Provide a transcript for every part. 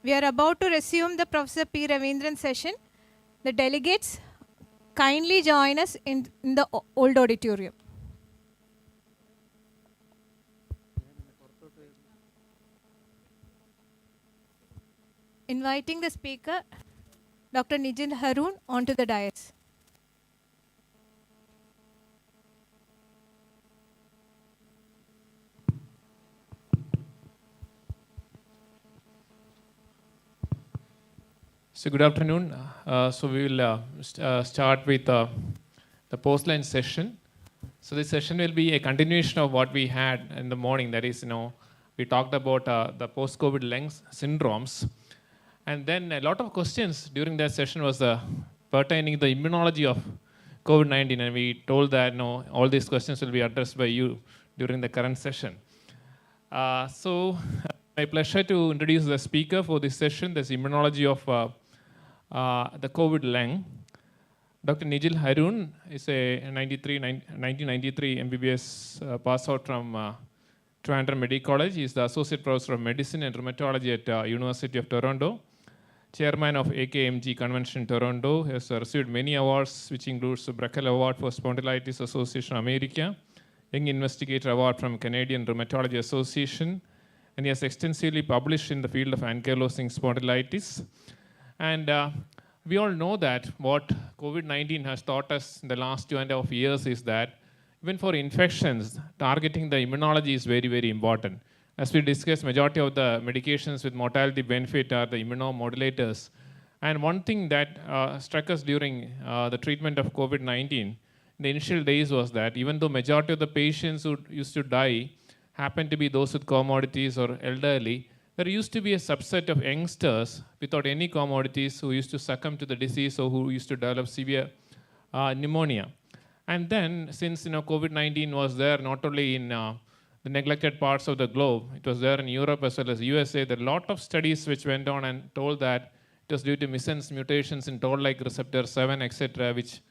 We are about to resume the Professor P. Ravindran session. The delegates kindly join us in the old auditorium. Inviting the speaker, Dr. Nijil Haroon, onto the dais. So good afternoon. So we will start with the post-lunch session. So this session will be a continuation of what we had in the morning. That is, we talked about the post-COVID lung syndromes. And then a lot of questions during that session was pertaining to the immunology of COVID-19. And we told that all these questions will be addressed by you during the current session. So my pleasure to introduce the speaker for this session, this immunology of the COVID lung. Dr. Nijil Haroon is a 1993 MBBS pass out from Trivandrum Medical College. He is the Associate Professor of Medicine and Rheumatology at University of Toronto, Chairman of AKMG Convention Toronto. He has received many awards, which includes the Breckel Award for Spondylitis Association America, Young Investigator Award from Canadian Rheumatology Association, and he has extensively published in the field of ankylosing spondylitis. And we all know that what COVID-19 has taught us in the last 2.5 years is that even for infections, targeting the immunology is very, very important. As we discussed, majority of the medications with mortality benefit are the immunomodulators. And one thing that struck us during the treatment of COVID-19 in the initial days was that even though majority of the patients who used to die happened to be those with comorbidities or elderly, there used to be a subset of youngsters without any comorbidities who used to succumb to the disease or who used to develop severe pneumonia. And then, since COVID-19 was there not only in the neglected parts of the globe, it was there in Europe as well as USA, there are a lot of studies which went on and told that it was due to missense mutations in toll-like receptor 7, etc., which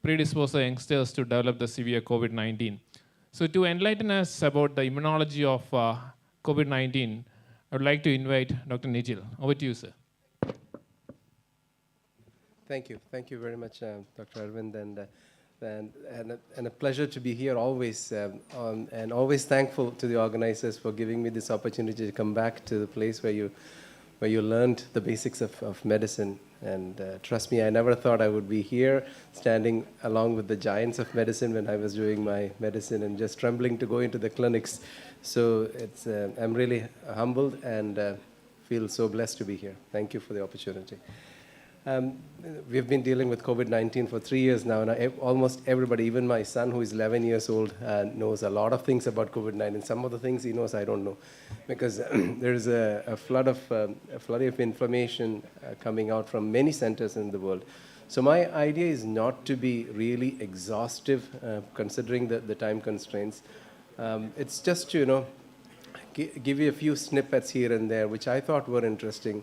predispose the youngsters to develop the severe COVID-19. So to enlighten us about the immunology of COVID-19, I would like to invite Dr. Nijil. Over to you, sir. Thank you. Thank you very much, Dr. Arvind, and a pleasure to be here always, and always thankful to the organizers for giving me this opportunity to come back to the place where you learned the basics of medicine. And trust me, I never thought I would be here standing along with the giants of medicine when I was doing my medicine and just trembling to go into the clinics. So I'm really humbled and feel so blessed to be here. Thank you for the opportunity. We've been dealing with COVID-19 for 3 years now, and almost everybody, even my son who is 11 years old, knows a lot of things about COVID-19. Some of the things he knows I don't know, because there's a flood of information coming out from many centers in the world. So my idea is not to be really exhaustive, considering the time constraints. It's just to give you a few snippets here and there, which I thought were interesting.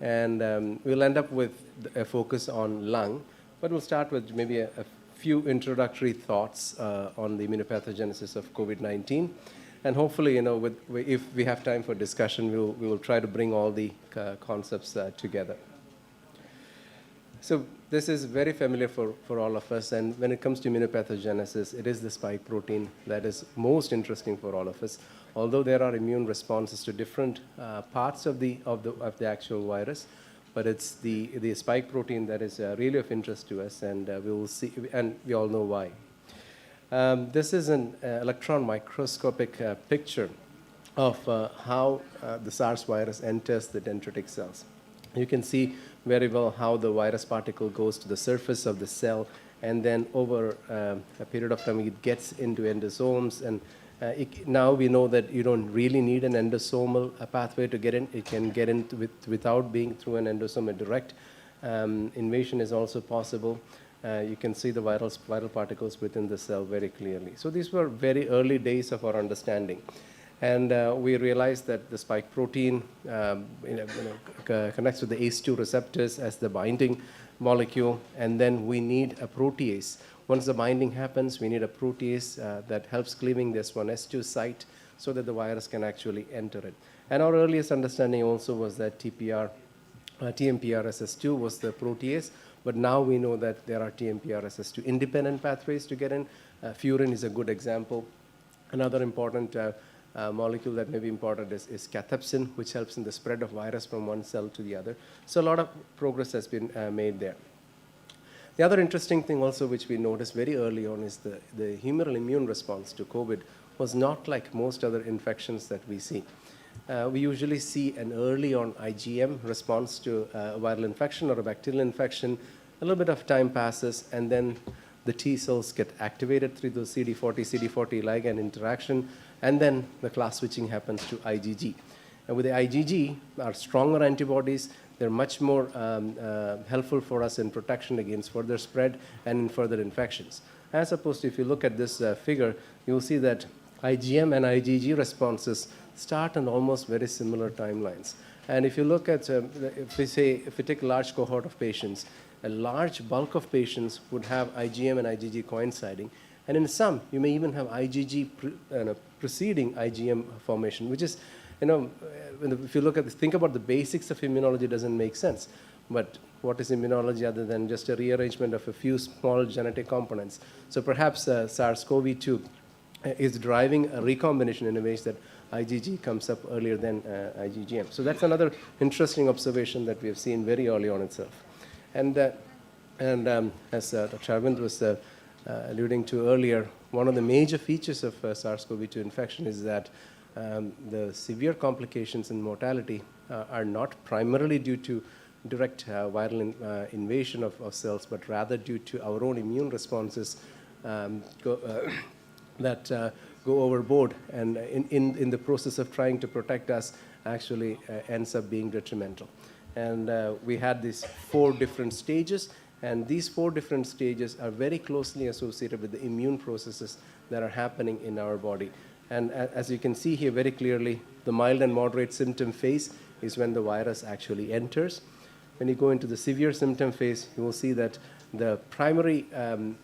And we'll end up with a focus on lung, but we'll start with maybe a few introductory thoughts on the immunopathogenesis of COVID-19. And hopefully, if we have time for discussion, we will try to bring all the concepts together. So this is very familiar for all of us, and when it comes to immunopathogenesis, it is the spike protein that is most interesting for all of us. Although there are immune responses to different parts of the actual virus, but it's the spike protein that is really of interest to us, and we will see, and we all know why. This is an electron microscopic picture of how the SARS virus enters the dendritic cells. You can see very well how the virus particle goes to the surface of the cell, and then over a period of time it gets into endosomes. And now we know that you don't really need an endosomal pathway to get in. It can get in without being through an endosome. A direct invasion is also possible. You can see the viral particles within the cell very clearly. So these were very early days of our understanding. And we realized that the spike protein connects with the ACE2 receptors as the binding molecule, and then we need a protease. Once the binding happens, we need a protease that helps cleaving this 1S2 site so that the virus can actually enter it. And our earliest understanding also was that TMPRSS2 was the protease, but now we know that there are TMPRSS2 independent pathways to get in. Furin is a good example. Another important molecule that may be important is cathepsin, which helps in the spread of virus from one cell to the other. So a lot of progress has been made there. The other interesting thing also which we noticed very early on is the humoral immune response to COVID was not like most other infections that we see. We usually see an early on IgM response to a viral infection or a bacterial infection. A little bit of time passes, and then the T cells get activated through the CD40 ligand interaction, and then the class switching happens to IgG. And with the IgG, our stronger antibodies, they're much more helpful for us in protection against further spread and in further infections. As opposed to, if you look at this figure, you'll see that IgM and IgG responses start on almost very similar timelines. And if you look at, if we take a large cohort of patients, a large bulk of patients would have IgM and IgG coinciding. And in some, you may even have IgG preceding IgM formation, which is, if you look at this, think about the basics of immunology, it doesn't make sense. But what is immunology other than just a rearrangement of a few small genetic components? So perhaps SARS-CoV-2 is driving a recombination in a way that IgG comes up earlier than IgGM. So that's another interesting observation that we have seen very early on itself. And as Dr. Arvind was alluding to earlier, one of the major features of SARS-CoV-2 infection is that the severe complications and mortality are not primarily due to direct viral invasion of cells, but rather due to our own immune responses that go overboard, and in the process of trying to protect us actually ends up being detrimental. And we had these 4 different stages, and these 4 different stages are very closely associated with the immune processes that are happening in our body. And as you can see here very clearly, the mild and moderate symptom phase is when the virus actually enters. When you go into the severe symptom phase, you will see that the primary, the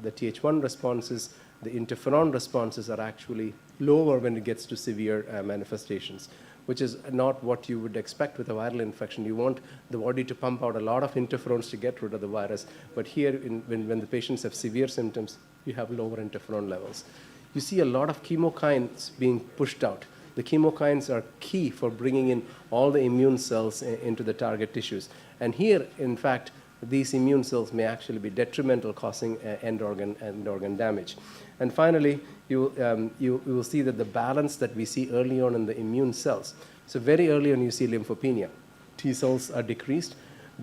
Th1 responses, the interferon responses are actually lower when it gets to severe manifestations, which is not what you would expect with a viral infection. You want the body to pump out a lot of interferons to get rid of the virus. But here, when the patients have severe symptoms, you have lower interferon levels. You see a lot of chemokines being pushed out. The chemokines are key for bringing in all the immune cells into the target tissues. And here, in fact, these immune cells may actually be detrimental, causing end organ damage. And finally, you will see that the balance that we see early on in the immune cells. So very early on, you see lymphopenia. T cells are decreased.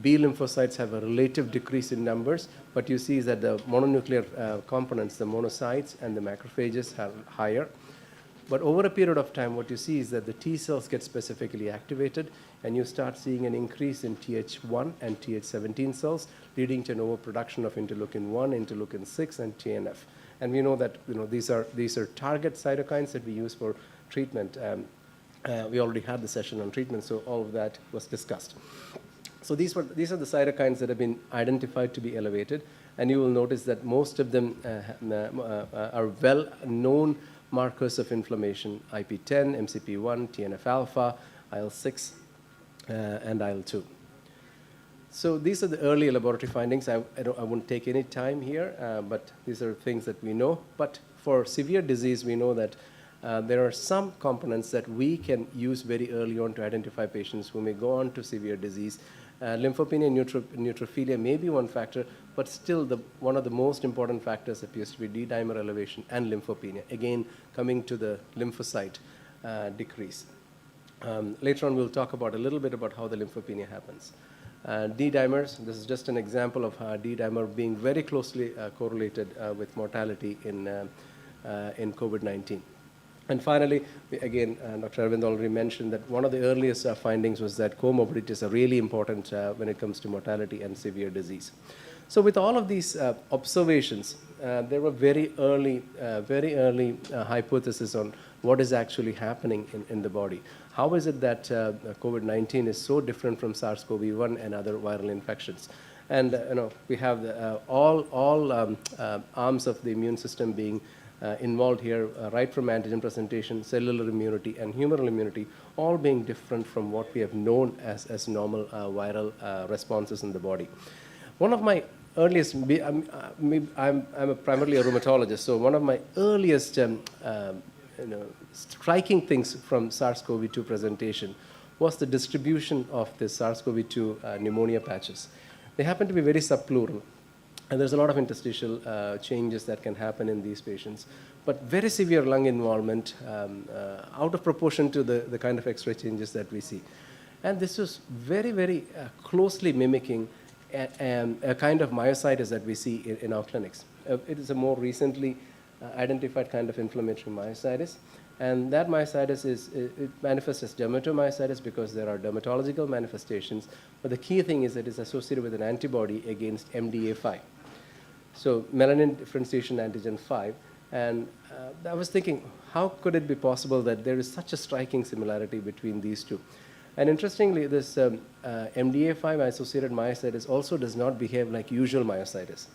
B lymphocytes have a relative decrease in numbers, but you see that the mononuclear components, the monocytes and the macrophages, are higher. But over a period of time, what you see is that the T cells get specifically activated, and you start seeing an increase in Th1 and Th17 cells, leading to an overproduction of interleukin-1, interleukin-6, and TNF. And we know that these are target cytokines that we use for treatment. We already had the session on treatment, so all of that was discussed. So these are the cytokines that have been identified to be elevated, and you will notice that most of them are well-known markers of inflammation: IP10, MCP1, TNF-alpha, IL-6, and IL-2. So these are the early laboratory findings. I won't take any time here, but these are things that we know. But for severe disease, we know that there are some components that we can use very early on to identify patients who may go on to severe disease. Lymphopenia and neutrophilia may be one factor, but still one of the most important factors appears to be D-dimer elevation and lymphopenia, again coming to the lymphocyte decrease. Later on, we'll talk about a little bit about how the lymphopenia happens. D-dimers, this is just an example of D-dimer being very closely correlated with mortality in COVID-19. And finally, again, Dr. Arvind already mentioned that one of the earliest findings was that comorbidities are really important when it comes to mortality and severe disease. So with all of these observations, there were very early hypotheses on what is actually happening in the body. How is it that COVID-19 is so different from SARS-CoV-1 and other viral infections? And we have all arms of the immune system being involved here, right from antigen presentation, cellular immunity, and humoral immunity, all being different from what we have known as normal viral responses in the body. One of my earliest, I'm primarily a rheumatologist, so one of my earliest striking things from SARS-CoV-2 presentation was the distribution of the SARS-CoV-2 pneumonia patches. They happen to be very subpleural, and there's a lot of interstitial changes that can happen in these patients, but very severe lung involvement out of proportion to the kind of X-ray changes that we see. And this was very, very closely mimicking a kind of myositis that we see in our clinics. It is a more recently identified kind of inflammatory myositis. And that myositis it manifests as dermatomyositis because there are dermatological manifestations. But the key thing is that it's associated with an antibody against MDA5. So melanin differentiation antigen 5. And I was thinking, how could it be possible that there is such a striking similarity between these two? And interestingly, this MDA5-associated myositis also does not behave like usual myositis.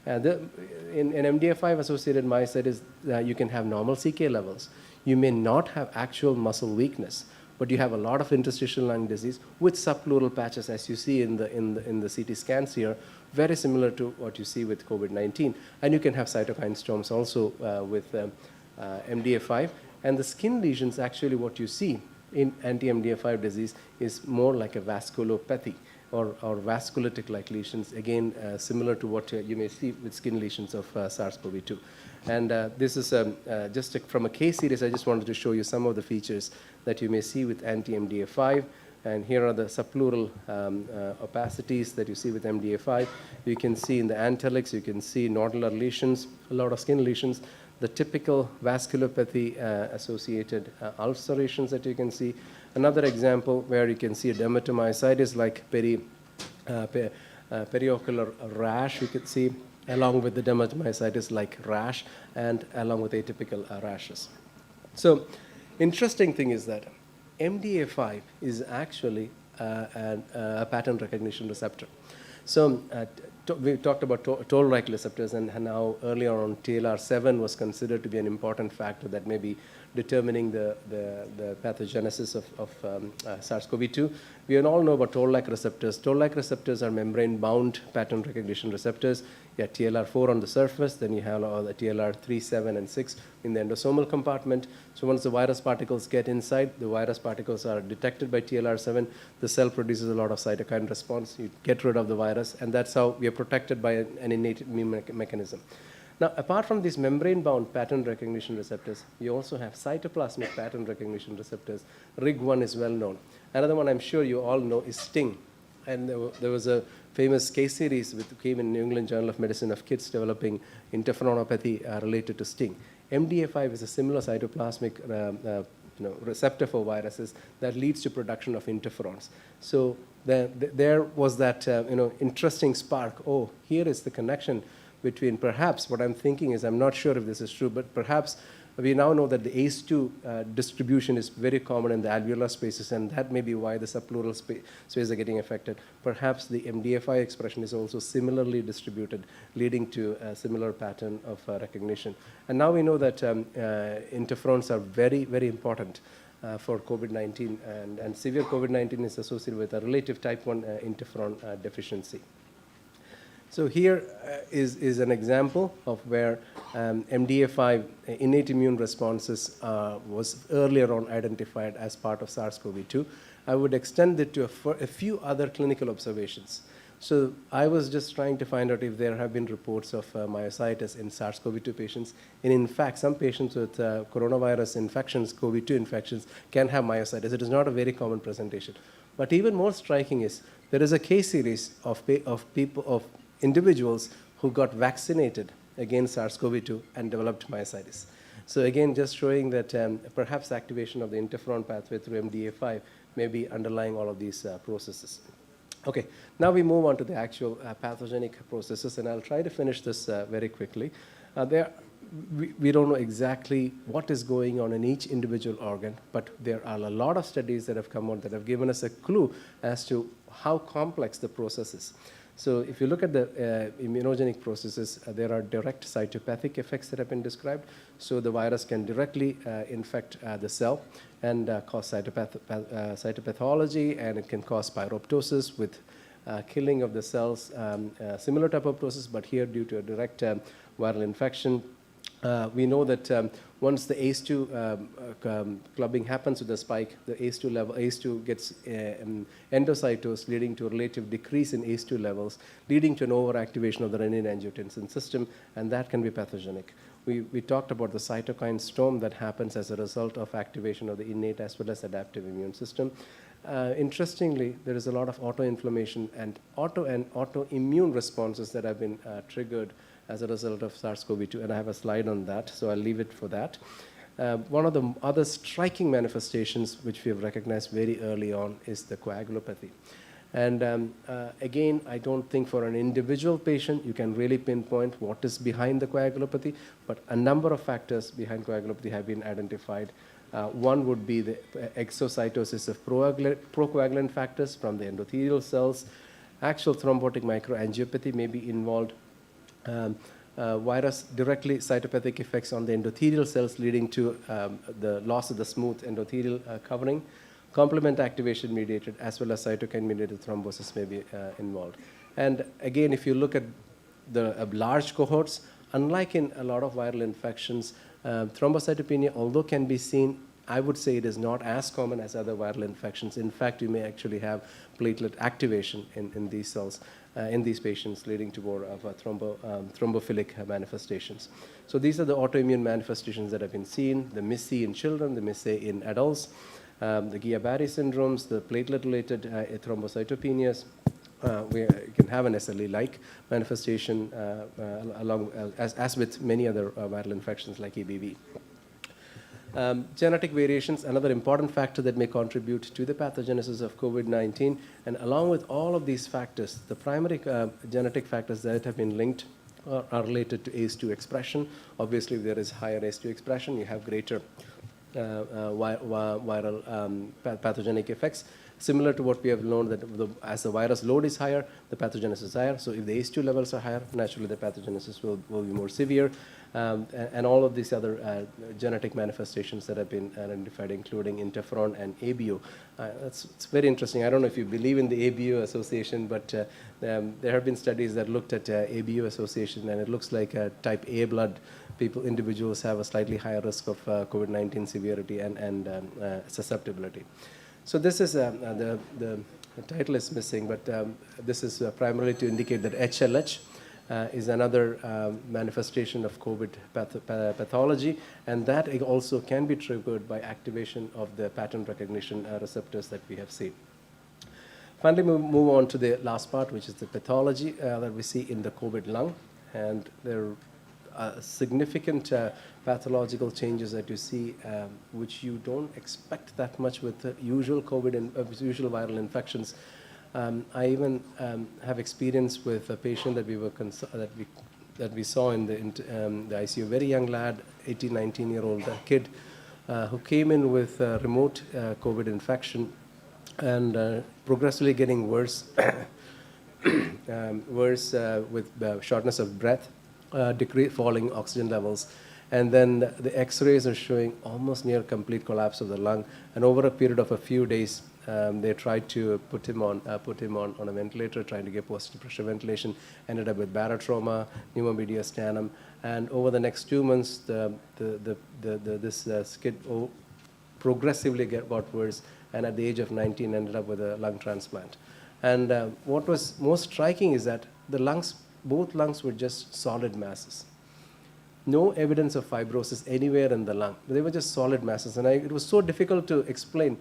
In MDA5-associated myositis, you can have normal CK levels. You may not have actual muscle weakness, but you have a lot of interstitial lung disease with subpleural patches, as you see in the CT scans here, very similar to what you see with COVID-19. And you can have cytokine storms also with MDA5. And the skin lesions, actually what you see in anti-MDA5 disease is more like a vasculopathy or vasculitic-like lesions, again, similar to what you may see with skin lesions of SARS-CoV-2. And this is just from a case series. I just wanted to show you some of the features that you may see with anti-MDA5. And here are the subpleural opacities that you see with MDA5. You can see in the antelix, you can see nodular lesions, a lot of skin lesions, the typical vasculopathy associated ulcerations that you can see. Another example where you can see a dermatomyositis like periocular rash, you can see, along with the dermatomyositis like rash and along with atypical rashes. So interesting thing is that MDA5 is actually a pattern recognition receptor. So we talked about toll-like receptors, and now earlier on TLR7 was considered to be an important factor that may be determining the pathogenesis of SARS-CoV-2. We all know about toll-like receptors. Toll-like receptors are membrane-bound pattern recognition receptors. You have TLR4 on the surface, then you have all the TLR3, 7, and 6 in the endosomal compartment. So once the virus particles get inside, the virus particles are detected by TLR7. The cell produces a lot of cytokine response. You get rid of the virus, and that's how we are protected by an innate immune mechanism. Now, apart from these membrane-bound pattern recognition receptors, you also have cytoplasmic pattern recognition receptors. RIG1 is well known. Another one I'm sure you all know is STING. And there was a famous case series which came in New England Journal of Medicine of kids developing interferonopathy related to STING. MDA5 is a similar cytoplasmic receptor for viruses that leads to production of interferons. So there was that interesting spark. Oh, here is the connection between perhaps what I'm thinking is, I'm not sure if this is true, but perhaps we now know that the ACE2 distribution is very common in the alveolar spaces, and that may be why the subpleural spaces are getting affected. Perhaps the MDA5 expression is also similarly distributed, leading to a similar pattern of recognition. And now we know that interferons are very, very important for COVID-19, and severe COVID-19 is associated with a relative type 1 interferon deficiency. So here is an example of where MDA5 innate immune responses was earlier on identified as part of SARS-CoV-2. I would extend it to a few other clinical observations. So I was just trying to find out if there have been reports of myositis in SARS-CoV-2 patients. And in fact, some patients with coronavirus infections, COVID-2 infections, can have myositis. It is not a very common presentation. But even more striking is there is a case series of individuals who got vaccinated against SARS-CoV-2 and developed myositis. So again, just showing that perhaps activation of the interferon pathway through MDA5 may be underlying all of these processes. Okay, now we move on to the actual pathogenic processes, and I'll try to finish this very quickly. We don't know exactly what is going on in each individual organ, but there are a lot of studies that have come out that have given us a clue as to how complex the process is. So if you look at the immunogenic processes, there are direct cytopathic effects that have been described. So the virus can directly infect the cell and cause cytopathology, and it can cause pyroptosis with killing of the cells, similar type of process, but here due to a direct viral infection. We know that once the ACE2 clubbing happens with the spike, the ACE2 gets endocytosed, leading to a relative decrease in ACE2 levels, leading to an overactivation of the renin-angiotensin system, and that can be pathogenic. We talked about the cytokine storm that happens as a result of activation of the innate as well as adaptive immune system. Interestingly, there is a lot of autoinflammation and autoimmune responses that have been triggered as a result of SARS-CoV-2, and I have a slide on that, so I'll leave it for that. One of the other striking manifestations which we have recognized very early on is the coagulopathy. And again, I don't think for an individual patient you can really pinpoint what is behind the coagulopathy, but a number of factors behind coagulopathy have been identified. One would be the exocytosis of procoagulant factors from the endothelial cells. Actual thrombotic microangiopathy may be involved. Virus directly cytopathic effects on the endothelial cells, leading to the loss of the smooth endothelial covering. Complement activation mediated as well as cytokine mediated thrombosis may be involved. And again, if you look at the large cohorts, unlike in a lot of viral infections, thrombocytopenia, although can be seen, I would say it is not as common as other viral infections. In fact, you may actually have platelet activation in these cells, in these patients, leading to more of a thrombophilic manifestations. So these are the autoimmune manifestations that have been seen, the MIS-C in children, the MIS-A in adults, the Guillain-Barré syndromes, the platelet-related thrombocytopenias. We can have an SLE-like manifestation along as with many other viral infections like EBV. Genetic variations, another important factor that may contribute to the pathogenesis of COVID-19. And along with all of these factors, the primary genetic factors that have been linked are related to ACE2 expression. Obviously, if there is higher ACE2 expression, you have greater viral pathogenic effects. Similar to what we have known that as the virus load is higher, the pathogenesis is higher. So if the ACE2 levels are higher, naturally the pathogenesis will be more severe. And all of these other genetic manifestations that have been identified, including interferon and ABO. It's very interesting. I don't know if you believe in the ABO association, but there have been studies that looked at ABO association, and it looks like type A blood individuals have a slightly higher risk of COVID-19 severity and susceptibility. So this is the title is missing, but this is primarily to indicate that HLH is another manifestation of COVID pathology, and that also can be triggered by activation of the pattern recognition receptors that we have seen. Finally, we move on to the last part, which is the pathology that we see in the COVID lung, and there are significant pathological changes that you see, which you don't expect that much with the usual COVID and usual viral infections. I even have experience with a patient that we saw in the ICU, a very young lad, 18, 19-year-old kid, who came in with remote COVID infection and progressively getting worse, with shortness of breath, falling oxygen levels. And then the x-rays are showing almost near complete collapse of the lung. And over a period of a few days, they tried to put him on a ventilator, trying to get positive pressure ventilation, ended up with barotrauma, pneumomediastinum. And over the next 2 months, this kid progressively got worse, and at the age of 19 ended up with a lung transplant. And what was most striking is that both lungs were just solid masses. No evidence of fibrosis anywhere in the lung. They were just solid masses. And it was so difficult to explain,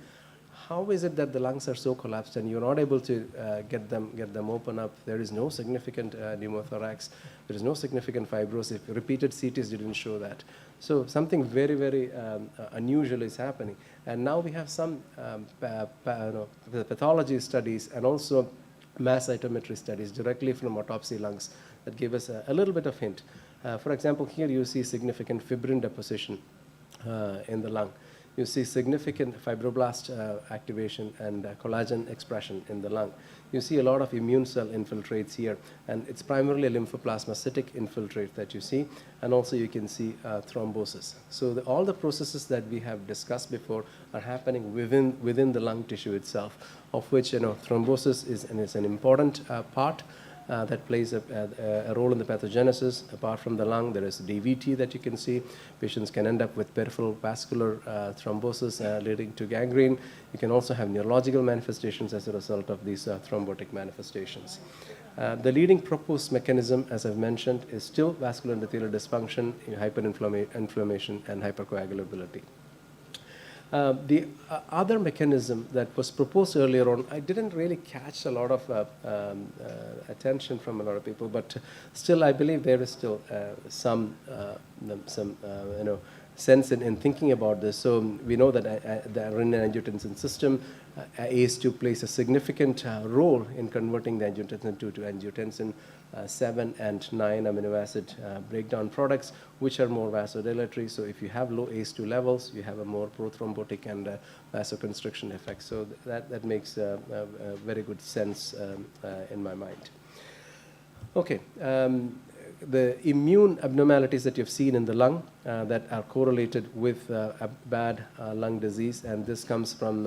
how is it that the lungs are so collapsed and you're not able to get them open up? There is no significant pneumothorax. There is no significant fibrosis. Repeated CTs didn't show that. So something very, very unusual is happening. And now we have some pathology studies and also mass cytometry studies directly from autopsy lungs that give us a little bit of hint. For example, here you see significant fibrin deposition in the lung. you see significant fibroblast activation and collagen expression in the lung. You see a lot of immune cell infiltrates here, and it's primarily a lymphoplasmacytic infiltrate that you see, and also you can see thrombosis. So all the processes that we have discussed before are happening within the lung tissue itself, of which thrombosis is an important part. That plays a role in the pathogenesis. Apart from the lung, there is DVT that you can see. Patients can end up with peripheral vascular thrombosis leading to gangrene. You can also have neurological manifestations as a result of these thrombotic manifestations. The leading proposed mechanism, as I've mentioned, is still vascular endothelial dysfunction, hyperinflammation, and hypercoagulability. The other mechanism that was proposed earlier on, I didn't really catch a lot of attention from a lot of people, but still I believe there is still some sense in thinking about this. So we know that the renin-angiotensin system, ACE2 plays a significant role in converting the angiotensin 2 to angiotensin 7 and 9 amino acid breakdown products, which are more vasodilatory. So if you have low ACE2 levels, you have a more prothrombotic and vasoconstriction effect. So that makes very good sense in my mind. Okay. The immune abnormalities that you've seen in the lung that are correlated with a bad lung disease, and this comes from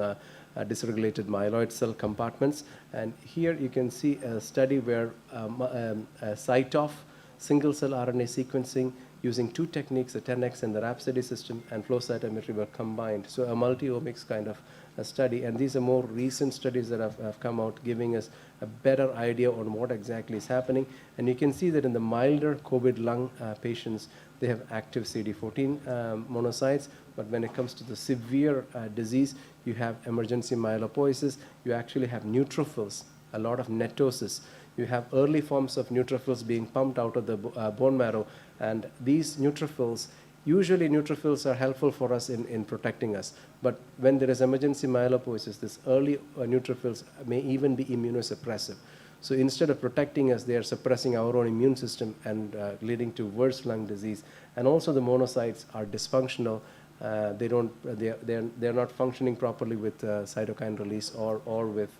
dysregulated myeloid cell compartments. And here you can see a study where CyTOF, single cell RNA sequencing, using two techniques, the 10x and the Rhapsody system, and flow cytometry were combined. So a multi-omics kind of a study. And these are more recent studies that have come out, giving us a better idea on what exactly is happening. And you can see that in the milder COVID lung patients, they have active CD14 monocytes. But when it comes to the severe disease, you have emergency myelopoiesis. You actually have neutrophils, a lot of netosis. You have early forms of neutrophils being pumped out of the bone marrow. And these neutrophils, usually neutrophils are helpful for us in protecting us. But when there is emergency myelopoiesis, these early neutrophils may even be immunosuppressive. So instead of protecting us, they are suppressing our own immune system and leading to worse lung disease. And also the monocytes are dysfunctional. They're not functioning properly with cytokine release or with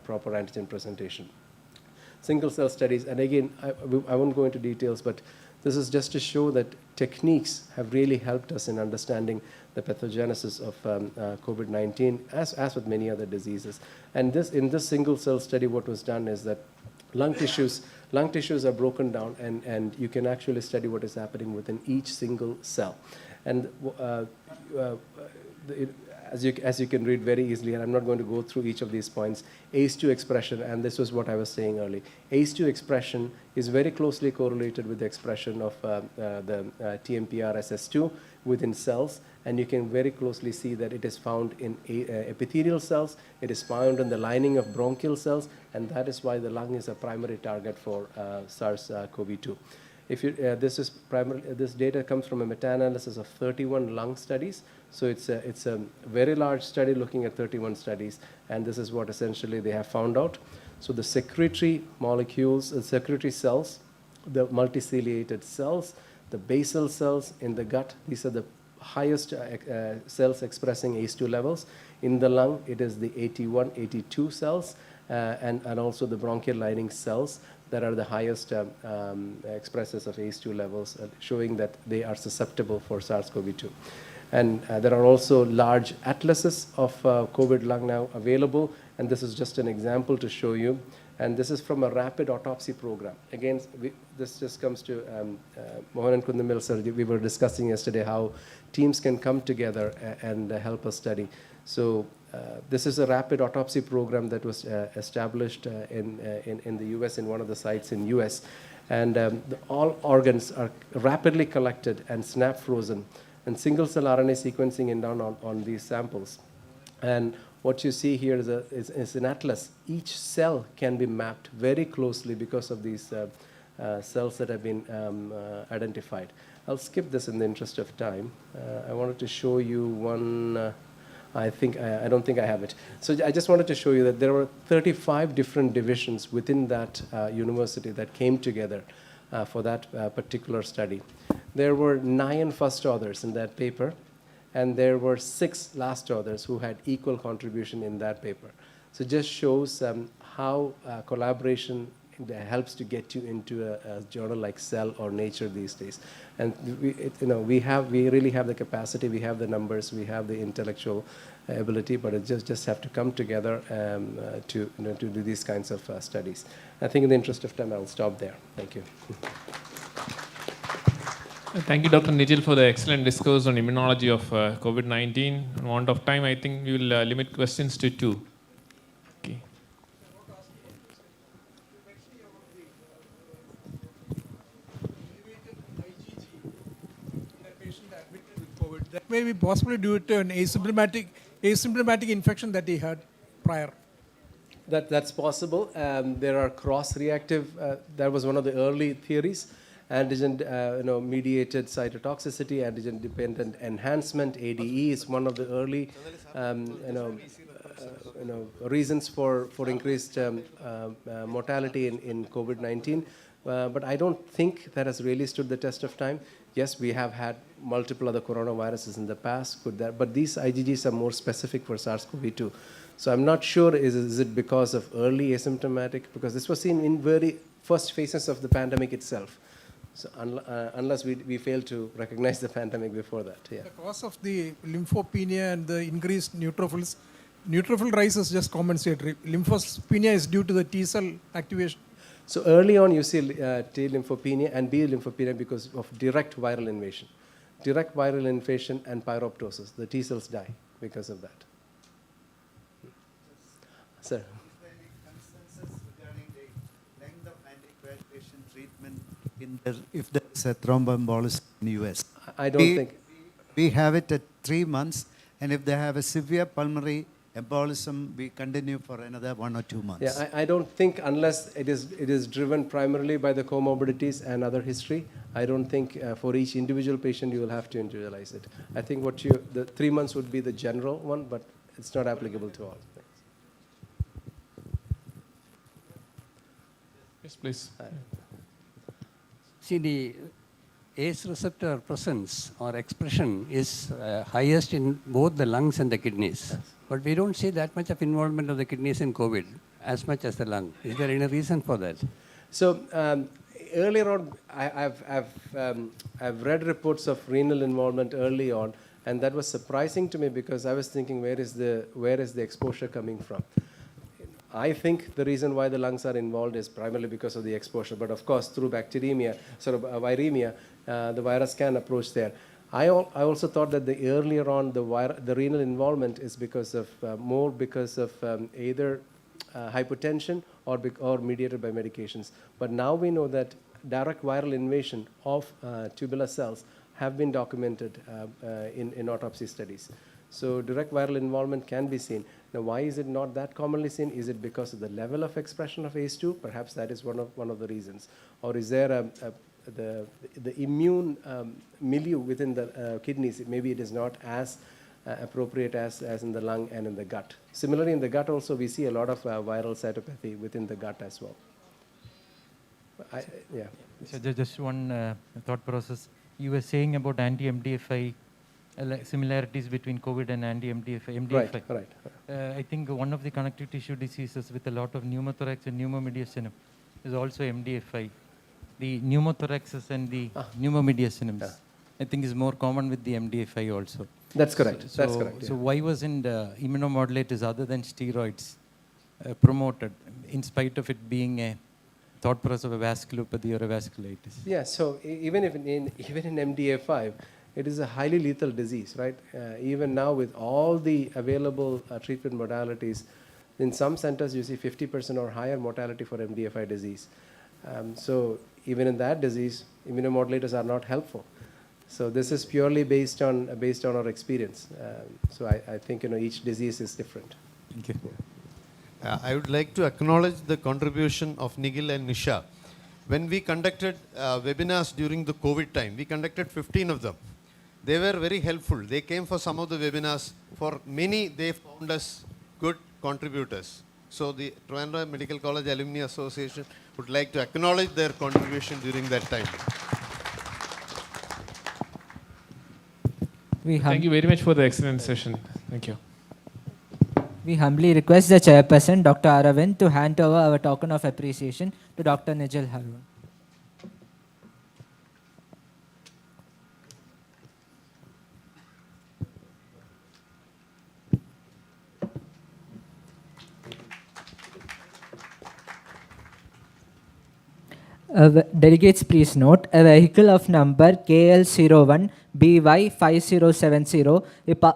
proper antigen presentation. Single cell studies, and again, I won't go into details, but this is just to show that techniques have really helped us in understanding the pathogenesis of COVID-19, as with many other diseases. And in this single cell study, what was done is that lung tissues are broken down, and you can actually study what is happening within each single cell. And as you can read very easily, and I'm not going to go through each of these points, ACE2 expression, and this was what I was saying earlier, ACE2 expression is very closely correlated with the expression of the TMPRSS2 within cells, and you can very closely see that it is found in epithelial cells, it is found in the lining of bronchial cells, and that is why the lung is a primary target for SARS-CoV-2. This data comes from a meta-analysis of 31 lung studies. So it's a very large study looking at 31 studies, and this is what essentially they have found out. So the secretory molecules, the secretory cells, the multiciliated cells, the basal cells in the gut, these are the highest cells expressing ACE2 levels. In the lung, it is the 81, 82 cells, and also the bronchial lining cells that are the highest expressors of ACE2 levels, showing that they are susceptible for SARS-CoV-2. And there are also large atlases of COVID lung now available, and this is just an example to show you. And this is from a rapid autopsy program. Again, this just comes to Mohan and Kundamil sir. We were discussing yesterday how teams can come together and help us study. So this is a rapid autopsy program that was established in the US, in one of the sites in US. And all organs are rapidly collected and snap frozen, and single cell RNA sequencing in down on these samples. And what you see here is an atlas. Each cell can be mapped very closely because of these cells that have been identified. I'll skip this in the interest of time. I wanted to show you one. I don't think I have it. So I just wanted to show you that there were 35 different divisions within that university that came together for that particular study. There were 9 first authors in that paper, and there were 6 last authors who had equal contribution in that paper. So it just shows how collaboration helps to get you into a journal like Cell or Nature these days. And we really have the capacity, we have the numbers, we have the intellectual ability, but it just have to come together to do these kinds of studies. I think in the interest of time, I'll stop there. Thank you. Thank you, Dr. Nigel, for the excellent discourse on immunology of COVID-19. On want of time, I think we will limit questions to 2. Okay. That may be possibly due to an asymptomatic infection that he had prior. That's possible. There are cross-reactive. That was one of the early theories. Antigen-mediated cytotoxicity, antigen-dependent enhancement (ADE) is one of the early, reasons for increased mortality in COVID-19. But I don't think that has really stood the test of time. Yes, we have had multiple other coronaviruses in the past, but these IgGs are more specific for SARS-CoV-2. So I'm not sure, is it because of early asymptomatic, because this was seen in very first phases of the pandemic itself. So unless we fail to recognize the pandemic before that. Yeah. The cause of the lymphopenia and the increased neutrophils, neutrophil rise is just compensatory. Lymphopenia is due to the T cell activation. So early on you see T lymphopenia and B lymphopenia because of direct viral invasion. Direct viral invasion and pyroptosis. The T cells die because of that. Sir. Is there any consensus regarding the length of anticoagulation treatment if there is a thromboembolism in the US? I don't think. We have it at 3 months, and if they have a severe pulmonary embolism, we continue for another 1 or 2 months. Yeah, I don't think unless it is driven primarily by the comorbidities and other history. I don't think for each individual patient you will have to individualize it. I think the 3 months would be the general one, but it's not applicable to all. Yes, please. See, the ACE receptor presence or expression is highest in both the lungs and the kidneys. Yes. But we don't see that much of involvement of the kidneys in COVID as much as the lung. Is there any reason for that? So earlier on, I've read reports of renal involvement early on, and that was surprising to me because I was thinking, where is the exposure coming from? I think the reason why the lungs are involved is primarily because of the exposure, but of course through bacteremia, viremia, the virus can approach there. I also thought that earlier on the renal involvement is because of either hypotension or mediated by medications. But now we know that direct viral invasion of tubular cells have been documented in autopsy studies. So direct viral involvement can be seen. Now, why is it not that commonly seen? Is it because of the level of expression of ACE2? Perhaps that is one of the reasons. Or is there the immune milieu within the kidneys? Maybe it is not as appropriate as in the lung and in the gut. Similarly, in the gut also, we see a lot of viral cytopathy within the gut as well. Yeah. So just one thought process. You were saying about anti-MDFI similarities between COVID and anti-MDFI. Right. I think one of the connective tissue diseases with a lot of pneumothorax and pneumomediastinum is also MDFI. The pneumothoraxes and the pneumomediastinums, I think, is more common with the MDFI also. That's correct. That's correct. So why wasn't immunomodulators other than steroids promoted, in spite of it being a thought process of a vasculopathy or a vasculitis? Yeah. So even in MDA5. It is a highly lethal disease, right? Even now with all the available treatment modalities, in some centers you see 50% or higher mortality for MDFI disease. So even in that disease, immunomodulators are not helpful. So this is purely based on our experience. So I think each disease is different. Thank you. I would like to acknowledge the contribution of Nigel and Nisha. When we conducted webinars during the COVID time, we conducted 15 of them. They were very helpful. They came for some of the webinars. For many, they found us good contributors. So the Trivandrum Medical College Alumni Association would like to acknowledge their contribution during that time. Thank you very much for the excellent session. Thank you. We humbly request the chairperson, Dr. Aravind, to hand over our token of appreciation to Dr. Nigel Harun. Delegates, please note, a vehicle of number KL01BY5070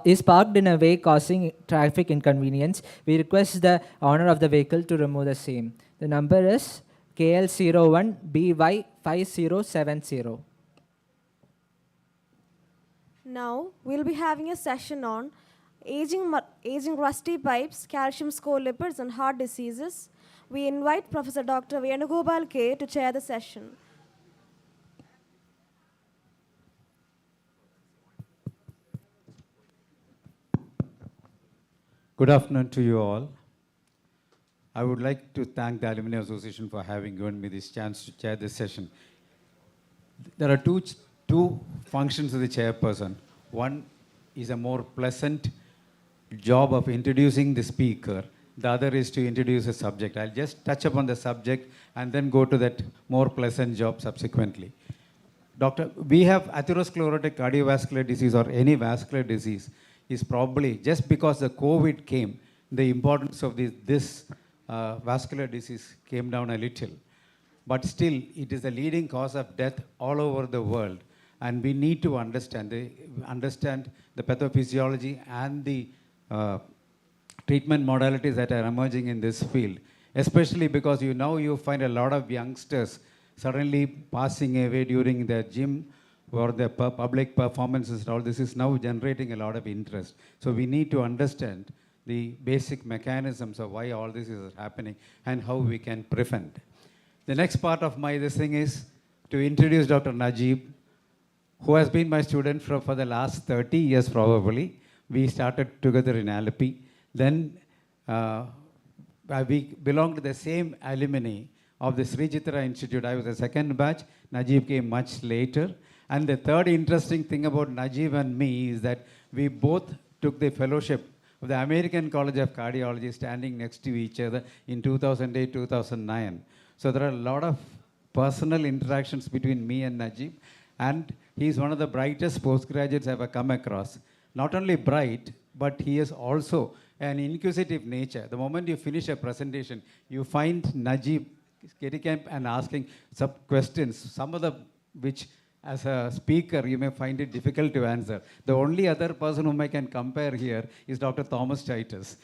is parked in a way causing traffic inconvenience. We request the owner of the vehicle to remove the same. The number is KL01BY5070. Now, we'll be having a session on aging rusty pipes, calcium score lipids, and heart diseases. We invite Professor Dr. Venugopal K to chair the session. Good afternoon to you all. I would like to thank the Alumni Association for having given me this chance to chair this session. There are two functions of the chairperson. One is a more pleasant job of introducing the speaker. The other is to introduce a subject. I'll just touch upon the subject and then go to that more pleasant job subsequently. Doctor, we have atherosclerotic cardiovascular disease or any vascular disease is probably just because the COVID came, the importance of this vascular disease came down a little. But still, it is the leading cause of death all over the world. And we need to understand the pathophysiology and the treatment modalities that are emerging in this field, especially because you find a lot of youngsters suddenly passing away during their gym or their public performances. All this is now generating a lot of interest. So we need to understand the basic mechanisms of why all this is happening and how we can prevent. The next part of this thing is to introduce Dr. Najib, who has been my student for the last 30 years probably. We started together in Alleppey. Then we belonged to the same alumni of the Sri Chitra Institute. I was the second batch. Najib came much later. And the third interesting thing about Najib and me is that we both took the fellowship of the American College of Cardiology standing next to each other in 2008, 2009. So there are a lot of personal interactions between me and Najib. And he's one of the brightest postgraduates I've ever come across. Not only bright, but he is also an inquisitive nature. The moment you finish a presentation, you find Najib getting up and asking some questions, some of them which as a speaker you may find it difficult to answer. The only other person whom I can compare here is Dr. Thomas Titus.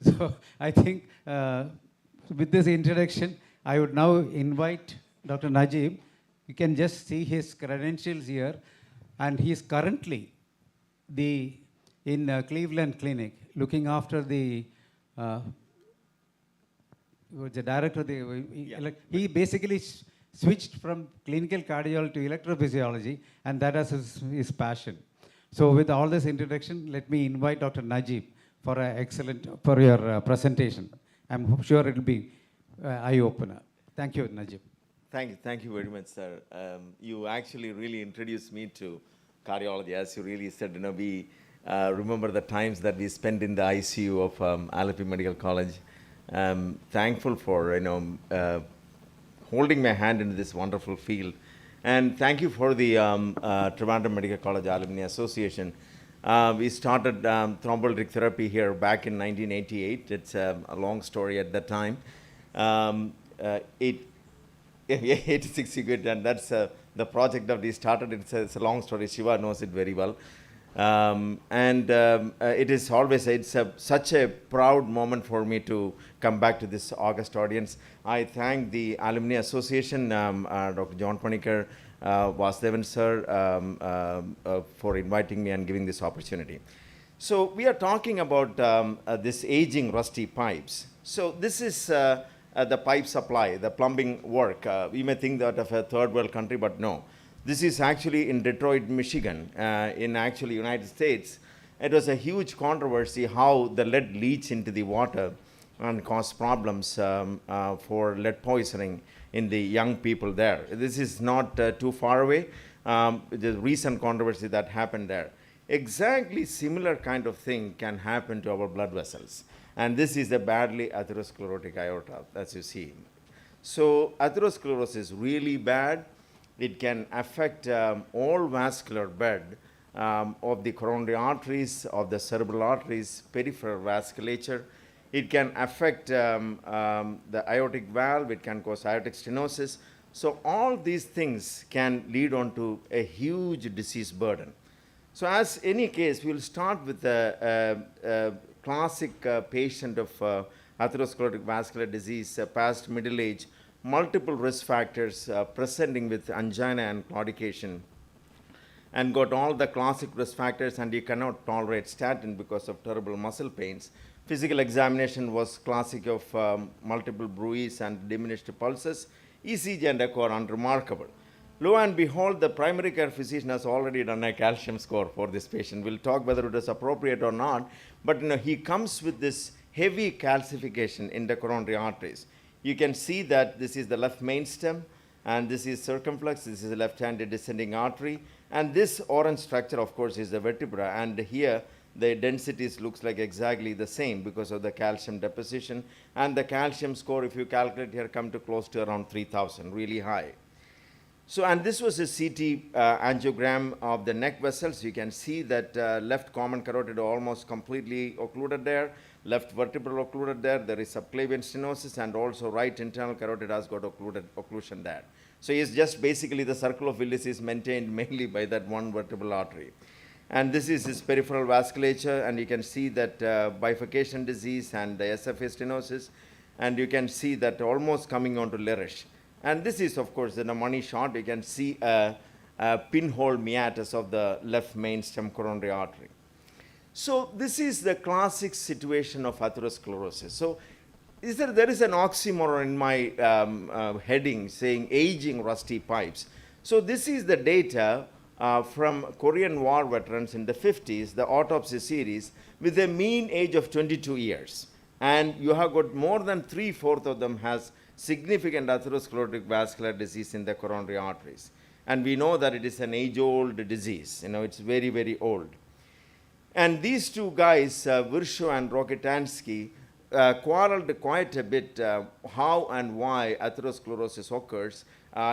So I think with this introduction, I would now invite Dr. Najib. You can just see his credentials here, and he is currently in Cleveland Clinic looking after the director of the. He basically switched from clinical cardiology to electrophysiology, and that is his passion. So with all this introduction, let me invite Dr. Najib for your presentation. I'm sure it will be eye-opener. Thank you, Najib. Thank you very much, sir. You actually really introduced me to cardiology. As you really said, we remember the times that we spent in the ICU of Alleppey Medical College. Thankful for holding my hand in this wonderful field, and thank you for the Trivandrum Medical College Alumni Association. We started thrombolytic therapy here back in 1988. It's a long story at that time. 86 you good, and that's the project that we started. It's a long story. Shiva knows it very well. It is always, such a proud moment for me to come back to this august audience. I thank the Alumni Association, Dr. John Panikar, Vasudevan sir, for inviting me and giving this opportunity. So we are talking about this aging rusty pipes. So this is the pipe supply, the plumbing work. We may think that of a third world country, but no. This is actually in Detroit, Michigan, in actually United States. It was a huge controversy how the lead leach into the water and cause problems for lead poisoning in the young people there. This is not too far away. the recent controversy that happened there. Exactly similar kind of thing can happen to our blood vessels. And this is a badly atherosclerotic aorta, as you see. So atherosclerosis is really bad. It can affect all vascular bed of the coronary arteries, of the cerebral arteries, peripheral vasculature. It can affect the aortic valve. It can cause aortic stenosis. So all these things can lead on to a huge disease burden. So as any case, we will start with a classic patient of atherosclerotic vascular disease, past middle age, multiple risk factors, presenting with angina and claudication, and got all the classic risk factors, and you cannot tolerate statin because of terrible muscle pains. Physical examination was classic of multiple bruits and diminished pulses. ECG and echo are unremarkable. Lo and behold, the primary care physician has already done a calcium score for this patient. We'll talk whether it is appropriate or not, but he comes with this heavy calcification in the coronary arteries. You can see that this is the left main stem, and this is circumflex, this is the left-handed descending artery, and this orange structure, of course, is the vertebra, and here the densities looks like exactly the same because of the calcium deposition, and the calcium score, if you calculate here, come to close to around 3,000, really high. So, and this was a CT angiogram of the neck vessels. You can see that left common carotid almost completely occluded there, left vertebral occluded there, there is subclavian stenosis, and also right internal carotid has got occlusion there. So it's just basically the circle of Willis is maintained mainly by that one vertebral artery. And this is his peripheral vasculature, and you can see that bifurcation disease and the SFA stenosis, and you can see that almost coming on to Lerish. And this is, of course, in a money shot, you can see a pinhole meatus of the left main stem coronary artery. So this is the classic situation of atherosclerosis. So there is an oxymoron in my heading saying aging rusty pipes. So this is the data from Korean War veterans in the 50s, the Autopsy series, with a mean age of 22 years. And you have got more than 3/4 of them has significant atherosclerotic vascular disease in the coronary arteries. And we know that it is an age-old disease. It's very, very old. And these two guys, Virchow and Rokitansky, quarreled quite a bit how and why atherosclerosis occurs,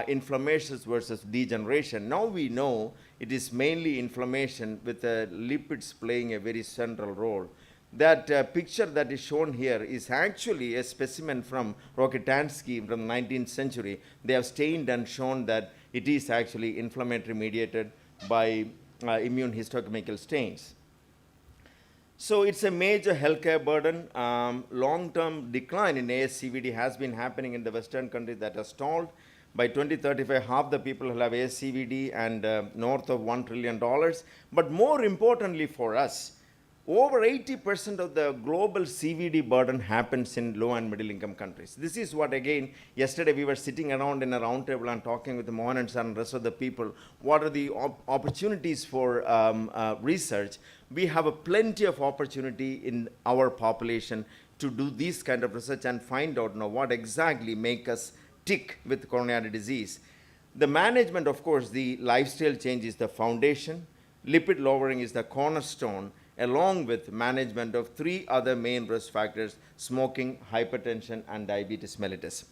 inflammations versus degeneration. Now we know it is mainly inflammation with the lipids playing a very central role. That picture that is shown here is actually a specimen from Rokitansky from the 19th century. They have stained and shown that it is actually inflammatory mediated by immune histochemical stains. So it's a major healthcare burden. Long-term decline in ASCVD has been happening in the Western countries that are stalled. By 2035, half the people will have ASCVD and north of $1 trillion. But more importantly for us, over 80% of the global CVD burden happens in low and middle income countries. This is what, again, yesterday we were sitting around in a round table and talking with Mohan and Sir and the rest of the people. What are the opportunities for research? We have a plenty of opportunity in our population to do this kind of research and find out what exactly make us tick with coronary disease. The management, of course, the lifestyle change is the foundation. Lipid lowering is the cornerstone, along with management of 3 other main risk factors: smoking, hypertension, and diabetes mellitus.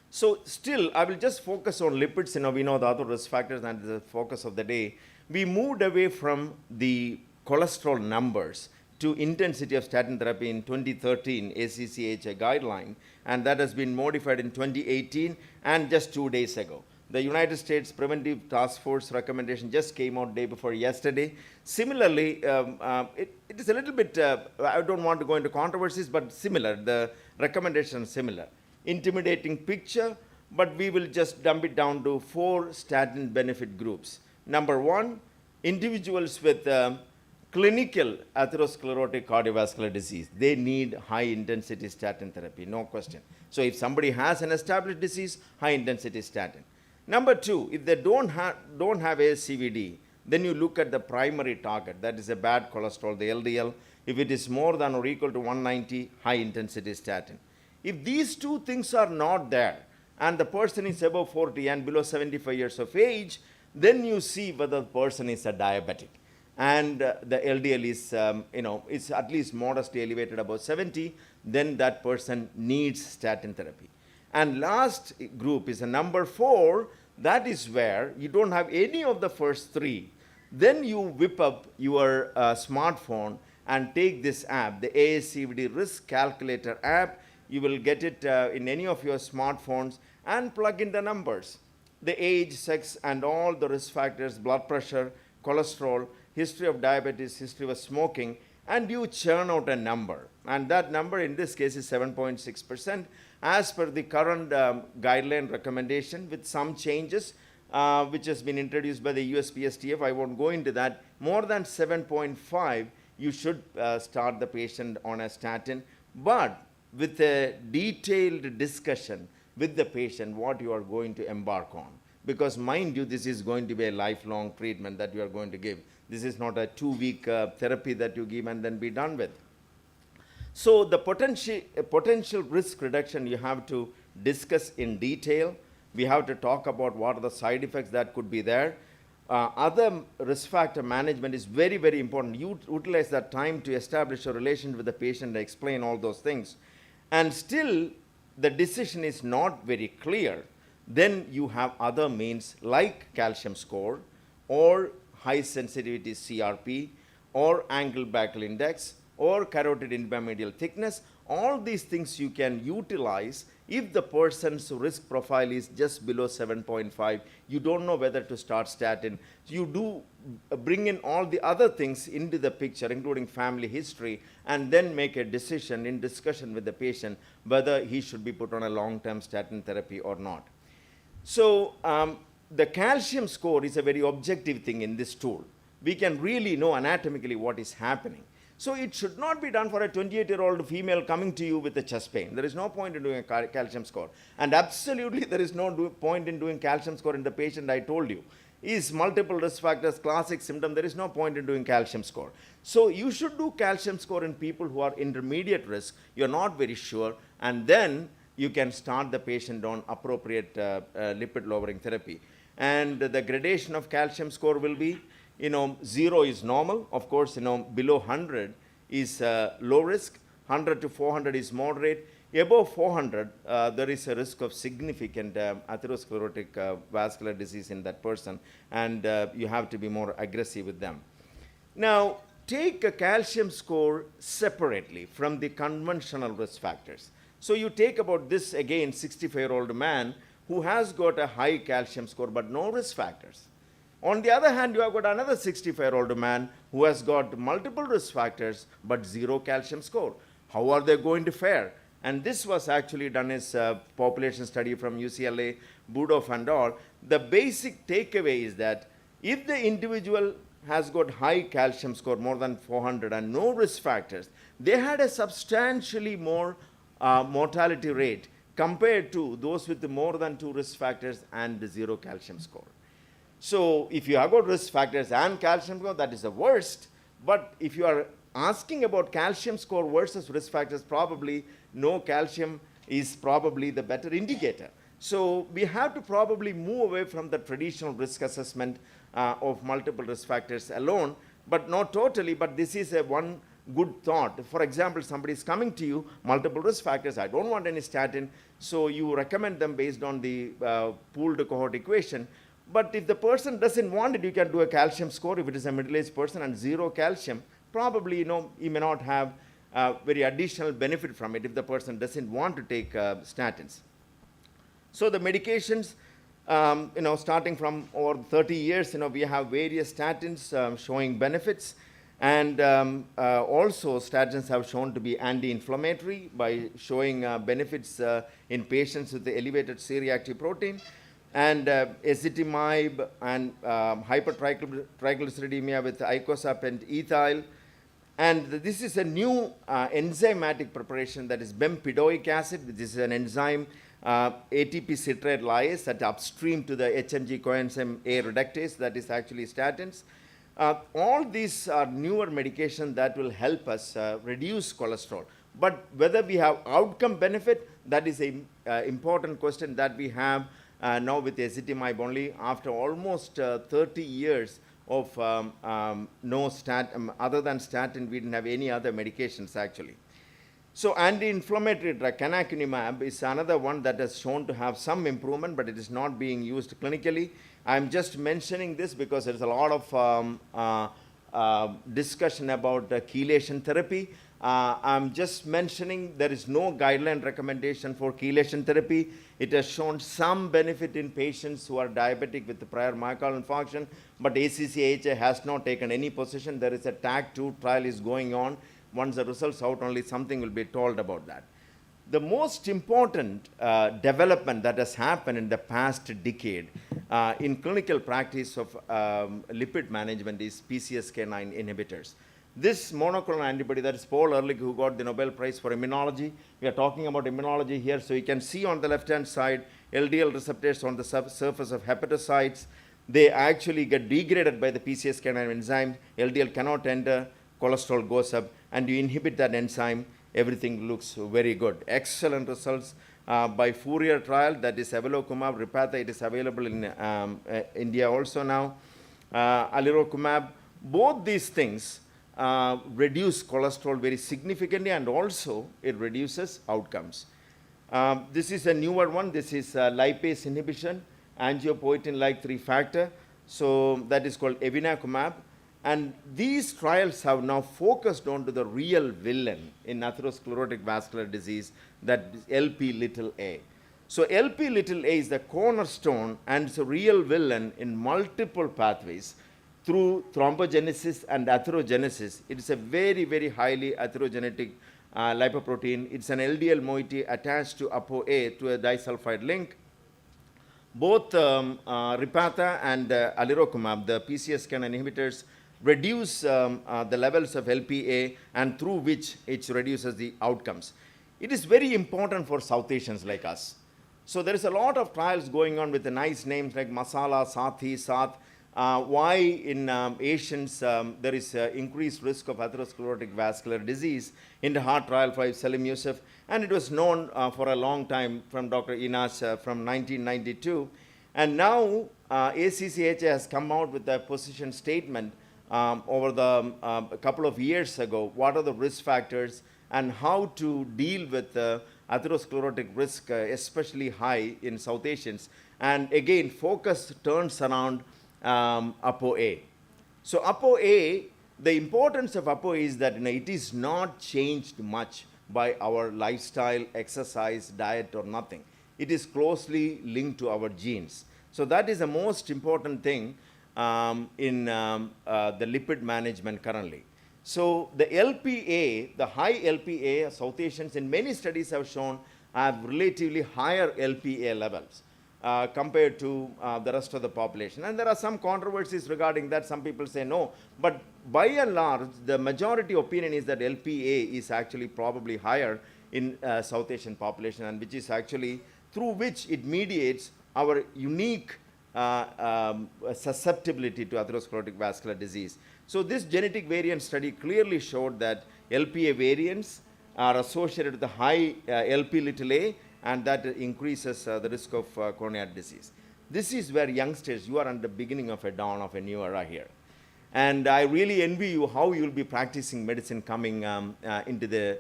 So still, I will just focus on lipids. We know the other risk factors, and the focus of the day. We moved away from the cholesterol numbers to intensity of statin therapy in 2013 ACCHA guideline, and that has been modified in 2018 and just 2 days ago. The United States Preventive Task Force recommendation just came out day before yesterday. Similarly, it is a little bit, I don't want to go into controversies, but similar. The recommendation is similar. Intimidating picture, but we will just dump it down to 4 statin benefit groups. Number 1, individuals with clinical atherosclerotic cardiovascular disease. They need high-intensity statin therapy, no question. So if somebody has an established disease, high-intensity statin. Number 2, if they don't have ASCVD, then you look at the primary target. That is a bad cholesterol, the LDL. If it is more than or equal to 190, high-intensity statin. If these 2 things are not there, and the person is above 40 and below 75 years of age, Then you see whether the person is a diabetic. And the LDL is, it's at least modestly elevated above 70, then that person needs statin therapy. And last group is a number 4. That is where you don't have any of the first 3. Then you whip up your smartphone and take this app, the Cvd Risk Calculator app. You will get it in any of your smartphones and plug in the numbers. The age, sex, and all the risk factors, blood pressure, cholesterol, history of diabetes, history of smoking, and you churn out a number. And that number in this case is 7.6%. As per the current guideline recommendation with some changes, which has been introduced by the USPSTF, I won't go into that. More than 7.5, you should start the patient on a statin, but with a detailed discussion with the patient what you are going to embark on. Because mind you, this is going to be a lifelong treatment that you are going to give. This is not a 2-week therapy that you give and then be done with. So the potential risk reduction you have to discuss in detail. We have to talk about what are the side effects that could be there. Other risk factor management is very, very important. You utilize that time to establish a relation with the patient and explain all those things. And still, the decision is not very clear. Then you have other means like calcium score or high sensitivity CRP or angle Beckel index or carotid intermedial thickness. All these things you can utilize if the person's risk profile is just below 7.5. You don't know whether to start statin. You do bring in all the other things into the picture, including family history, and then make a decision in discussion with the patient whether he should be put on a long-term statin therapy or not. So the calcium score is a very objective thing in this tool. We can really know anatomically what is happening. So it should not be done for a 28-year-old female coming to you with a chest pain. There is no point in doing a calcium score. And absolutely there is no point in doing calcium score in the patient I told you. Is multiple risk factors, classic symptom, there is no point in doing calcium score. So you should do calcium score in people who are intermediate risk, you're not very sure, and then you can start the patient on appropriate lipid lowering therapy. And the gradation of calcium score will be, 0 is normal. Of course, below 100 is low risk. 100 to 400 is moderate. Above 400, there is a risk of significant atherosclerotic vascular disease in that person, and you have to be more aggressive with them. Now, take a calcium score separately from the conventional risk factors. So you take about this, again, 65-year-old man who has got a high calcium score but no risk factors. On the other hand, you have got another 65-year-old man who has got multiple risk factors but 0 calcium score. How are they going to fare? And this was actually done as a population study from UCLA, Budoff and all. The basic takeaway is that if the individual has got high calcium score, more than 400, and no risk factors, they had a substantially more mortality rate compared to those with more than 2 risk factors and 0 calcium score. So if you have got risk factors and calcium score, that is the worst. But if you are asking about calcium score versus risk factors, probably no calcium is probably the better indicator. So we have to probably move away from the traditional risk assessment of multiple risk factors alone, but not totally, but this is a one good thought. For example, somebody is coming to you, multiple risk factors, I don't want any statin, so you recommend them based on the pooled cohort equation. But if the person doesn't want it, you can do a calcium score. If it is a middle-aged person and 0 calcium, probably, he may not have very additional benefit from it if the person doesn't want to take statins. So the medications, starting from over 30 years, we have various statins showing benefits. And also statins have shown to be anti-inflammatory by showing benefits in patients with the elevated C-reactive protein. And ezetimibe and hypertriglyceridemia with icosapent and ethyl. And this is a new enzymatic preparation, that is bempedoic acid, which is an enzyme, ATP citrate lyase that upstream to the HMG coenzyme A reductase, that is actually statins. All these are newer medications that will help us reduce cholesterol. But whether we have outcome benefit, that is an important question that we have now with ezetimibe only, after almost 30 years of no statin, other than statin, we didn't have any other medications actually. So anti-inflammatory drug, canakinumab, is another one that has shown to have some improvement, but it is not being used clinically. I'm just mentioning this because there's a lot of discussion about chelation therapy. I'm just mentioning there is no guideline recommendation for chelation therapy. It has shown some benefit in patients who are diabetic with the prior myocardial infarction, but ACC/AHA has not taken any position. There is a TAG2 trial is going on. Once the results out, only something will be told about that. The most important development that has happened in the past decade in clinical practice of lipid management is PCSK9 inhibitors. This monoclonal antibody, that is Paul Ehrlich, who got the Nobel Prize for immunology. We are talking about immunology here, so you can see on the left-hand side LDL receptors on the surface of hepatocytes. They actually get degraded by the PCSK9 enzyme. LDL cannot enter, cholesterol goes up, and you inhibit that enzyme, everything looks very good. Excellent results by Fourier trial, that is Evolocumab, Repatha, it is available in India also now. Alirocumab, both these things reduce cholesterol very significantly, and also it reduces outcomes. This is a newer one. This is lipase inhibition, angiopoietin-like 3 factor. So that is called evinacumab. And these trials have now focused on to the real villain in atherosclerotic vascular disease, that is Lp(a). So Lp(a) is the cornerstone and it's a real villain in multiple pathways through thrombogenesis and atherogenesis. It is a very, very highly atherogenic lipoprotein. It's an LDL moiety attached to ApoA to a disulfide link. Both Repatha and alirocumab, the PCSK9 inhibitors, reduce the levels of Lp(a), and through which it reduces the outcomes. It is very important for South Asians like us. So there is a lot of trials going on with the nice names like Masala, Sathi, Sath. Why in Asians there is increased risk of atherosclerotic vascular disease in the heart trial by Salim Yusuf, and it was known for a long time from Dr. Inas from 1992. And now ACC/AHA has come out with a position statement over the a couple of years ago, what are the risk factors and how to deal with atherosclerotic risk, especially high in South Asians. And again, focus turns around ApoA. So ApoA, the importance of ApoA is that it is not changed much by our lifestyle, exercise, diet, or nothing. It is closely linked to our genes. So that is the most important thing in the lipid management currently. So the Lpa, the high Lpa, South Asians in many studies have shown have relatively higher Lpa levels compared to the rest of the population. And there are some controversies regarding that. Some people say no. But by and large, the majority opinion is that Lpa is actually probably higher in South Asian population, and which is actually through which it mediates our unique susceptibility to atherosclerotic vascular disease. So this genetic variant study clearly showed that Lpa variants are associated with the high Lp(a), and that increases the risk of coronary disease. This is where youngsters, you are at the beginning of a dawn of a new era here. And I really envy you how you will be practicing medicine coming into the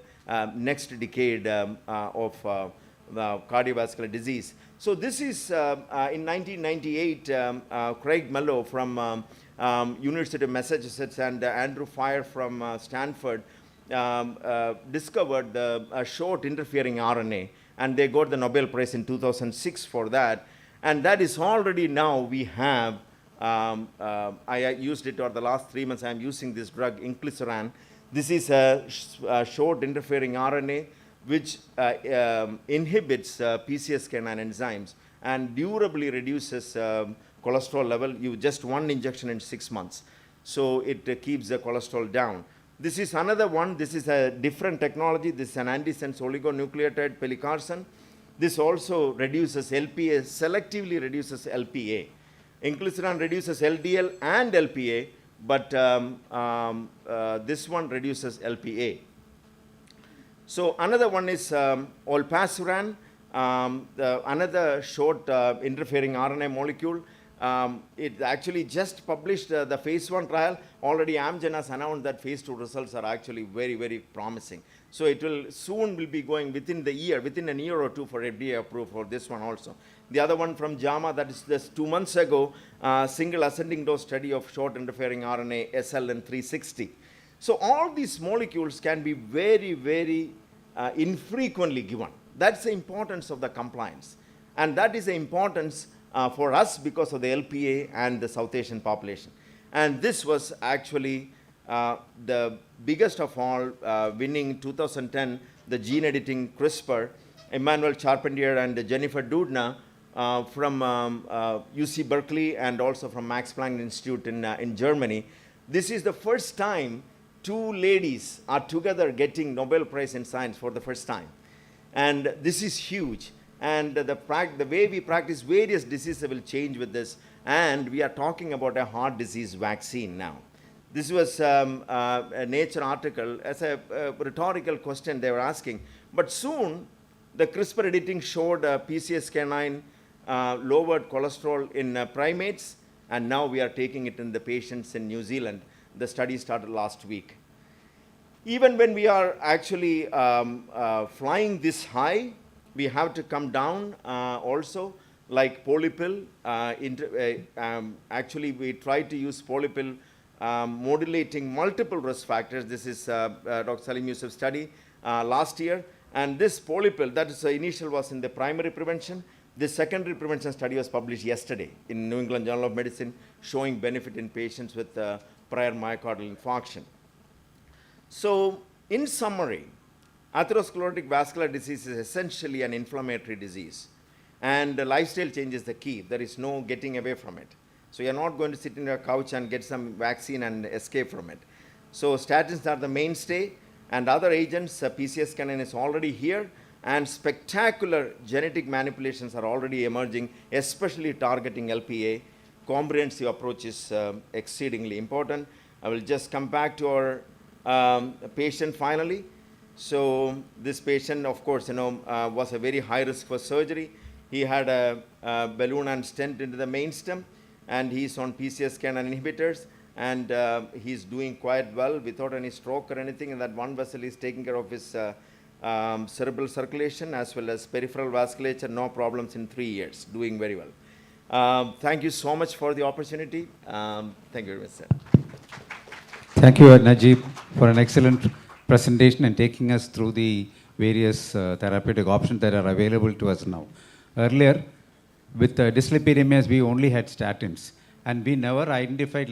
next decade of cardiovascular disease. So this is in 1998, Craig Mello from University of Massachusetts and Andrew Fire from Stanford discovered the short interfering RNA, and they got the Nobel Prize in 2006 for that. And that is already now we have, I used it over the last 3 months, I'm using this drug, inclisiran. This is a short interfering RNA which inhibits PCSK9 enzymes and durably reduces cholesterol level. You just one injection in 6 months. So it keeps the cholesterol down. This is another one. This is a different technology. This is an antisense oligonucleotide pelicarsen. This also reduces Lpa, selectively reduces Lpa. Inclisiran reduces LDL and Lpa, but this one reduces Lpa. So another one is olpasiran. Another short interfering RNA molecule, it actually just published the phase 1 trial. Already Amgen has announced that phase 2 results are actually very, very promising. So it will soon will be going within a year or two for FDA approval for this one also. The other one from JAMA, that is just 2 months ago, single ascending dose study of short interfering RNA SLN 360. So all these molecules can be very, very infrequently given. That's the importance of the compliance. And that is the importance for us because of the LPA and the South Asian population. And this was actually the biggest of all, winning 2010, the gene editing CRISPR, Emmanuel Charpentier and Jennifer Doudna from UC Berkeley and also from Max Planck Institute in Germany. This is the first time 2 ladies are together getting Nobel Prize in Science for the first time. And this is huge. And the way we practice various diseases will change with this. And we are talking about a heart disease vaccine now. This was a Nature article as a rhetorical question they were asking. But soon, the CRISPR editing showed PCSK9 lowered cholesterol in primates. And now we are taking it in the patients in New Zealand. The study started last week. Even when we are actually flying this high, we have to come down also, like polypill. Actually, we try to use polypill modulating multiple risk factors. This is Dr. Salim Yusuf's study last year. And this polypill, that is initial was in the primary prevention. This secondary prevention study was published yesterday in New England Journal of Medicine, showing benefit in patients with prior myocardial infarction. So, in summary, atherosclerotic vascular disease is essentially an inflammatory disease. And lifestyle change is the key. There is no getting away from it. So, you are not going to sit in your couch and get some vaccine and escape from it. So, statins are the mainstay, and other agents, PCSK9 is already here, and spectacular genetic manipulations are already emerging, especially targeting LPA. Comprehensive approach is exceedingly important. I will just come back to our patient finally. So this patient, of course, was a very high risk for surgery. He had a balloon and stent into the mainstem, and he's on PCSK9 inhibitors, and he's doing quite well without any stroke or anything. And that one vessel is taking care of his cerebral circulation as well as peripheral vasculature. No problems in 3 years. Doing very well. Thank you so much for the opportunity. Thank you very much, sir. Thank you, Najib, for an excellent presentation and taking us through the various therapeutic options that are available to us now. Earlier, with dyslipidemias, we only had statins, and we never identified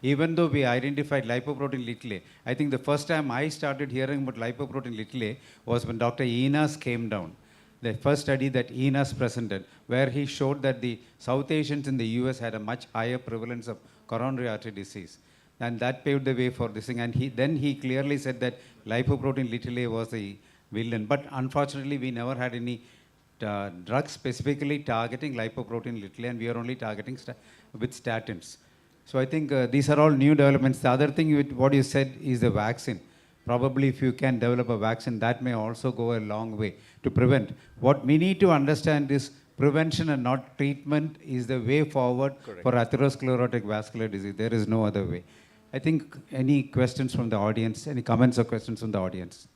even though we identified lipoprotein little a. I think the first time I started hearing about lipoprotein little a was when Dr. Enas came down. The first study that Enas presented, where he showed that the South Asians in the US had a much higher prevalence of coronary artery disease. And that paved the way for this thing. And then he clearly said that lipoprotein little a was the villain. But unfortunately, we never had any drugs specifically targeting lipoprotein little a, and we are only targeting with statins. So I think these are all new developments. The other thing, what you said is the vaccine. Probably if you can develop a vaccine, that may also go a long way to prevent. What we need to understand is prevention and not treatment is the way forward. Correct. For atherosclerotic vascular disease. There is no other way. I think any questions from the audience, any comments or questions from the audience?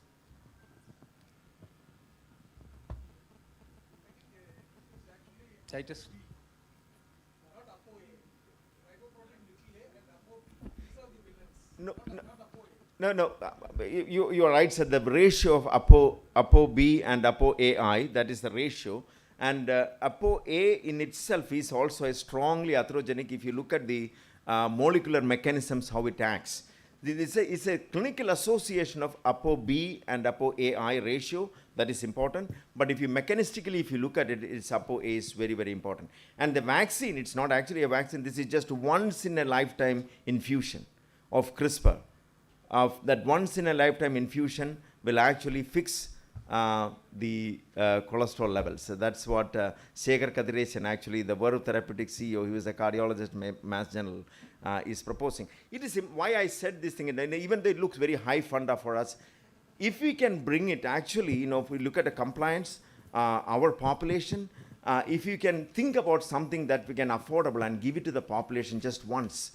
Citus? No. You are right, sir. The ratio of ApoB and ApoAI, that is the ratio. And ApoA in itself is also a strongly atherogenic if you look at the molecular mechanisms, how it acts. It's a clinical association of ApoB and ApoAI ratio that is important. But if you mechanistically, if you look at it, it's ApoA is very, very important. And the vaccine, it's not actually a vaccine. This is just once in a lifetime infusion of CRISPR. That once in a lifetime infusion will actually fix the cholesterol levels. So that's what Shekhar Kadiresan, actually the Varu Therapeutics CEO, he was a cardiologist, Mass General, is proposing. It is why I said this thing, and even though it looks very high funda for us, if we can bring it actually, if we look at the compliance, our population, if you can think about something that we can affordable and give it to the population just once,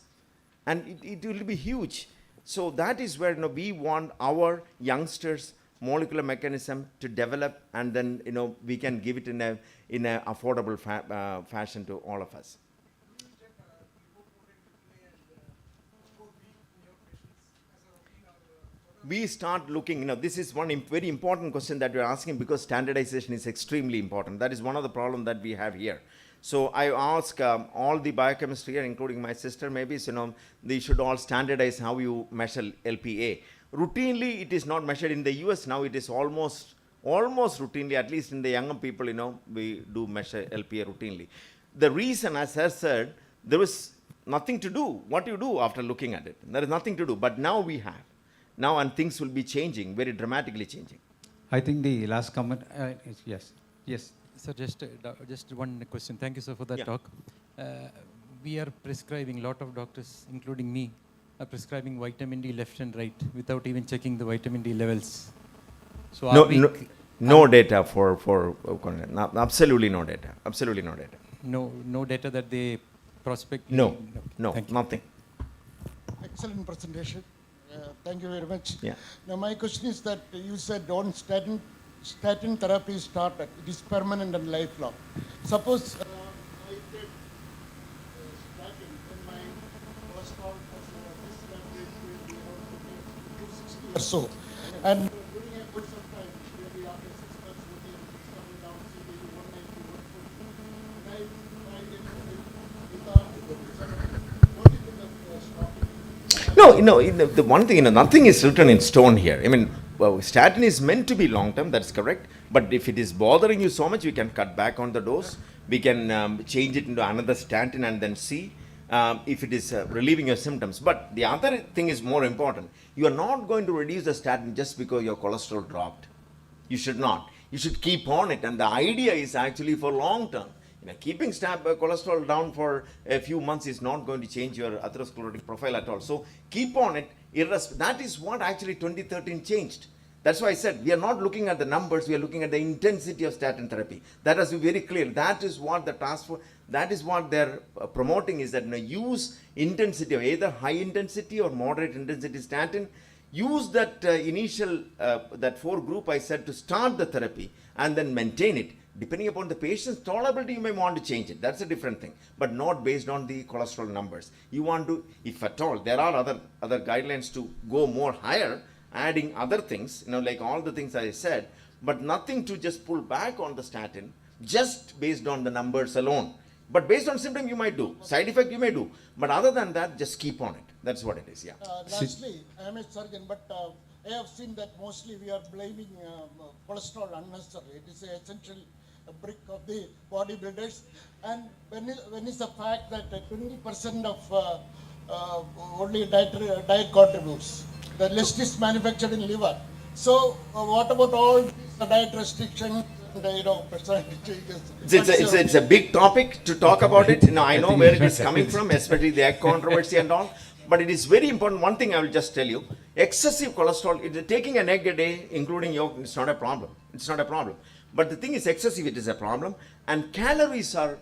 and it will be huge. So that is where we want our youngsters molecular mechanism to develop, and then we can give it in a affordable fashion to all of us. We start looking, this is one very important question that you're asking, because standardization is extremely important. That is one of the problems that we have here. So I ask all the biochemists here, including my sister, maybe, they should all standardize how you measure LPA. Routinely, it is not measured in the US now. It is almost routinely, at least in the younger people, we do measure LPA routinely. The reason, as I said, there is nothing to do. What you do after looking at it? There is nothing to do. But now we have. Now, and things will be changing, very dramatically changing. I think the last comment, yes. Sir, just one question. Thank you, sir, for that talk. We are prescribing, a lot of doctors, including me, are prescribing vitamin D left and right without even checking the vitamin D levels. So no data for absolutely no data. Absolutely no data. No data that they prospect. No, nothing. Excellent presentation. Thank you very much. Yeah. Now my question is that you said on statin therapy started. It is permanent and lifelong. Suppose I take statin and my cholesterol will be around 260 or so, and during a course of time, maybe after 6 months, it's coming down to 190, 140. No, the one thing, nothing is written in stone here. I mean, statin is meant to be long term, that's correct. But if it is bothering you so much, we can cut back on the dose. We can change it into another statin and then see if it is relieving your symptoms. But the other thing is more important. You are not going to reduce the statin just because your cholesterol dropped. You should not. You should keep on it. And the idea is actually for long term. Keeping cholesterol down for a few months is not going to change your atherosclerotic profile at all. So keep on it. That is what actually 2013 changed. That's why I said we are not looking at the numbers, we are looking at the intensity of statin therapy. That has to be very clear. That is what the task force, that is what they're promoting, is that use intensity of either high intensity or moderate intensity statin. Use that initial, that 4 group I said to start the therapy and then maintain it. Depending upon the patient's tolerability, you may want to change it. That's a different thing, but not based on the cholesterol numbers. You want to, if at all, there are other guidelines to go more higher, adding other things, like all the things I said, but nothing to just pull back on the statin just based on the numbers alone. But based on symptom, you might do. Side effect, you may do. But other than that, just keep on it. That's what it is, yeah. Lastly, I am a surgeon, but I have seen that mostly we are blaming cholesterol unnecessarily. It is an essential brick of the bodybuilders. And when is the fact that 20% of only diet contributes? The rest is manufactured in liver. So what about all these diet restrictions? It's a big topic to talk about it. I know where it is coming from, especially the egg controversy and all. But it is very important. One thing I will just tell you: excessive cholesterol. Taking an egg a day, including yolk, it's not a problem. It's not a problem. But the thing is, excessive, it is a problem, and calories are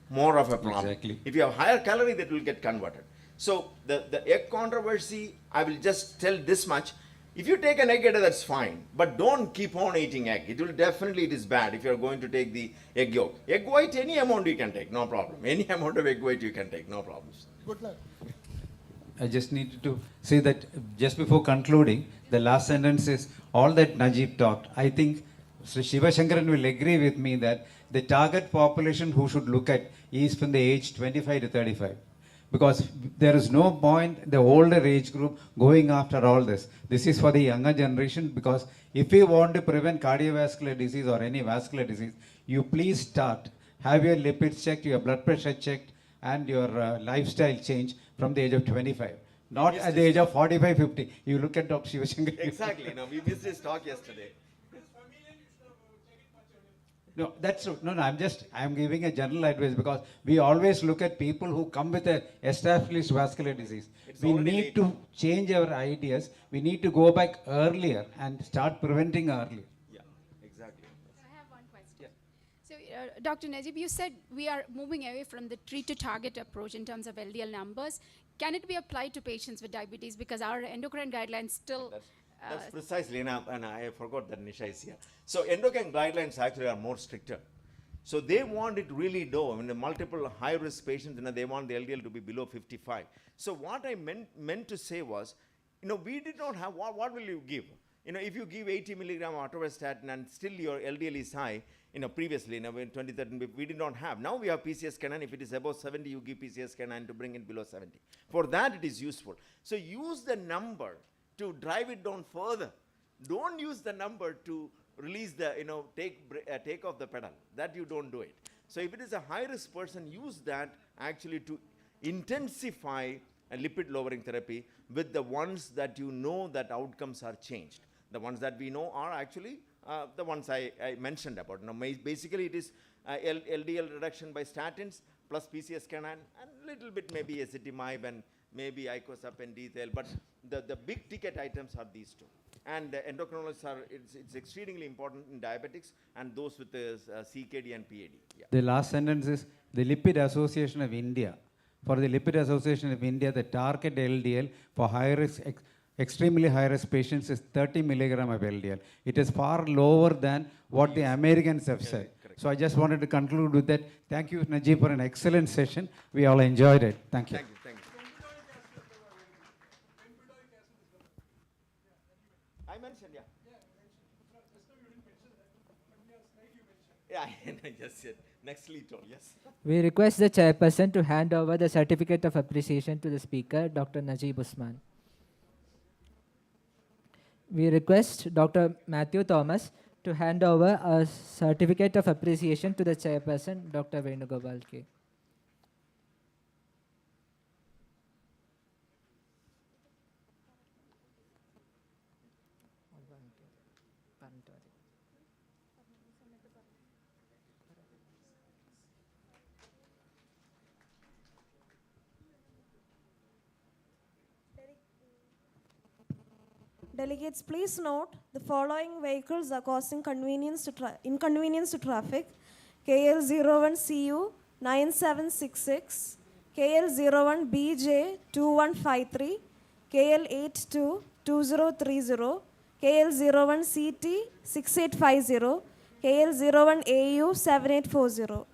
more of a problem. Exactly. If you have higher calorie, that will get converted. So the egg controversy, I will just tell this much. If you take an egg a day, that's fine, but don't keep on eating egg. It is bad if you are going to take the egg yolk. Egg white, any amount you can take, no problem. Any amount of egg white you can take, no problems. Good luck. I just needed to say that just before concluding, the last sentence is all that Najib talked. I think Sri Shiva Shankaran will agree with me that the target population who should look at is from the age 25 to 35. Because there is no point the older age group going after all this. This is for the younger generation, because if you want to prevent cardiovascular disease or any vascular disease, you please start. Have your lipids checked, your blood pressure checked, and your lifestyle change from the age of 25. Not at the age of 45, 50. You look at Dr. Shiva Shankaran. Exactly. We missed this talk yesterday. No, that's true. No, I'm giving a general advice, because we always look at people who come with a established vascular disease. We need to change our ideas. We need to go back earlier and start preventing earlier. Yeah, exactly. I have one question. Dr. Najib, you said we are moving away from the treat to target approach in terms of LDL numbers. Can it be applied to patients with diabetes? Because our endocrine guidelines still... That's precisely, and I forgot that Nisha is here. So endocrine guidelines actually are more stricter. So they want it really low. I mean, the multiple high-risk patients, they want the LDL to be below 55. So what I meant to say was, we did not have, what will you give? If you give 80 milligram atorvastatin and still your LDL is high, previously, in 2013, we did not have. Now we have PCSK9. If it is above 70, you give PCSK9 to bring it below 70. For that, it is useful. So use the number to drive it down further. Don't use the number to release the, take off the pedal. That you don't do it. So if it is a high-risk person, use that actually to intensify a lipid-lowering therapy with the ones that that outcomes are changed. The ones that we know are actually the ones I mentioned about. Basically, it is LDL reduction by statins plus PCSK9 and little bit maybe ezetimibe and maybe icosapent and detail. But the big ticket items are these two. And endocrinologists it's extremely important in diabetics and those with the CKD and PAD. Yeah. The last sentence is the Lipid Association of India. For the Lipid Association of India, the target LDL for high risk, extremely high-risk patients is 30 milligram of LDL. It is far lower than what the Americans have said. Correct. So I just wanted to conclude with that. Thank you, Najib, for an excellent session. We all enjoyed it. Thank you. Thank you. Thank you. I mentioned, yeah. Yeah, yes, yes. Nextly told, yes. We request the chairperson to hand over the certificate of appreciation to the speaker, Dr. Najib Usman. We request Dr. Matthew Thomas to hand over a certificate of appreciation to the chairperson, Dr. Venugopal K. Delegates, please note the following vehicles are causing inconvenience to traffic: KL01CU 9766, KL01BJ 2153, KL82 2030, KL01CT 6850, KL01AU 7840.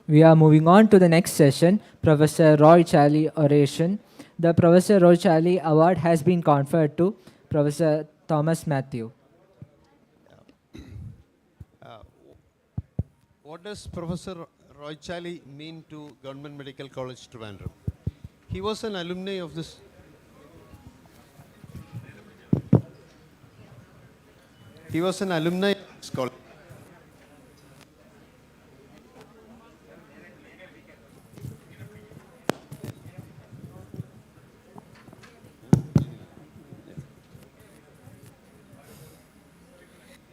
We are moving on to the next session, Professor Roy Charlie oration. The Professor Roy Charlie Award has been conferred to Professor Thomas Matthew. What does Professor Roy Charlie mean to Government Medical College Trivandrum? He was an alumni of this. He was an alumni of this college.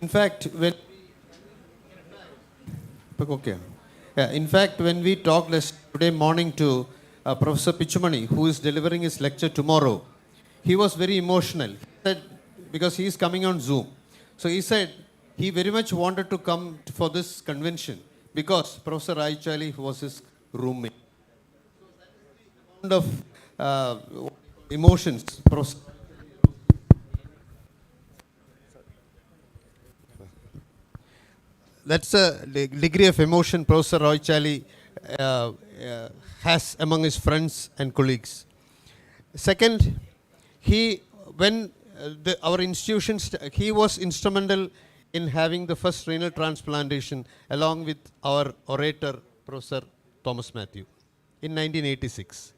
In fact, when we talked today morning to Professor Pichumani, who is delivering his lecture tomorrow, he was very emotional. He said, because he is coming on Zoom. So he said he very much wanted to come for this convention because Professor Roy Charlie was his roommate. So that is the amount of emotions. That's a degree of emotion Professor Roy Charlie has among his friends and colleagues. Second, our institutions, he was instrumental in having the first renal transplantation along with our orator, Professor Thomas Matthew, in 1986.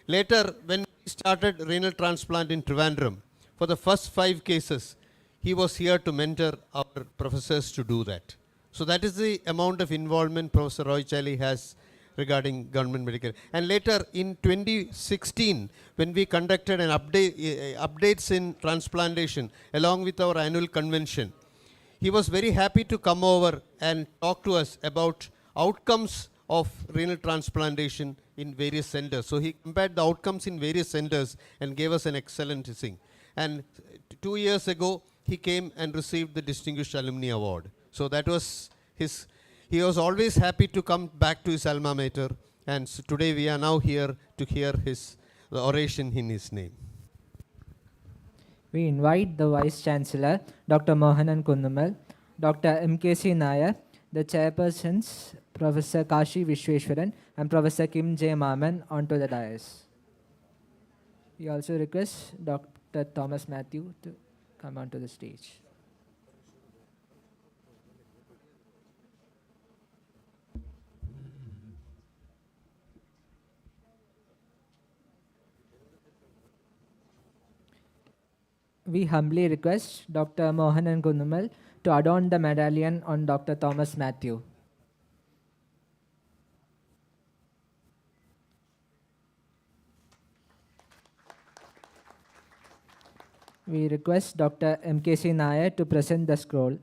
Later, when we started renal transplant in Trivandrum, for the first 5 cases, he was here to mentor our professors to do that. So that is the amount of involvement Professor Roy Charlie has regarding government medical. And later in 2016, when we conducted an updates in transplantation along with our annual convention, he was very happy to come over and talk to us about outcomes of renal transplantation in various centers. So he compared the outcomes in various centers and gave us an excellent thing. And 2 years ago, he came and received the Distinguished Alumni Award. So that was he was always happy to come back to his alma mater, and so today we are now here to hear the oration in his name. We invite the Vice Chancellor, Dr. Mohanan Kundumal, Dr. M.K.C. Nair, the Chairpersons, Professor Kashi Vishweshwaran, and Professor Kim J. Maman onto the dais. We also request Dr. Thomas Matthew to come onto the stage. We humbly request Dr. Mohanan Kundumal to adorn the medallion on Dr. Thomas Matthew. We request Dr. M.K.C. Nair to present the scroll.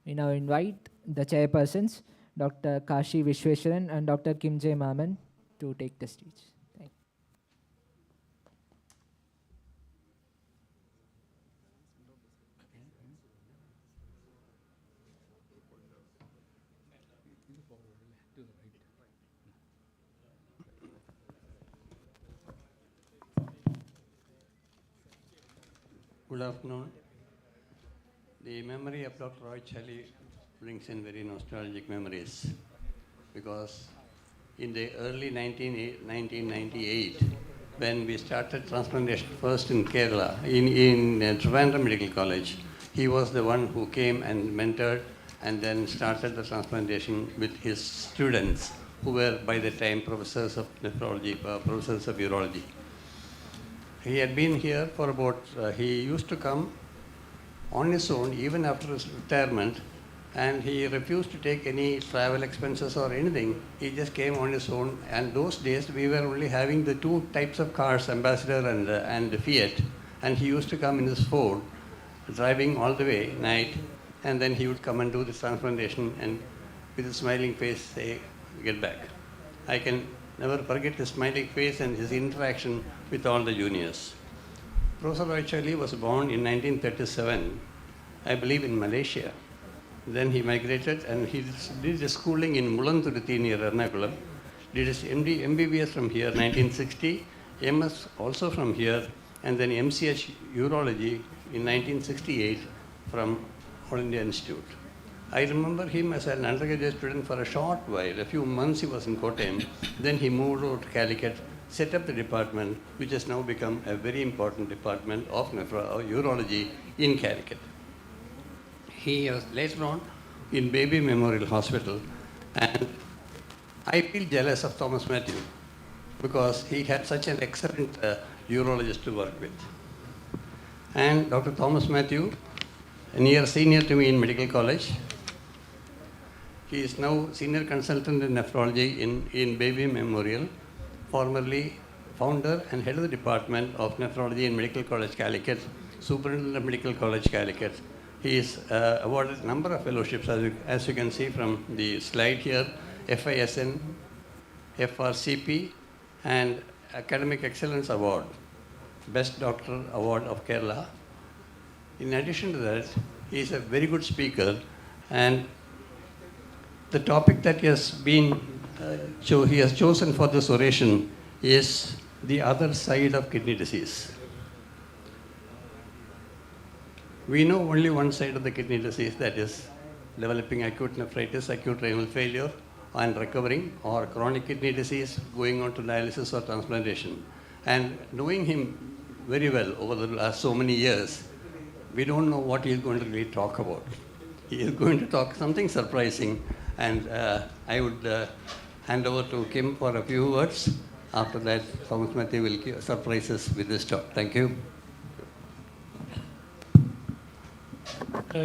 We now invite the chairpersons, Dr. Kashi Vishweshwaran and Dr. Kim J. Maman, to take the stage. Thank you. Good afternoon. The memory of Dr. Roy Chally brings in very nostalgic memories, because in the early 1998, when we started transplantation first in Kerala, in Trivandrum Medical College, he was the one who came and mentored and then started the transplantation with his students, who were by the time professors of nephrology, professors of urology. He had been here for about, he used to come on his own even after his retirement, and he refused to take any travel expenses or anything. He just came on his own, and those days we were only having the two types of cars, Ambassador and Fiat, and he used to come in his Ford, driving all the way night, and then he would come and do the transplantation and with a smiling face say, get back. I can never forget his smiling face and his interaction with all the juniors. Professor Roy Chally was born in 1937, I believe in Malaysia. Then he migrated and he did his schooling in Mulanturuthi near Ernakulam, did his MBBS from here 1960, MS also from here, and then MCH Urology in 1968 from All India Institute. I remember him as an undergraduate student for a short while, a few months he was in Kottayam, then he moved over to Calicut, set up the department, which has now become a very important department of urology in Calicut. He was later on in Baby Memorial Hospital, and I feel jealous of Thomas Matthew because he had such an excellent urologist to work with. And Dr. Thomas Matthew, a near senior to me in medical college, he is now senior consultant in nephrology in Baby Memorial, formerly founder and head of the department of nephrology in Medical College Calicut, superintendent of Medical College Calicut. He is awarded a number of fellowships, as you can see from the slide here, FISN, FRCP, and Academic Excellence Award, Best Doctor Award of Kerala. In addition to that, he is a very good speaker, and the topic that he has chosen for this oration is the other side of kidney disease. We know only one side of the kidney disease, that is developing acute nephritis, acute renal failure, and recovering, or chronic kidney disease, going on to dialysis or transplantation. And knowing him very well over the last so many years, we don't know what he is going to really talk about. He is going to talk something surprising, and I would hand over to Kim for a few words. After that, Thomas Matthew will surprise us with this talk. Thank you.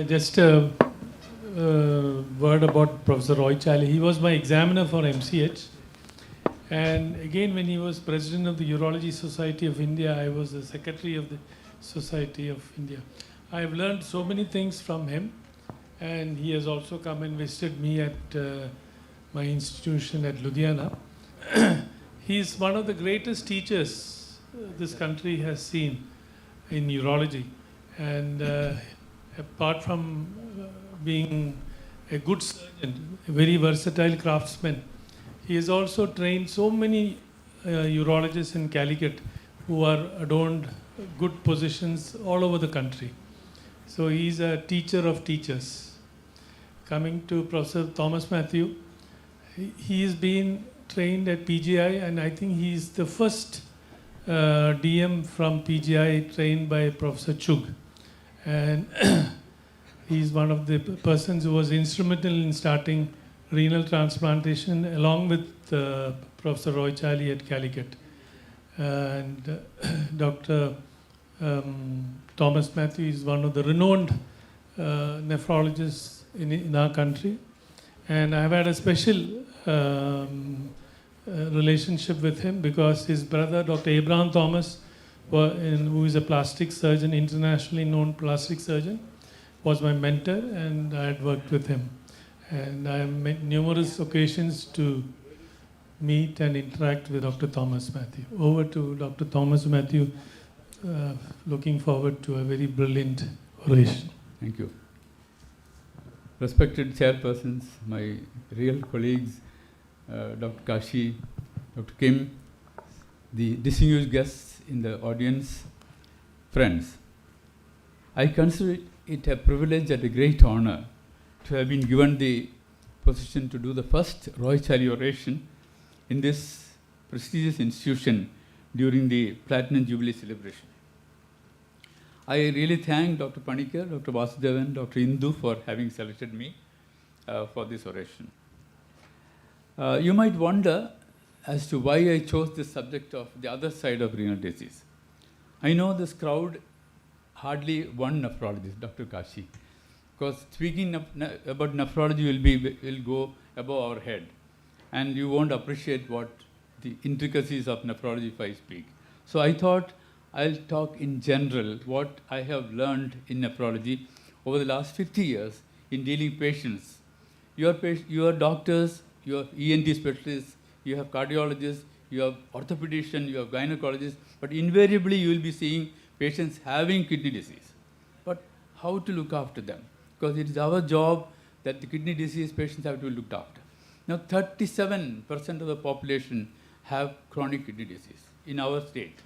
Just a word about Professor Roy Chally. He was my examiner for MCH. And again, when he was president of the Urology Society of India, I was the secretary of the Society of India. I have learned so many things from him. And he has also come and visited me at my institution at Ludhiana. He is one of the greatest teachers this country has seen in urology. And apart from being a good surgeon, a very versatile craftsman, he has also trained so many urologists in Calicut who are adorned good positions all over the country. So he's a teacher of teachers. Coming to Professor Thomas Matthew, he has been trained at PGI, and I think he is the first DM from PGI trained by Professor Chug. And he's one of the persons who was instrumental in starting renal transplantation along with Professor Roy Charlie at Calicut. And Dr. Thomas Matthew is one of the renowned nephrologists in our country. And I've had a special relationship with him because his brother, Dr. Abraham Thomas, who is a plastic surgeon, internationally known plastic surgeon, was my mentor, and I had worked with him. And I have met numerous occasions to meet and interact with Dr. Thomas Matthew. Over to Dr. Thomas Matthew, looking forward to a very brilliant oration. Thank you. Respected chairpersons, my real colleagues, Dr. Kashi, Dr. Kim, the distinguished guests in the audience, friends. I consider it a privilege and a great honor to have been given the position to do the first Roy Charlie oration in this prestigious institution during the Platinum Jubilee celebration. I really thank Dr. Panikar, Dr. Vasudevan, Dr. Indu for having selected me for this oration. You might wonder as to why I chose this subject of the other side of renal disease. I know this crowd hardly one nephrologist, Dr. Kashi, because speaking about nephrology will go above our head, and you won't appreciate what the intricacies of nephrology if I speak. So I thought I'll talk in general what I have learned in nephrology over the last 50 years in dealing patients. You are doctors, you have ENT specialists, you have cardiologists, you have orthopedicians, you have gynecologists, but invariably you will be seeing patients having kidney disease. But how to look after them? Because it is our job that the kidney disease patients have to be looked after. Now 37% of the population have chronic kidney disease in our state.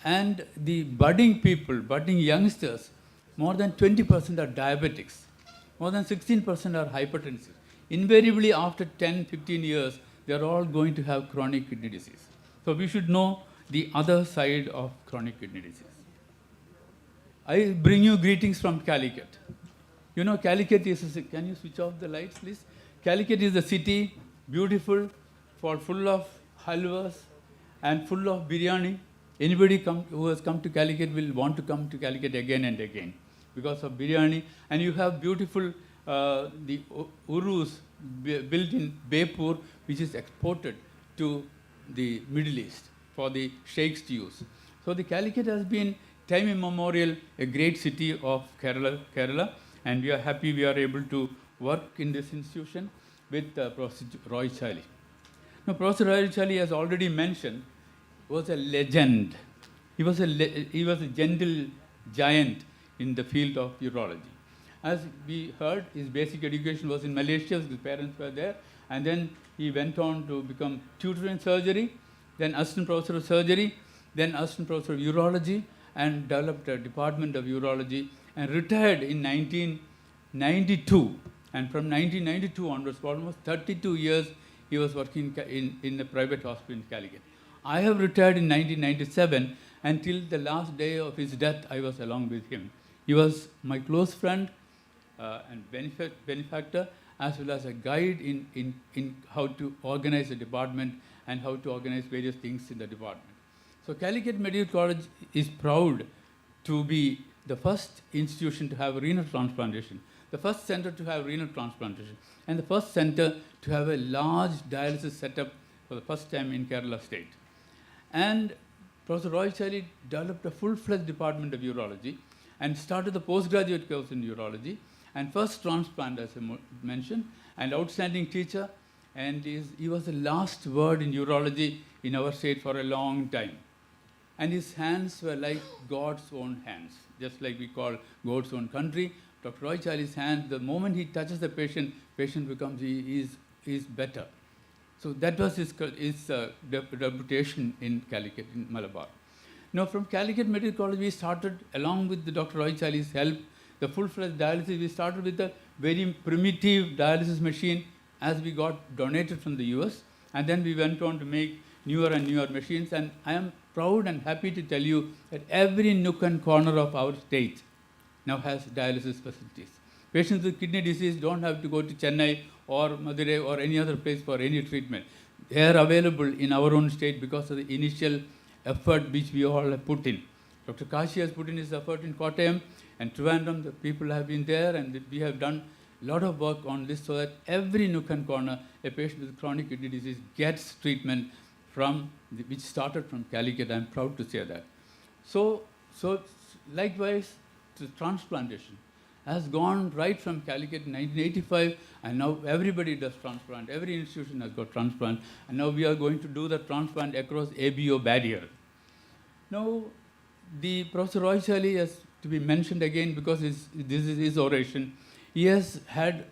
And the budding people, budding youngsters, more than 20% are diabetics. More than 16% are hypertensive. Invariably, after 10, 15 years, they are all going to have chronic kidney disease. So we should know the other side of chronic kidney disease. I bring you greetings from Calicut. You know, Calicut is can you switch off the lights, please? Calicut is a city, beautiful, full of halwas and full of biryani. Anybody who has come to Calicut will want to come to Calicut again and again because of biryani. And you have beautiful the urus built in Bepur, which is exported to the Middle East for the sheikhs to use. So the Calicut has been time immemorial a great city of Kerala, and we are happy we are able to work in this institution with Professor Roy Charlie. Now, Professor Roy Charlie, as already mentioned, was a legend. He was a gentle giant in the field of urology. As we heard, his basic education was in Malaysia, his parents were there, and then he went on to become tutor in surgery, then assistant professor of surgery, then assistant professor of urology, and developed a department of urology, and retired in 1992. And from 1992 onwards, for almost 32 years, he was working in a private hospital in Calicut. I have retired in 1997, and till the last day of his death, I was along with him. He was my close friend and benefactor, as well as a guide in how to organize a department and how to organize various things in the department. So Calicut Medical College is proud to be the first institution to have renal transplantation, the first center to have renal transplantation, and the first center to have a large dialysis setup for the first time in Kerala state. And Professor Roy Charlie developed a full-fledged department of urology and started the postgraduate course in urology, and first transplant, as I mentioned, and outstanding teacher, and he was the last word in urology in our state for a long time. And his hands were like God's own hands, just like we call God's own country. Dr. Roy Charlie's hand, the moment he touches the patient becomes, he is better. So that was his reputation in Calicut, in Malabar. Now from Calicut Medical College, we started, along with the Dr. Roy Charlie's help, the full-fledged dialysis. We started with a very primitive dialysis machine as we got donated from the US. And then we went on to make newer and newer machines. And I am proud and happy to tell you that every nook and corner of our state now has dialysis facilities. Patients with kidney disease don't have to go to Chennai or Madurai or any other place for any treatment. They are available in our own state because of the initial effort which we all have put in. Dr. Kashi has put in his effort in Kottayam and Trivandrum. The people have been there, and we have done a lot of work on this so that every nook and corner, a patient with chronic kidney disease gets treatment which started from Calicut. I am proud to say that. So likewise, the transplantation has gone right from Calicut in 1985, and now everybody does transplant. Every institution has got transplant, and now we are going to do the transplant across ABO barrier. Now, the Professor Roy Charlie has to be mentioned again because this is his oration. He has had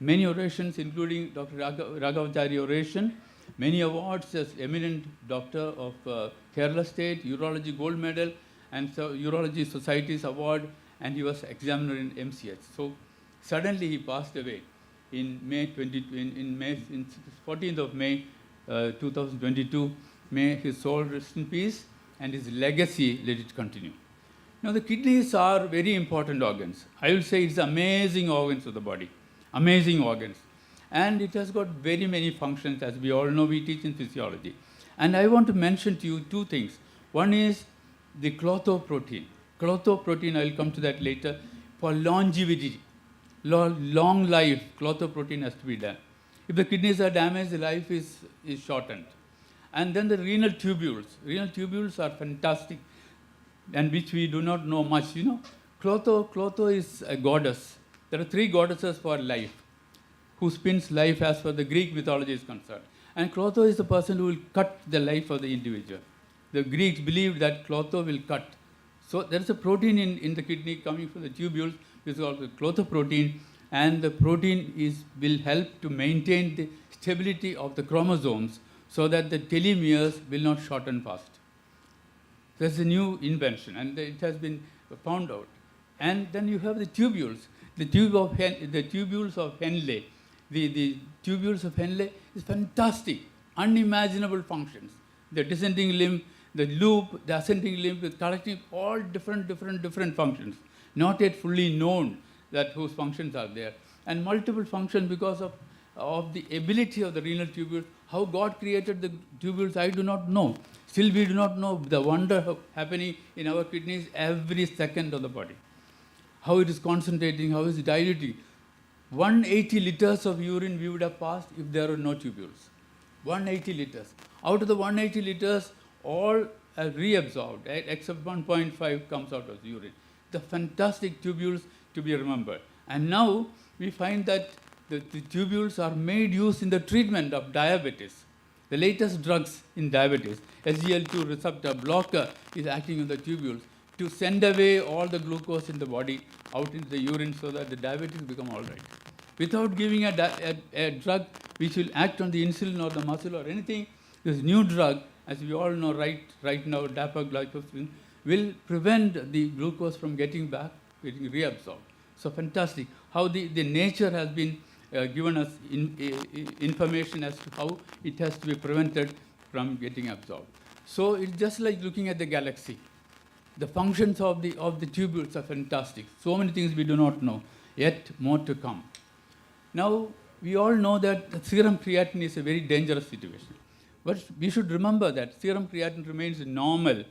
many orations, including Dr. Raghavachari oration, many awards as eminent doctor of Kerala State, Urology Gold Medal, and so Urology Society's award, and he was examiner in MCH. So suddenly he passed away in 14th of May 2022. May his soul rest in peace, and his legacy let it continue. Now the kidneys are very important organs. I will say it's amazing organs of the body, amazing organs. And it has got very many functions, as we all know, we teach in physiology. And I want to mention to you two things. One is the clotho-protein. Clotho-protein, I will come to that later. For longevity, long life, clotho-protein has to be done. If the kidneys are damaged, the life is shortened. And then the renal tubules. Renal tubules are fantastic, and which we do not know much. You know, Clotho is a goddess. There are 3 goddesses for life, who spins life as far as the Greek mythology is concerned. And Clotho is the person who will cut the life of the individual. The Greeks believed that Clotho will cut. So there is a protein in the kidney coming from the tubules, which is called the clotho-protein, and the protein will help to maintain the stability of the chromosomes so that the telomeres will not shorten fast. That's a new invention, and it has been found out. And then you have the tubules. The tubules of Henle. The tubules of Henle is fantastic, unimaginable functions. The descending limb, the loop, the ascending limb, with collecting all different functions, not yet fully known that whose functions are there. And multiple functions because of the ability of the renal tubules. How God created the tubules, I do not know. Still we do not know the wonder happening in our kidneys every second of the body. How it is concentrating, how it is diluting. 180 liters of urine we would have passed if there were no tubules. 180 liters. Out of the 180 liters, all are reabsorbed, except 1.5 comes out of the urine. The fantastic tubules to be remembered. And now we find that the tubules are made use in the treatment of diabetes. The latest drugs in diabetes, SGL2 receptor blocker, is acting on the tubules to send away all the glucose in the body out into the urine so that the diabetes become all right. Without giving a drug which will act on the insulin or the muscle or anything, this new drug, as we all know right now, dapagliflozin, will prevent the glucose from getting reabsorbed. So fantastic how the nature has been given us information as to how it has to be prevented from getting absorbed. So it's just like looking at the galaxy. The functions of the tubules are fantastic. So many things we do not know, yet more to come. Now, we all know that serum creatinine is a very dangerous situation. But we should remember that serum creatinine remains normal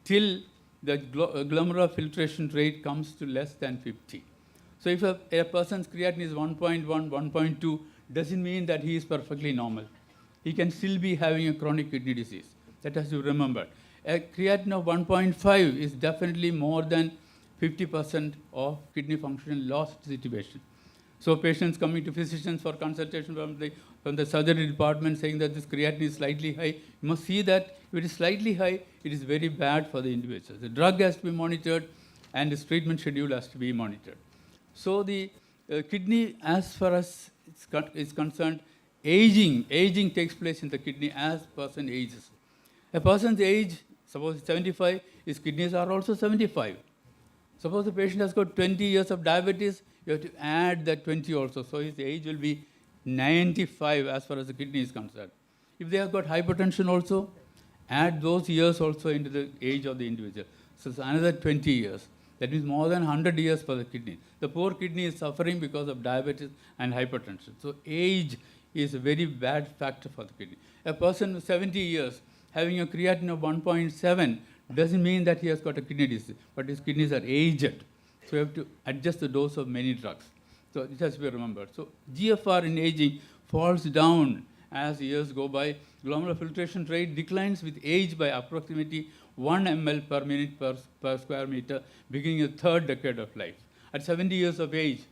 till the glomerular filtration rate comes to less than 50. So if a person's creatinine is 1.1, 1.2, doesn't mean that he is perfectly normal. He can still be having a chronic kidney disease. That has to be remembered. A creatinine of 1.5 is definitely more than 50% of kidney function lost situation. So patients coming to physicians for consultation from from the surgery department saying that this creatinine is slightly high. You must see that if it is slightly high, it is very bad for the individual. The drug has to be monitored and his treatment schedule has to be monitored. So the kidney, as far as is concerned, aging takes place in the kidney as person ages. A person's age, suppose 75, his kidneys are also 75. Suppose the patient has got 20 years of diabetes, you have to add that 20 also. So his age will be 95 as far as the kidney is concerned. If they have got hypertension also, add those years also into the age of the individual. So it's another 20 years. That means more than 100 years for the kidney. The poor kidney is suffering because of diabetes and hypertension. So age is a very bad factor for the kidney. A person with 70 years having a creatinine of 1.7 doesn't mean that he has got a kidney disease, but his kidneys are aged. So you have to adjust the dose of many drugs. So it has to be remembered. So GFR in aging falls down as years go by. Glomerular filtration rate declines with age by approximately 1 ml per minute per square meter, beginning the third decade of life. At 70 years of age,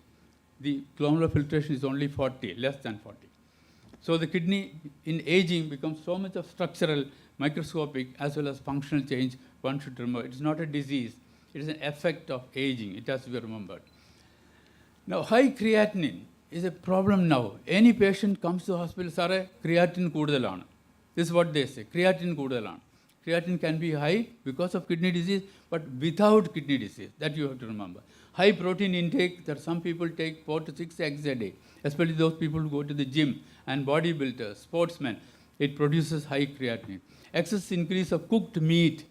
the glomerular filtration is only 40, less than 40. So the kidney in aging becomes so much of structural, microscopic, as well as functional change. One should remember, it is not a disease. It is an effect of aging. It has to be remembered. Now, high creatinine is a problem now. Any patient comes to the hospital, "Sare, creatinine koodalana." This is what they say, creatinine koodalana. Creatinine can be high because of kidney disease, but without kidney disease. That you have to remember. High protein intake, that some people take 4 to 6 eggs a day, especially those people who go to the gym and bodybuilders, sportsmen. It produces high creatinine. Excess increase of cooked meat,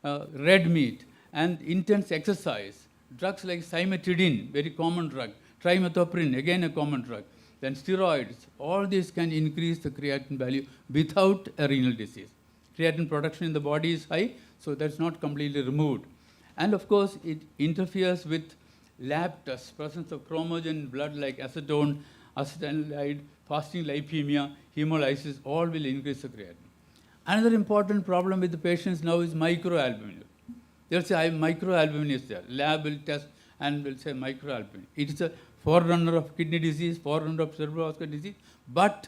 red meat, and intense exercise. Drugs like cimetidine, very common drug. Trimethoprim, again a common drug. Then steroids. All these can increase the creatinine value without a renal disease. Creatinine production in the body is high, so that's not completely removed. And of course, it interferes with lab tests, presence of chromogen in blood like acetone, acetaldehyde, fasting lipemia, hemolysis, all will increase the creatinine. Another important problem with the patients now is microalbuminuria. They'll say, microalbumin is there. Lab will test and will say microalbumin. It is a forerunner of kidney disease, forerunner of cerebrovascular disease, but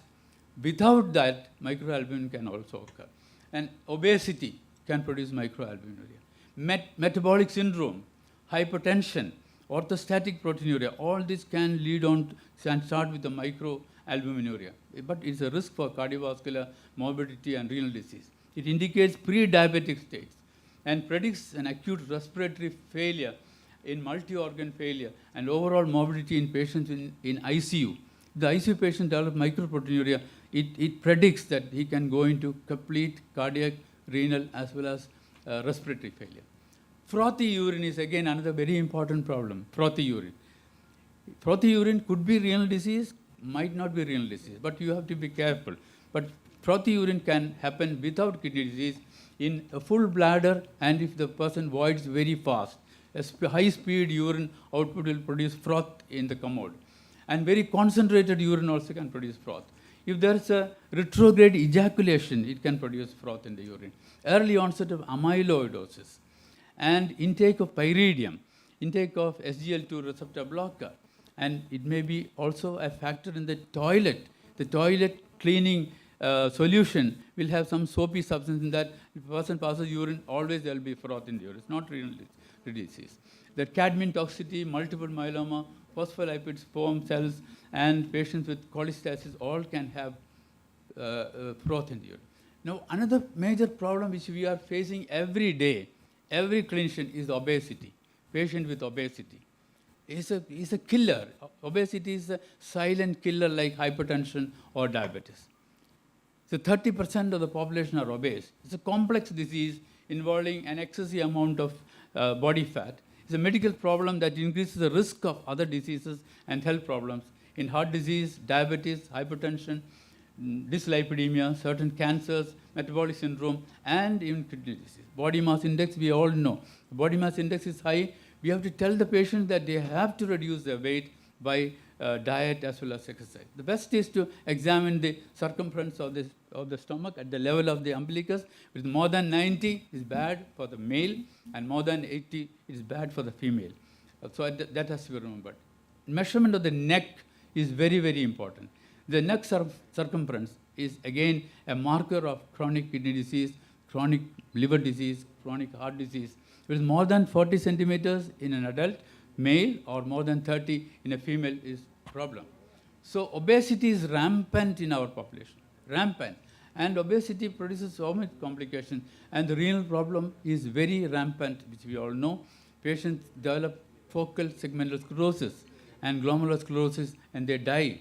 without that, microalbumin can also occur. And obesity can produce microalbuminuria. Metabolic syndrome, hypertension, orthostatic proteinuria, all this can lead on and start with the microalbuminuria. But it's a risk for cardiovascular morbidity and renal disease. It indicates pre-diabetic states and predicts an acute respiratory failure in multi-organ failure and overall morbidity in patients in ICU. The ICU patient develops microproteinuria. It predicts that he can go into complete cardiac, renal, as well as respiratory failure. Frothy urine is again another very important problem. Frothy urine. Frothy urine could be renal disease, might not be renal disease, but you have to be careful. But frothy urine can happen without kidney disease in a full bladder, and if the person voids very fast. A high-speed urine output will produce froth in the commode. And very concentrated urine also can produce froth. If there is a retrograde ejaculation, it can produce froth in the urine. Early onset of amyloidosis and intake of pyridium, intake of SGL2 receptor blocker. And it may be also a factor in the toilet. The toilet cleaning solution will have some soapy substance in that. If a person passes urine, always there will be froth in the urine. It's not renal disease. The cadmium toxicity, multiple myeloma, phospholipids, foam cells, and patients with cholestasis all can have froth in the urine. Now, another major problem which we are facing every day, every clinician, is obesity. Patient with obesity is a killer. Obesity is a silent killer like hypertension or diabetes. So 30% of the population are obese. It's a complex disease involving an excessive amount of body fat. It's a medical problem that increases the risk of other diseases and health problems in heart disease, diabetes, hypertension, dyslipidemia, certain cancers, metabolic syndrome, and even kidney disease. Body mass index, we all know. The body mass index is high. We have to tell the patient that they have to reduce their weight by diet as well as exercise. The best is to examine the circumference of the stomach at the level of the umbilicus. With more than 90 is bad for the male, and more than 80 is bad for the female. So that has to be remembered. Measurement of the neck is very, very important. The neck circumference is again a marker of chronic kidney disease, chronic liver disease, chronic heart disease. If it is more than 40 centimeters in an adult male or more than 30 in a female is problem. So obesity is rampant in our population, rampant. And obesity produces so much complications. And the renal problem is very rampant, which we all know. Patients develop focal segmental sclerosis and glomerular sclerosis, and they die.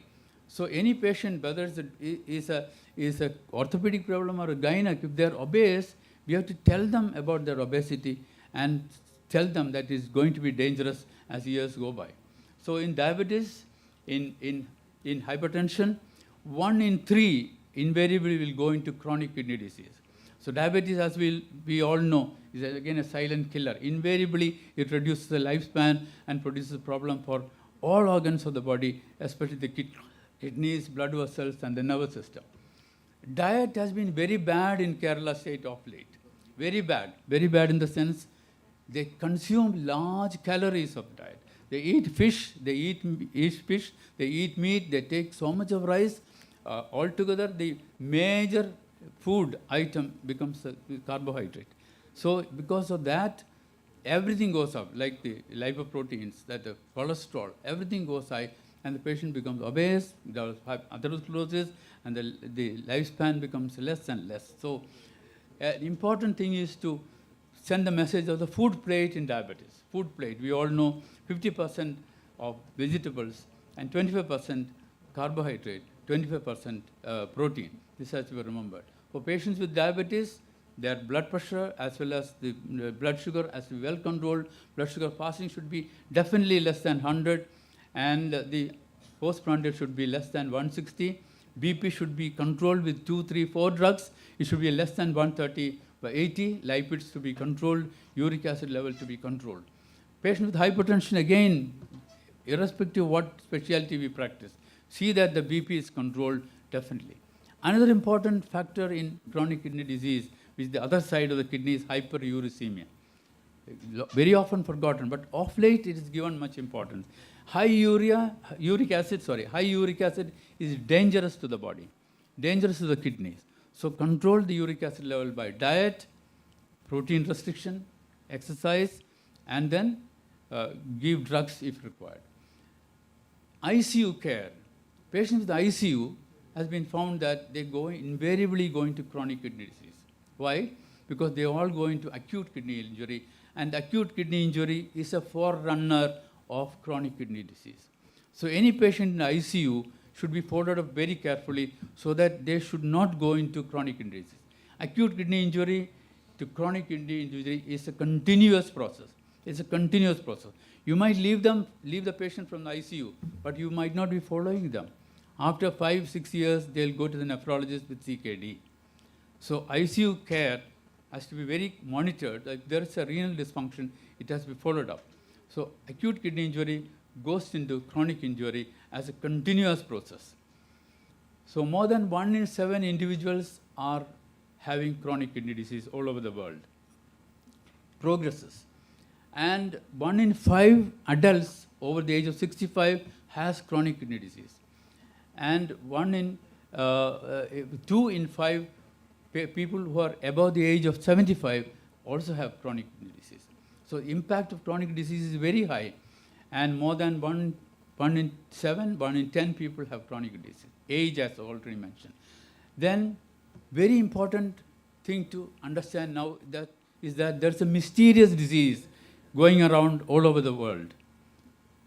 So any patient, whether it's a orthopedic problem or a gynec, if they're obese, we have to tell them about their obesity and tell them that it's going to be dangerous as years go by. So in diabetes, in hypertension, 1 in 3 invariably will go into chronic kidney disease. So diabetes, as we all know, is again a silent killer. Invariably, it reduces the lifespan and produces a problem for all organs of the body, especially the kidneys, blood vessels, and the nervous system. Diet has been very bad in Kerala state of late. Very bad. Very bad in the sense they consume large calories of diet. They eat fish, they eat fish, they eat meat, they take so much of rice. Altogether, the major food item becomes carbohydrate. So because of that, everything goes up, like the lipoproteins, that the cholesterol, everything goes high, and the patient becomes obese, develops atherosclerosis, and the lifespan becomes less and less. So an important thing is to send the message of the food plate in diabetes. Food plate, we all know 50% of vegetables and 25% carbohydrate, 25% protein. This has to be remembered. For patients with diabetes, their blood pressure as well as the blood sugar has to be well controlled. Blood sugar fasting should be definitely less than 100, and the postprandial should be less than 160. BP should be controlled with 2, 3, 4 drugs. It should be less than 130/80. Lipids to be controlled. Uric acid level to be controlled. Patients with hypertension, again, irrespective of what specialty we practice, see that the BP is controlled definitely. Another important factor in chronic kidney disease, which is the other side of the kidney, is hyperuricemia. Very often forgotten, but of late it is given much importance. High uric acid is dangerous to the body, dangerous to the kidneys. So control the uric acid level by diet, protein restriction, exercise, and then give drugs if required. ICU care. Patients with ICU has been found that they invariably go into chronic kidney disease. Why? Because they all go into acute kidney injury, and acute kidney injury is a forerunner of chronic kidney disease. So any patient in ICU should be followed up very carefully so that they should not go into chronic kidney disease. Acute kidney injury to chronic kidney injury is a continuous process. It's a continuous process. You might leave the patient from the ICU, but you might not be following them. After 5, 6 years, they'll go to the nephrologist with CKD. So ICU care has to be very monitored. If there is a renal dysfunction, it has to be followed up. So acute kidney injury goes into chronic injury as a continuous process. So more than 1 in 7 individuals are having chronic kidney disease all over the world. Progresses. And 1 in 5 adults over the age of 65 has chronic kidney disease. And 2 in 5 people who are above the age of 75 also have chronic kidney disease. So the impact of chronic disease is very high, and more than 1 in 7, 1 in 10 people have chronic disease. Age, as already mentioned. Then, very important thing to understand now is that there's a mysterious disease going around all over the world.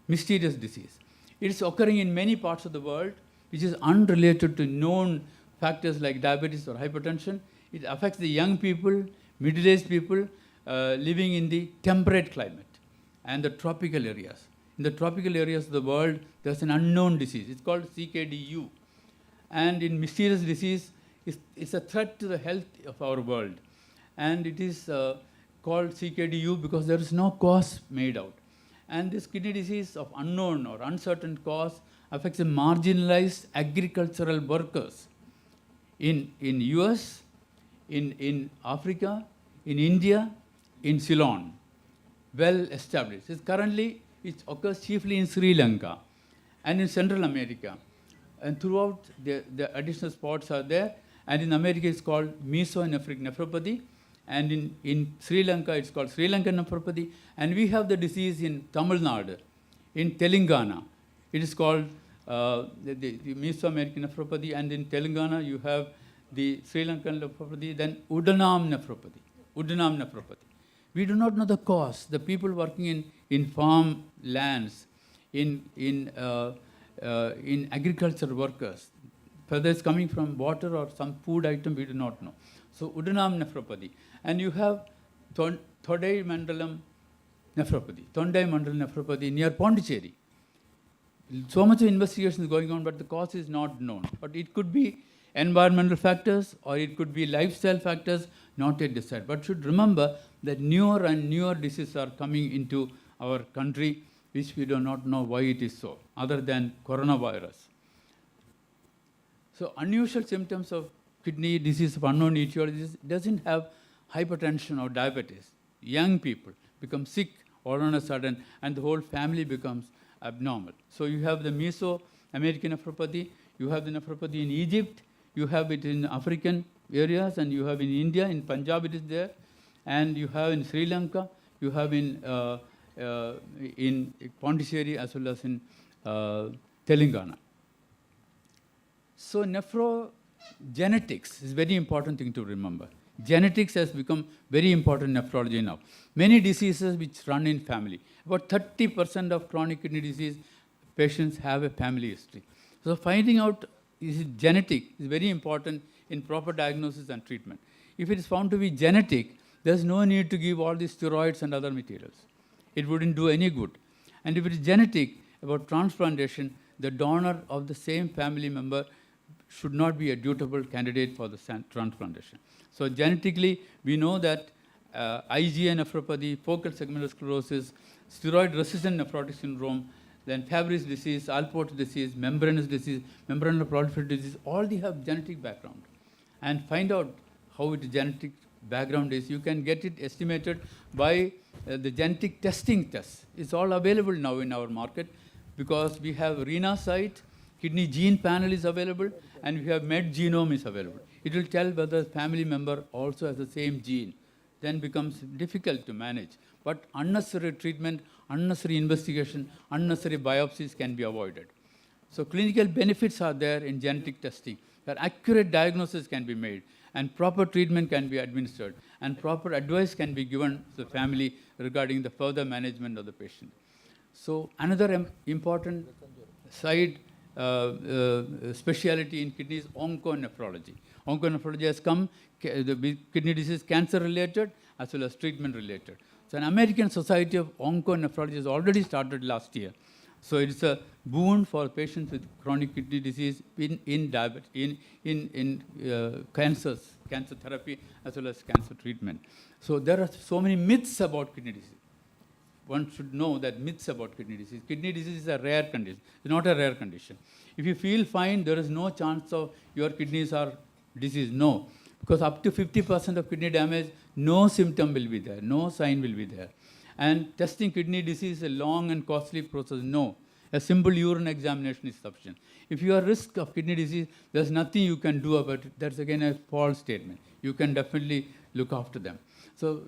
Mysterious disease. It is occurring in many parts of the world, which is unrelated to known factors like diabetes or hypertension. It affects the young people, middle-aged people living in the temperate climate and the tropical areas. In the tropical areas of the world, there's an unknown disease. It's called CKDU. And in mysterious disease, it's a threat to the health of our world. And it is called CKDU because there is no cause made out. And this kidney disease of unknown or uncertain cause affects the marginalized agricultural workers in US, in Africa, in India, in Ceylon. Well established. It occurs chiefly in Sri Lanka and in Central America. and throughout the additional spots are there. And in America it's called mesonephric nephropathy, and in Sri Lanka it's called Sri Lankan nephropathy, and we have the disease in Tamil Nadu, in Telangana. It is called the Mesoamerican nephropathy, and in Telangana you have the Sri Lankan nephropathy, then Uddanam nephropathy. We do not know the cause. The people working in farm lands, in agriculture workers, whether it's coming from water or some food item, we do not know. So Uddanam nephropathy. And you have Thodai Mandalam nephropathy near Pondicherry. So much of investigation is going on, but the cause is not known. But it could be environmental factors, or it could be lifestyle factors, not yet decided. But should remember that newer and newer diseases are coming into our country, which we do not know why it is so, other than coronavirus. So unusual symptoms of kidney disease of unknown etiology doesn't have hypertension or diabetes. Young people become sick all on a sudden, and the whole family becomes abnormal. So you have the Mesoamerican nephropathy, you have the nephropathy in Egypt, you have it in African areas, and you have in India, in Punjab it is there, and you have in Sri Lanka, you have in Pondicherry as well as in Telangana. So nephogenetics is a very important thing to remember. Genetics has become very important in nephrology now. Many diseases which run in family. About 30% of chronic kidney disease patients have a family history. So finding out is it genetic is very important in proper diagnosis and treatment. If it is found to be genetic, there's no need to give all these steroids and other materials. It wouldn't do any good. And if it is genetic, about transplantation, the donor of the same family member should not be a suitable candidate for the transplantation. So genetically, we know that IgA nephropathy, focal segmental sclerosis, steroid-resistant nephrotic syndrome, then Fabry's disease, Alport disease, membranous disease, membranous proliferative disease, all they have genetic background. And find out how its genetic background is. You can get it estimated by the genetic testing test. It's all available now in our market because we have RENA site, kidney gene panel is available, and we have med genome is available. It will tell whether a family member also has the same gene. Then becomes difficult to manage. But unnecessary treatment, unnecessary investigation, unnecessary biopsies can be avoided. So clinical benefits are there in genetic testing, where accurate diagnosis can be made, and proper treatment can be administered, and proper advice can be given to the family regarding the further management of the patient. So another important side speciality in kidney is onconephrology. Onconephrology has come, the kidney disease cancer-related as well as treatment-related. So an American Society of Onconephrology has already started last year. So it's a boon for patients with chronic kidney disease in diabetes, in cancer therapy as well as cancer treatment. So there are so many myths about kidney disease. One should know that myths about kidney disease. Kidney disease is a rare condition. It's not a rare condition. If you feel fine, there is no chance of your kidneys are diseased. No. Because up to 50% of kidney damage, no symptom will be there, no sign will be there. And testing kidney disease is a long and costly process. No. A simple urine examination is sufficient. If you are at risk of kidney disease, there's nothing you can do about it. That's again a false statement. You can definitely look after them. So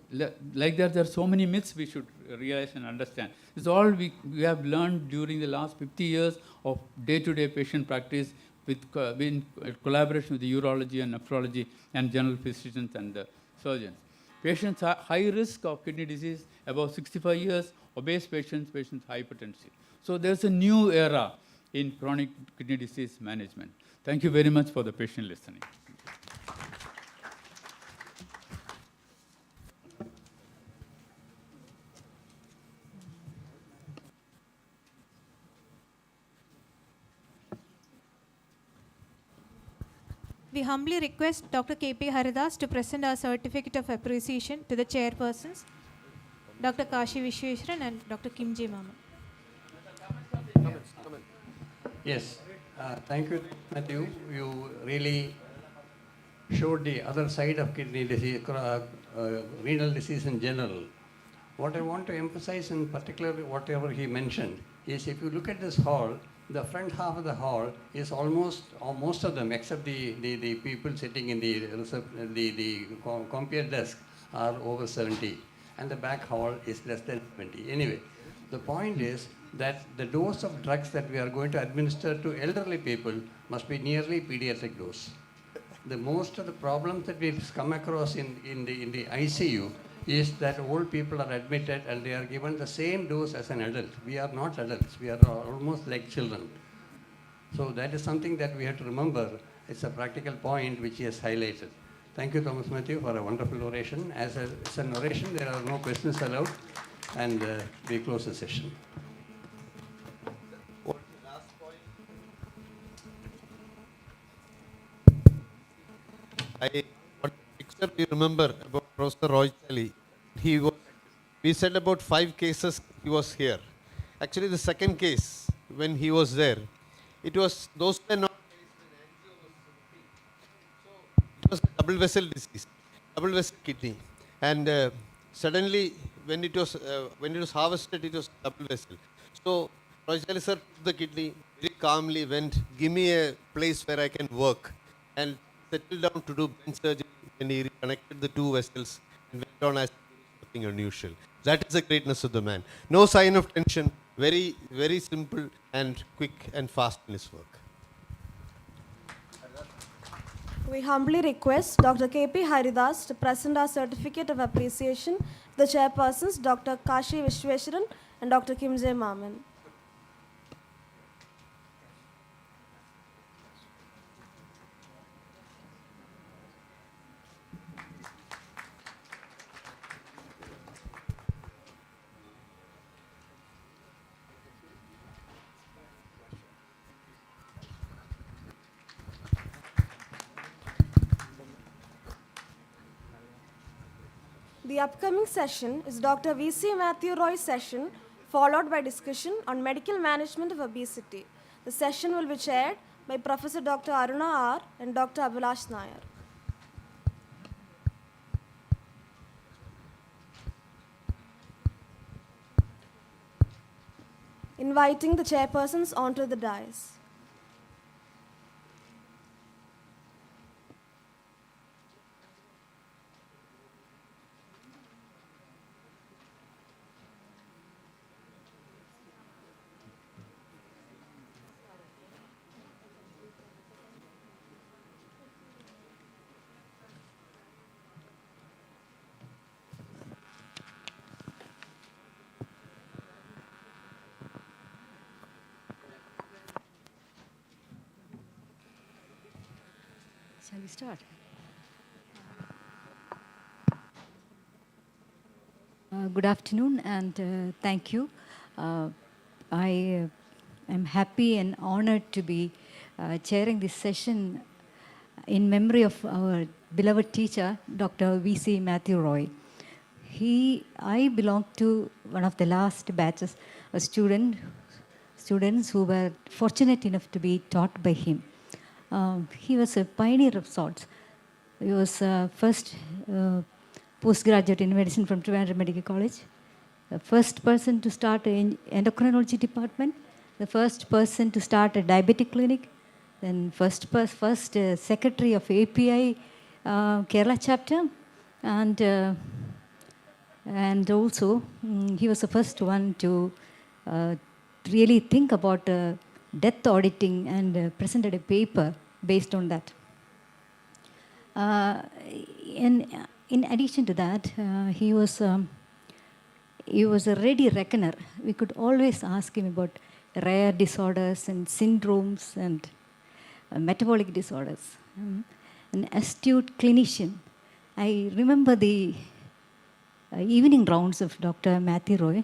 like that, there are so many myths we should realize and understand. It's all we have learned during the last 50 years of day-to-day patient practice in collaboration with the urology and nephrology and general physicians and the surgeons. Patients are high risk of kidney disease, above 65 years, obese patients, hypertensive. So there's a new era in chronic kidney disease management. Thank you very much for the patient listening. We humbly request Dr. K.P. Haridas to present our certificate of appreciation to the chairpersons, Dr. Kashi Vishweshwaran and Dr. Kim J. Maman. Yes, thank you, Matthew. You really showed the other side of kidney disease, renal disease in general. What I want to emphasize in particular, whatever he mentioned, is if you look at this hall, the front half of the hall is almost, or most of them, except the people sitting in the compere desk, are over 70. And the back hall is less than 20. Anyway, the point is that the dose of drugs that we are going to administer to elderly people must be nearly pediatric dose. The most of the problems that we've come across in the ICU is that old people are admitted and they are given the same dose as an adult. We are not adults. We are almost like children. So that is something that we have to remember. It's a practical point which he has highlighted. Thank you, Thomas Matthew, for a wonderful oration. As it's an oration, there are no questions allowed, and we close the session. What picture we remember about Professor Roy Chally, we said about 5 cases he was here. Actually, the second case, when he was there, those were not it was a double vessel disease, double vessel kidney, and suddenly when it was harvested, it was double vessel. So Roy Chally sir took the kidney, very calmly went, give me a place where I can work, and settled down to do brain surgery, and he reconnected the 2 vessels and went on as nothing unusual. That is the greatness of the man. No sign of tension, very, very simple and quick and fast in his work. We humbly request Dr. K.P. Haridas to present our certificate of appreciation to the chairpersons, Dr. Kashi Vishweshwaran and Dr. Kim J. Maman. The upcoming session is Dr. V.C. Matthew Roy's session, followed by discussion on medical management of obesity. The session will be chaired by Professor Dr. Aruna R. and Dr. Abhilash Nair. Inviting the chairpersons onto the dais. Shall we start? Good afternoon and thank you. I am happy and honored to be chairing this session in memory of our beloved teacher, Dr. V.C. Matthew Roy. I belong to one of the last batches of students who were fortunate enough to be taught by him. He was a pioneer of sorts. He was first postgraduate in medicine from Trivandrum Medical College, the first person to start an endocrinology department, the first person to start a diabetic clinic, then first secretary of API Kerala chapter, and also he was the first one to really think about death auditing and presented a paper based on that. In addition to that, he was a ready reckoner. We could always ask him about rare disorders and syndromes and metabolic disorders. An astute clinician. I remember the evening rounds of Dr. Matthew Roy.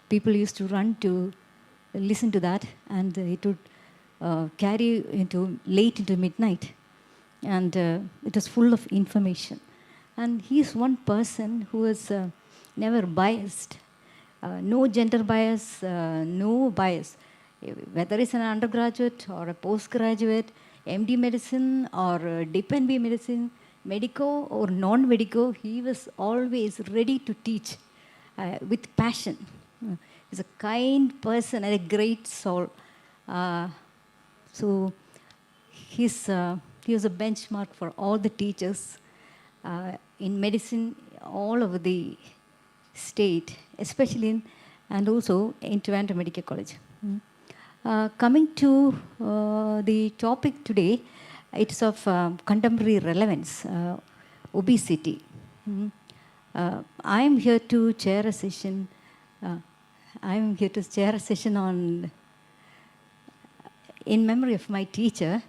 People used to run to listen to that, and it would carry late into midnight. And it was full of information. And he is one person who was never biased. No gender bias, no bias. Whether it's an undergraduate or a postgraduate, MD medicine or DPNB medicine, medico or non-medico, he was always ready to teach with passion. He's a kind person and a great soul. So he was a benchmark for all the teachers in medicine all over the state, especially in, and also in Trivandrum Medical College. Coming to the topic today, it's of contemporary relevance, obesity. I am here to chair a session. On in memory of my teacher,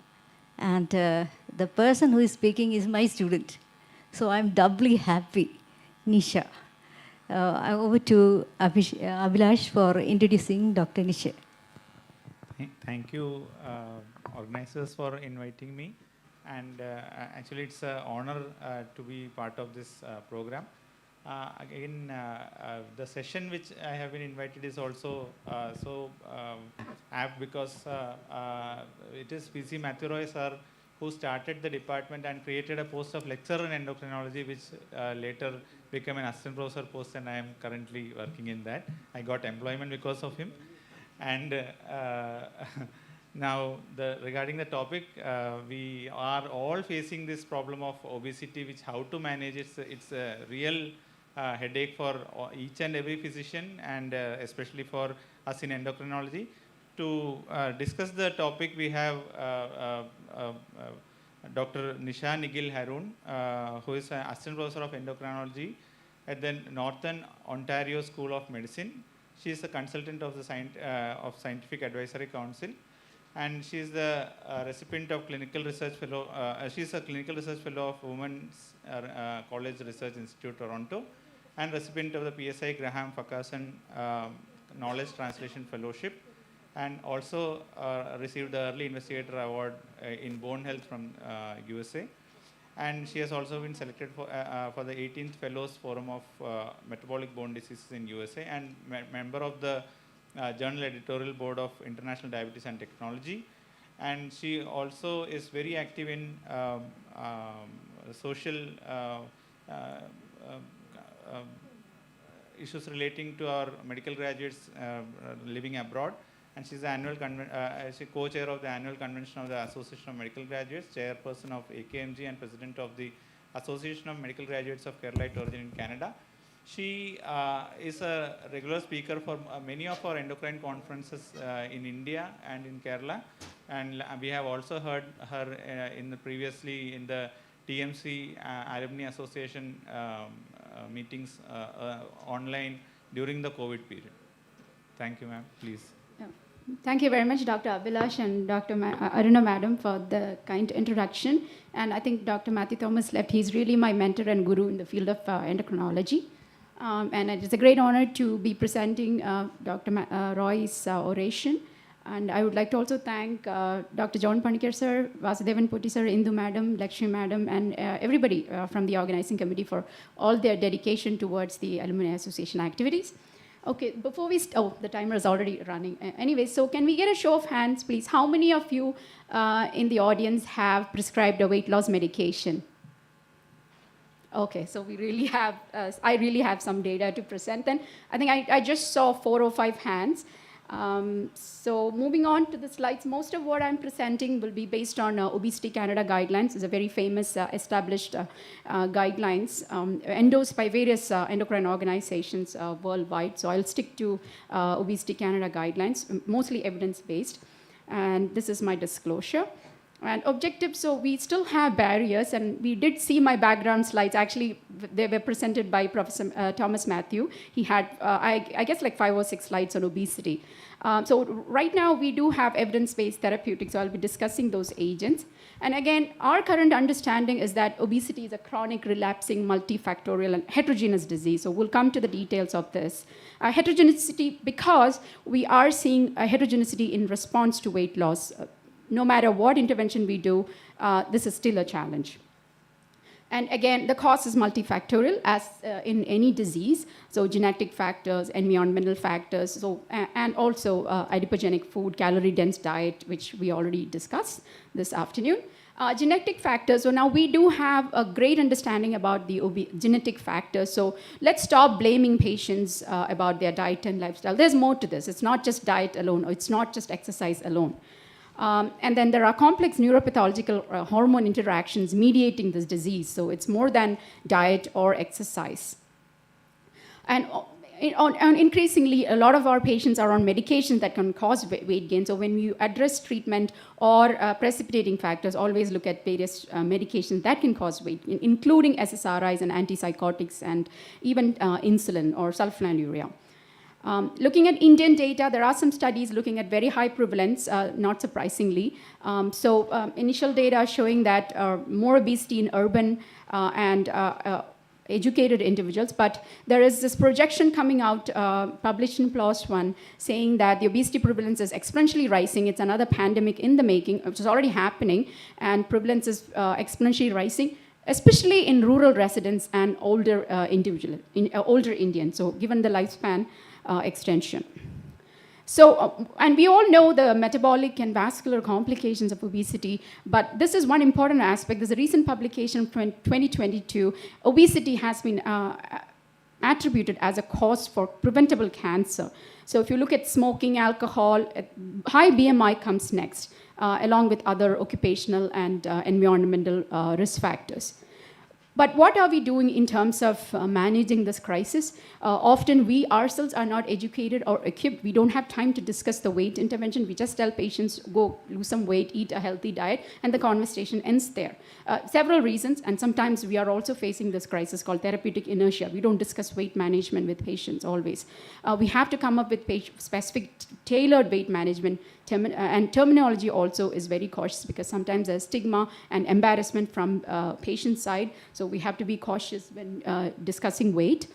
and the person who is speaking is my student. So I'm doubly happy, Nisha. Over to Abhilash for introducing Dr. Nisha. Thank you, organizers, for inviting me. And actually, it's an honor to be part of this program. Again, the session which I have been invited is also so apt because it is P.C. Matthew Roy sir who started the department and created a post of lecturer in endocrinology, which later became an assistant professor post, and I am currently working in that. I got employment because of him. And now, regarding the topic, we are all facing this problem of obesity, which how to manage it. It's a real headache for each and every physician, and especially for us in endocrinology. To discuss the topic, we have Dr. Nisha Nigil Haroon, who is an assistant professor of endocrinology at the Northern Ontario School of Medicine. She is a consultant of the Scientific Advisory Council, and she is the recipient of clinical research fellow. She is a clinical research fellow of Women's College Research Institute, Toronto, and recipient of the PSI Graham Farquharson Knowledge Translation Fellowship, and also received the Early Investigator Award in Bone Health from USA. And she has also been selected for the 18th Fellows Forum of Metabolic Bone Diseases in USA, and member of the Journal Editorial Board of International Diabetes and Technology. And she also is very active in social issues relating to our medical graduates living abroad. And she's the co-chair of the annual convention of the Association of Medical Graduates, chairperson of AKMG, and president of the Association of Medical Graduates of Calicut origin in Canada. She is a regular speaker for many of our endocrine conferences in India and in Kerala. And we have also heard her previously in the TMC Alumni Association meetings online during the COVID period. Thank you, ma'am. Please. Thank you very much, Dr. Abhilash and Dr. Aruna Madam, for the kind introduction. And I think Dr. Matthew Thomas left. He's really my mentor and guru in the field of endocrinology. And it's a great honor to be presenting Dr. Roy's oration. And I would like to also thank Dr. John Panikar sir, Vasudevan Putti sir, Indu madam, Lakshmi madam, and everybody from the organizing committee for all their dedication towards the Alumni Association activities. Okay, before we the timer is already running. Anyway, so can we get a show of hands, please? How many of you in the audience have prescribed a weight loss medication? Okay, so we really have, I really have some data to present. And I think I just saw 4 or 5 hands. So moving on to the slides, most of what I'm presenting will be based on Obesity Canada Guidelines. It's a very famous established guidelines endorsed by various endocrine organizations worldwide. So I'll stick to Obesity Canada Guidelines, mostly evidence-based. And this is my disclosure. And objectives, so we still have barriers, and we did see my background slides. Actually, they were presented by Professor Thomas Matthew. He had, I guess, like 5 or 6 slides on obesity. So right now, we do have evidence-based therapeutics, so I'll be discussing those agents. And again, our current understanding is that obesity is a chronic, relapsing, multifactorial, and heterogeneous disease. So we'll come to the details of this. Heterogeneity, because we are seeing a heterogeneity in response to weight loss. No matter what intervention we do, this is still a challenge. And again, the cause is multifactorial, as in any disease. So genetic factors, environmental factors, so, and also adipogenic food, calorie-dense diet, which we already discussed this afternoon. Genetic factors. So now we do have a great understanding about the genetic factors. So let's stop blaming patients about their diet and lifestyle. There's more to this. It's not just diet alone, or it's not just exercise alone. And then there are complex neuropathological hormone interactions mediating this disease. So it's more than diet or exercise. And increasingly, a lot of our patients are on medications that can cause weight gain. So when you address treatment or precipitating factors, always look at various medications that can cause weight gain, including SSRIs and antipsychotics and even insulin or sulfonylurea. Looking at Indian data, there are some studies looking at very high prevalence, not surprisingly. Initial data showing that more obesity in urban and educated individuals, but there is this projection coming out, published in PLOS One, saying that the obesity prevalence is exponentially rising. It's another pandemic in the making, which is already happening, and prevalence is exponentially rising, especially in rural residents and older older Indians, so given the lifespan extension. So, and we all know the metabolic and vascular complications of obesity, but this is one important aspect. There's a recent publication from 2022. Obesity has been attributed as a cause for preventable cancer. So if you look at smoking, alcohol, high BMI comes next, along with other occupational and environmental risk factors. But what are we doing in terms of managing this crisis? Often we ourselves are not educated or equipped. We don't have time to discuss the weight intervention. We just tell patients, go lose some weight, eat a healthy diet, and the conversation ends there. Several reasons, and sometimes we are also facing this crisis called therapeutic inertia. We don't discuss weight management with patients always. We have to come up with specific tailored weight management, and terminology also is very cautious because sometimes there's stigma and embarrassment from patient side. So we have to be cautious when discussing weight.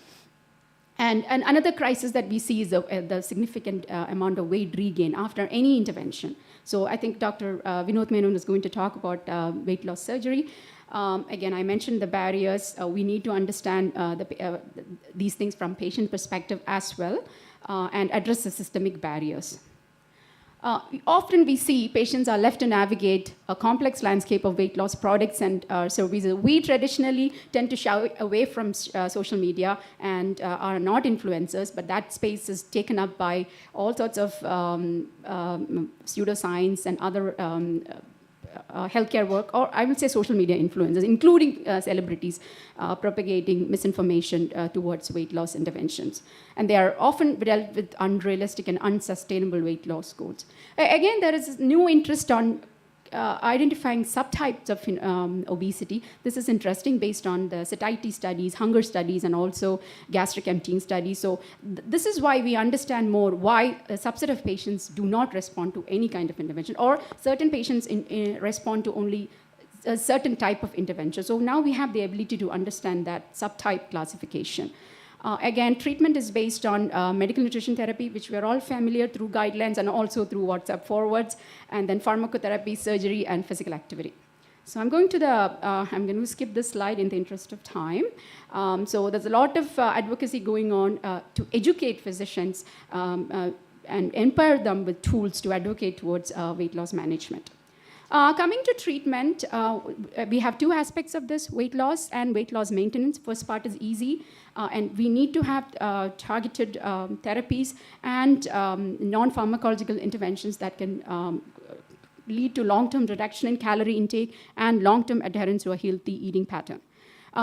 And another crisis that we see is the significant amount of weight regain after any intervention. So I think Dr. Vinod Menon is going to talk about weight loss surgery. Again, I mentioned the barriers. We need to understand these things from patient perspective as well, and address the systemic barriers. Often we see patients are left to navigate a complex landscape of weight loss products and services. We traditionally tend to shy away from social media and are not influencers, but that space is taken up by all sorts of pseudoscience and other healthcare work, or I would say social media influencers, including celebrities propagating misinformation towards weight loss interventions. And they are often dealt with unrealistic and unsustainable weight loss goals. Again, there is new interest on identifying subtypes of obesity. This is interesting based on the satiety studies, hunger studies, and also gastric emptying studies. So this is why we understand more why a subset of patients do not respond to any kind of intervention, or certain patients respond to only a certain type of intervention. So now we have the ability to understand that subtype classification. Again, treatment is based on medical nutrition therapy, which we are all familiar through guidelines and also through WhatsApp forwards, and then pharmacotherapy, surgery, and physical activity. So I'm going to skip this slide in the interest of time. So there's a lot of advocacy going on to educate physicians and empower them with tools to advocate towards weight loss management. Coming to treatment, we have two aspects of this, weight loss and weight loss maintenance. First part is easy, and we need to have targeted therapies and non-pharmacological interventions that can lead to long-term reduction in calorie intake and long-term adherence to a healthy eating pattern.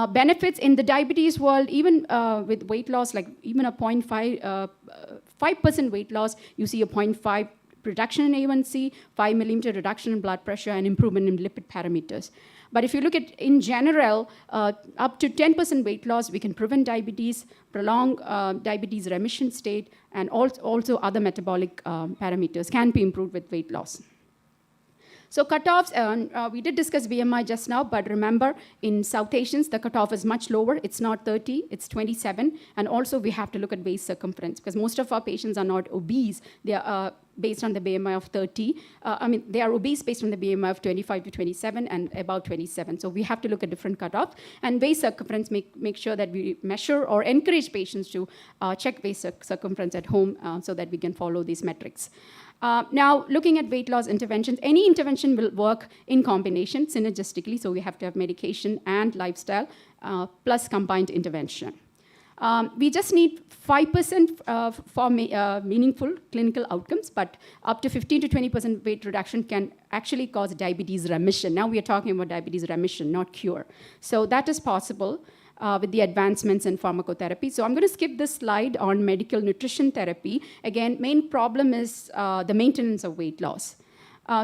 Benefits in the diabetes world, even with weight loss, like even a 5% weight loss, you see a 0.5 reduction in A1C, 5 millimeter reduction in blood pressure, and improvement in lipid parameters. But if you look at, in general, up to 10% weight loss, we can prevent diabetes, prolong diabetes remission state, and also other metabolic parameters can be improved with weight loss. So cutoffs, we did discuss BMI just now, but remember, in South Asians, the cutoff is much lower. It's not 30, it's 27. And also, we have to look at waist circumference, because most of our patients are not obese. They are based on the BMI of 30. They are obese based on the BMI of 25 to 27 and about 27. So we have to look at different cutoffs. And waist circumference, make sure that we measure or encourage patients to check waist circumference at home so that we can follow these metrics. Now, looking at weight loss interventions, any intervention will work in combination, synergistically, so we have to have medication and lifestyle, plus combined intervention. We just need 5% for meaningful clinical outcomes, but up to 15 to 20% weight reduction can actually cause diabetes remission. Now we are talking about diabetes remission, not cure. So that is possible with the advancements in pharmacotherapy. So I'm going to skip this slide on medical nutrition therapy. Again, main problem is the maintenance of weight loss.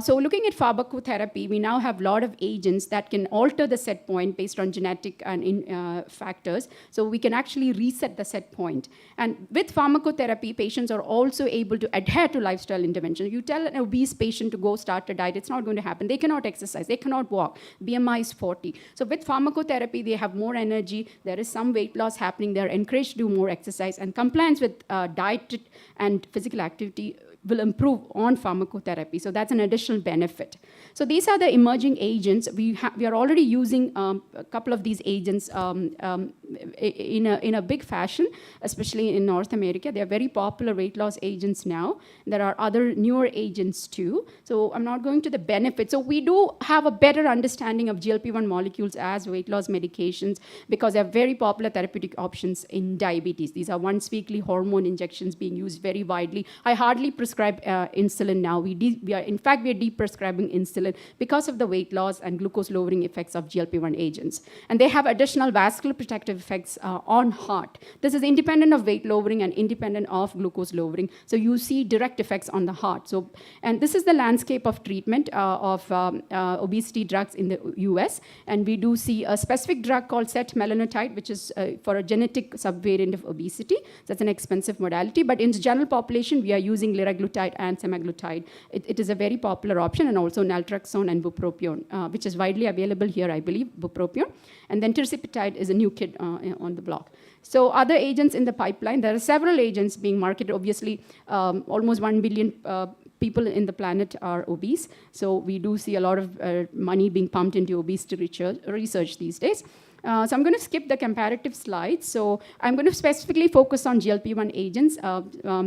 So looking at pharmacotherapy, we now have a lot of agents that can alter the set point based on genetic and factors. So we can actually reset the set point. And with pharmacotherapy, patients are also able to adhere to lifestyle intervention. You tell an obese patient to go start a diet, it's not going to happen. They cannot exercise, they cannot walk. BMI is 40. So with pharmacotherapy, they have more energy, there is some weight loss happening, they're encouraged to do more exercise, and compliance with diet and physical activity will improve on pharmacotherapy. So that's an additional benefit. So these are the emerging agents. We are already using a couple of these agents in a big fashion, especially in North America. They are very popular weight loss agents now. There are other newer agents too. So I'm not going to the benefits. So we do have a better understanding of GLP-1 molecules as weight loss medications because they're very popular therapeutic options in diabetes. These are once weekly hormone injections being used very widely. I hardly prescribe insulin now. In fact, we are de-prescribing insulin because of the weight loss and glucose lowering effects of GLP-1 agents. And they have additional vascular protective effects on heart. This is independent of weight lowering and independent of glucose lowering. So you see direct effects on the heart. And this is the landscape of treatment of obesity drugs in the US. And we do see a specific drug called setmelanotide, which is for a genetic subvariant of obesity. That's an expensive modality. But in the general population, we are using liraglutide and semaglutide. It is a very popular option, and also naltrexone and bupropion, which is widely available here, I believe, bupropion. And then tirzepatide is a new kid on the block. So other agents in the pipeline, there are several agents being marketed. Obviously, almost 1 billion people in the planet are obese. So we do see a lot of money being pumped into obesity research these days. So I'm going to skip the comparative slides. So I'm going to specifically focus on GLP-1 agents.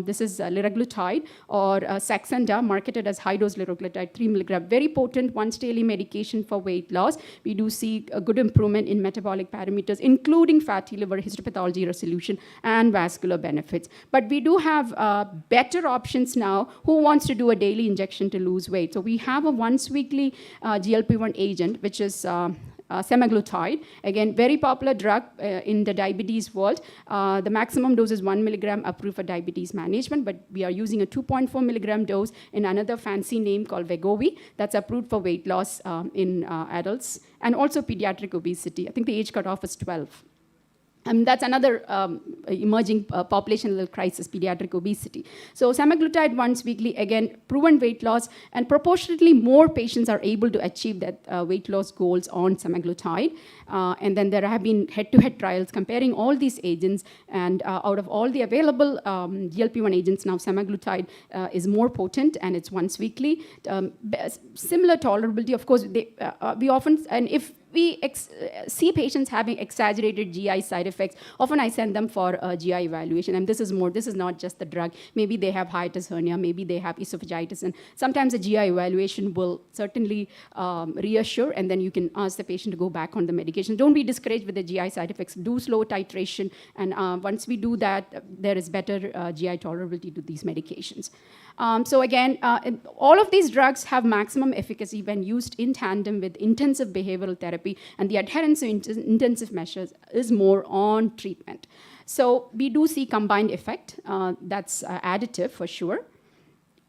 This is liraglutide or Saxenda, marketed as high-dose liraglutide, 3 milligram. Very potent once-daily medication for weight loss. We do see a good improvement in metabolic parameters, including fatty liver, histopathology resolution, and vascular benefits. But we do have better options now. Who wants to do a daily injection to lose weight? So we have a once-weekly GLP-1 agent, which is semaglutide, again, very popular drug in the diabetes world. The maximum dose is 1 milligram approved for diabetes management, but we are using a 2.4 milligram dose in another fancy name called Wegovy that's approved for weight loss in adults and also pediatric obesity. I think the age cutoff is 12. That's another emerging population crisis, pediatric obesity. So semaglutide once weekly, again, proven weight loss, and proportionately more patients are able to achieve that weight loss goals on semaglutide. And then there have been head-to-head trials comparing all these agents, and out of all the available GLP-1 agents, now semaglutide is more potent, and it's once weekly. Similar tolerability, of course, we often, and if we see patients having exaggerated GI side effects, often I send them for a GI evaluation. And this is not just the drug. Maybe they have hiatus hernia, maybe they have esophagitis. And sometimes a GI evaluation will certainly reassure, and then you can ask the patient to go back on the medication. Don't be discouraged with the GI side effects. Do slow titration. And once we do that, there is better GI tolerability to these medications. So again, all of these drugs have maximum efficacy when used in tandem with intensive behavioral therapy, and the adherence to intensive measures is more on treatment. So we do see combined effect. That's additive for sure.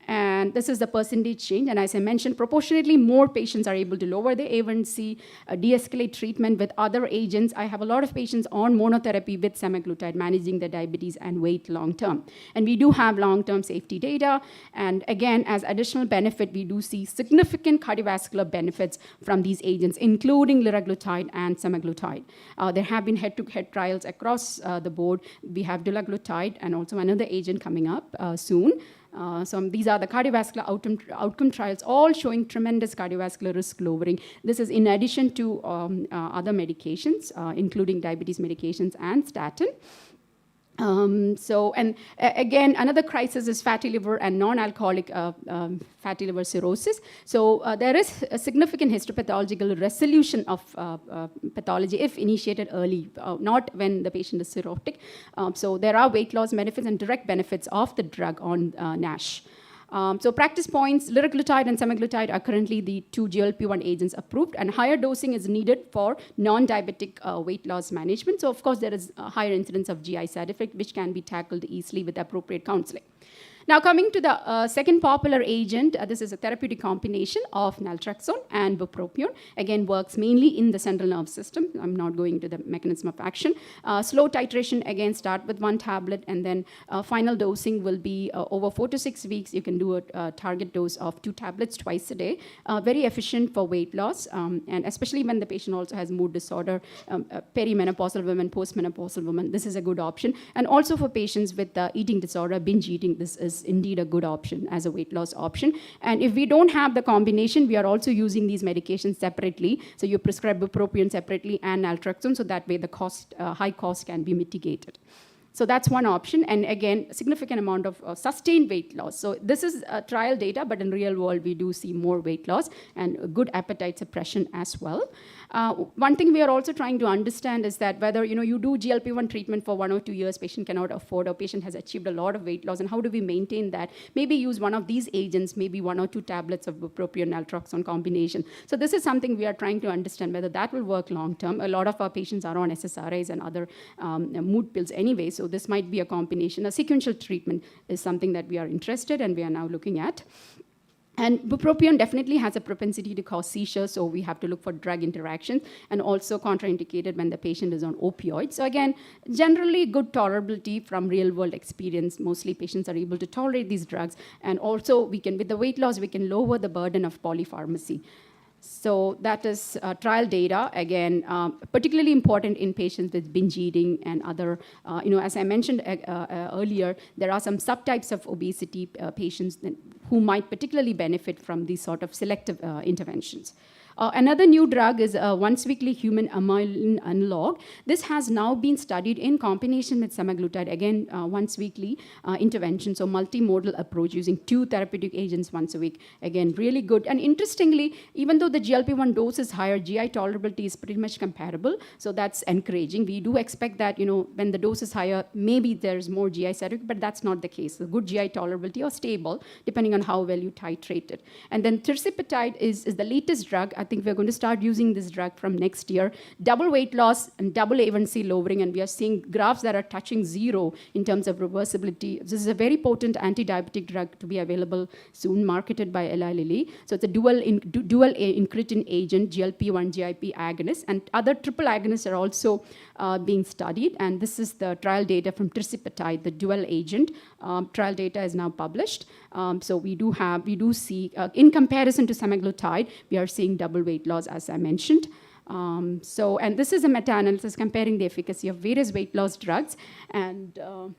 And this is the percentage change. And as I mentioned, proportionately more patients are able to lower the A1C, de-escalate treatment with other agents. I have a lot of patients on monotherapy with semaglutide, managing their diabetes and weight long-term. And we do have long-term safety data. And again, as additional benefit, we do see significant cardiovascular benefits from these agents, including liraglutide and semaglutide. There have been head-to-head trials across the board. We have dulaglutide and also another agent coming up soon. So these are the cardiovascular outcome trials, all showing tremendous cardiovascular risk lowering. This is in addition to other medications, including diabetes medications and statin. Again, another crisis is fatty liver and non-alcoholic fatty liver cirrhosis. So there is a significant histopathological resolution of pathology if initiated early, not when the patient is cirrhotic. So there are weight loss benefits and direct benefits of the drug on NASH. So practice points, liraglutide and semaglutide are currently the two GLP-1 agents approved, and higher dosing is needed for non-diabetic weight loss management. So of course there is a higher incidence of GI side effect, which can be tackled easily with appropriate counseling. Now coming to the second popular agent, this is a therapeutic combination of naltrexone and bupropion. Again, works mainly in the central nervous system. I'm not going to the mechanism of action. Slow titration, again, start with 1 tablet, and then final dosing will be over 4 to 6 weeks. You can do a target dose of 2 tablets twice a day. Very efficient for weight loss, and especially when the patient also has mood disorder, perimenopausal women, postmenopausal women, this is a good option. And also for patients with eating disorder, binge eating, this is indeed a good option as a weight loss option. And if we don't have the combination, we are also using these medications separately. So you prescribe bupropion separately and naltrexone, so that way the cost, high cost can be mitigated. So that's one option, and again, significant amount of sustained weight loss. So this is trial data, but in real world, we do see more weight loss and good appetite suppression as well. One thing we are also trying to understand is that whether you do GLP-1 treatment for 1 or 2 years, patient cannot afford, or patient has achieved a lot of weight loss, and how do we maintain that? Maybe use one of these agents, maybe 1 or 2 tablets of bupropion naltrexone combination. So this is something we are trying to understand whether that will work long term. A lot of our patients are on SSRIs and other mood pills anyway, so this might be a combination. A sequential treatment is something that we are interested and we are now looking at. And bupropion definitely has a propensity to cause seizures, so we have to look for drug interactions, and also contraindicated when the patient is on opioids. So again, generally good tolerability from real world experience. Mostly patients are able to tolerate these drugs, and also with the weight loss, we can lower the burden of polypharmacy. So that is trial data, again, particularly important in patients with binge eating and other, as I mentioned earlier, there are some subtypes of obesity patients who might particularly benefit from these sort of selective interventions. Another new drug is a once-weekly human amylin analog. This has now been studied in combination with semaglutide, again, once-weekly intervention, so multimodal approach using 2 therapeutic agents once a week. Again, really good. And interestingly, even though the GLP-1 dose is higher, GI tolerability is pretty much comparable, so that's encouraging. We do expect that, when the dose is higher, maybe there's more GI side effect, but that's not the case. The good GI tolerability or stable, depending on how well you titrate it. And then tirzepatide is the latest drug. I think we're going to start using this drug from next year. Double weight loss and double A1C lowering, and we are seeing graphs that are touching 0 in terms of reversibility. This is a very potent anti-diabetic drug to be available soon, marketed by Eli Lilly. So it's a dual incretin agent, GLP-1 GIP agonist, and other triple agonists are also being studied. And this is the trial data from tirzepatide, the dual agent. Trial data is now published. So we do see, in comparison to semaglutide, we are seeing double weight loss, as I mentioned. And this is a meta-analysis comparing the efficacy of various weight loss drugs. And the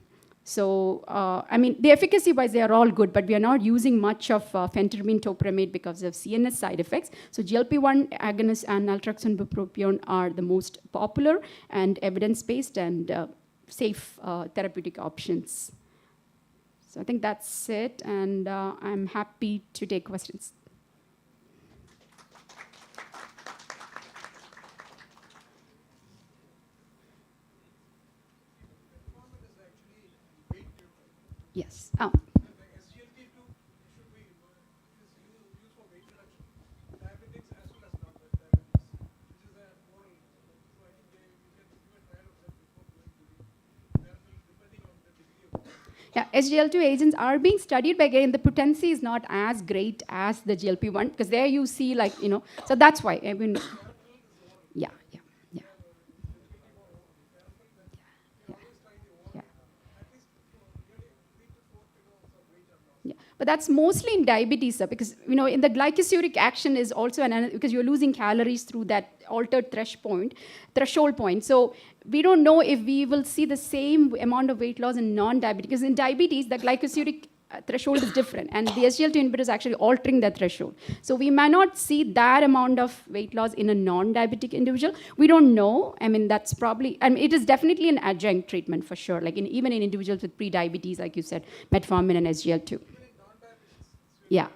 efficacy-wise, they are all good, but we are not using much of phentermine topiramate because of CNS side effects. So GLP-1 agonists and naltrexone bupropion are the most popular and evidence-based and safe therapeutic options. So I think that's it, and I'm happy to take questions. Yes. Oh. Yeah, SGLT2 agents are being studied, but again, the potency is not as great as the GLP-1, because there you see, so that's why, yeah. But that's mostly in diabetes, sir, because in the glycosuric action is also because you're losing calories through that altered threshold point. So we don't know if we will see the same amount of weight loss in non-diabetic, because in diabetes, the glycosuric threshold is different, and the SGLT inhibitor is actually altering that threshold. So we may not see that amount of weight loss in a non-diabetic individual. We don't know. I mean, that's probably, I mean, it is definitely an adjunct treatment for sure, like even in individuals with pre-diabetes, like you said, metformin and SGLT2. Yeah.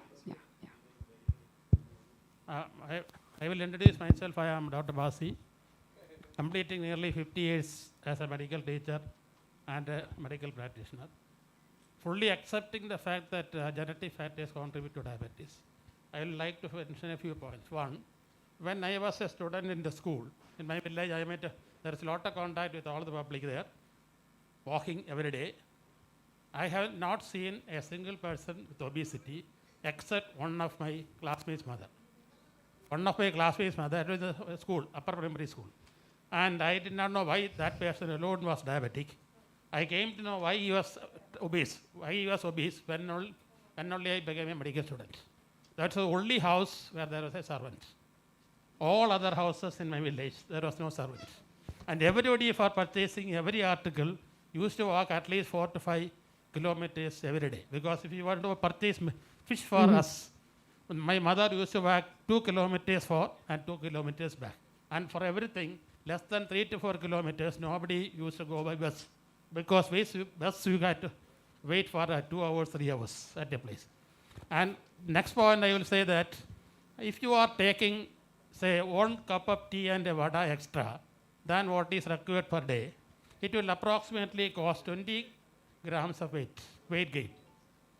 I will introduce myself. I am Dr. Basi, completing nearly 50 years as a medical teacher and a medical practitioner, fully accepting the fact that genetic factors contribute to diabetes. I would like to mention a few points. One, when I was a student in the school, in my village, there is a lot of contact with all the public there, walking every day. I have not seen a single person with obesity except one of my classmates' mother. One of my classmates' mother at the school, upper primary school. And I did not know why that person alone was diabetic. I came to know why he was obese. Why he was obese when only I became a medical student. That's the only house where there was a servant. All other houses in my village, there was no servant. And everybody, for purchasing every article, used to walk at least 4 to 5 kilometers every day. Because if you want to purchase fish for us, my mother used to walk 2 kilometers forward and 2 kilometers back. And for everything, less than 3 to 4 kilometers, nobody used to go by bus. Because bus you got to wait for 2 hours, 3 hours at a place. And next point I will say that if you are taking, say, 1 cup of tea and a vada extra than what is required per day, it will approximately cost 20 grams of weight gain.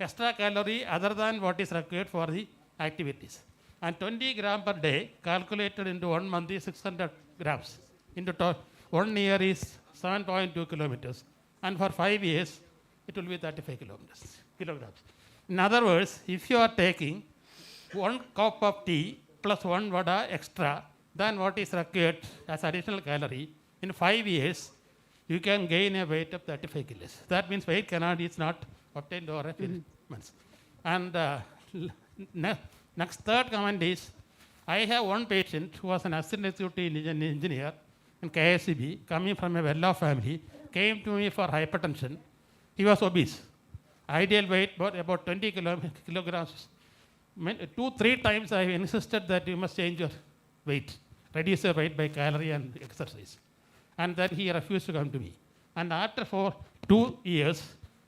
Extra calorie other than what is required for the activities. And 20 grams per day calculated into 1 month is 600 grams. Into 1 year is 7.2 kilometers. And for 5 years, it will be 35 kilograms. In other words, if you are taking 1 cup of tea plus 1 vada extra than what is required as additional calorie, in 5 years, you can gain a weight of 35 kilos. That means weight is not obtained over a few months. And next third comment is, I have one patient who was an assistant executive engineer in KSCB, coming from a well-off family, came to me for hypertension. He was obese. Ideal weight about 20 kilograms. 2-3 times I insisted that you must change your weight, reduce your weight by calorie and exercise. And then he refused to come to me. And after 2 years,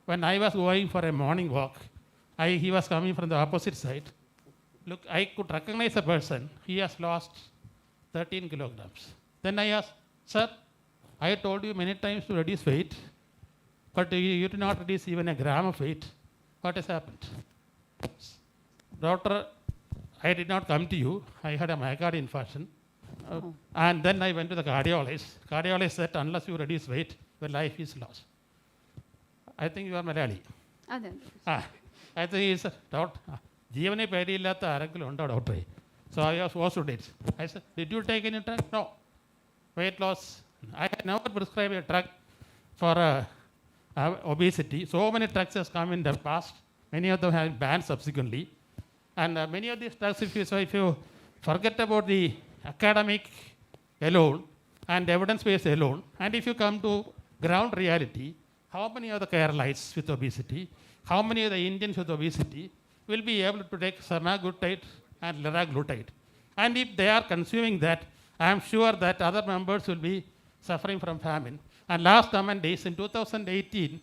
when I was going for a morning walk, he was coming from the opposite side. Look, I could recognize a person. He has lost 13 kilograms. Then I asked, sir, I told you many times to reduce weight, but you did not reduce even a gram of weight. What has happened? Doctor, I did not come to you. I had a myocardial infarction. And then I went to the cardiologist. Cardiologist said, unless you reduce weight, your life is lost. I think you are Malayali. I think he said, Doctor, Jeevane Pedillata Arakul Unda Doctor. So I was forced to date. I said, did you take any drug? No. Weight loss. I had never prescribed a drug for obesity. So many drugs have come in the past. Many of them have been banned subsequently. And many of these drugs, if you forget about the academic alone and evidence-based alone, and if you come to ground reality, how many of the Keralites with obesity, how many of the Indians with obesity will be able to take semaglutide and liraglutide? And if they are consuming that, I am sure that other members will be suffering from famine. And last comment is, in 2018,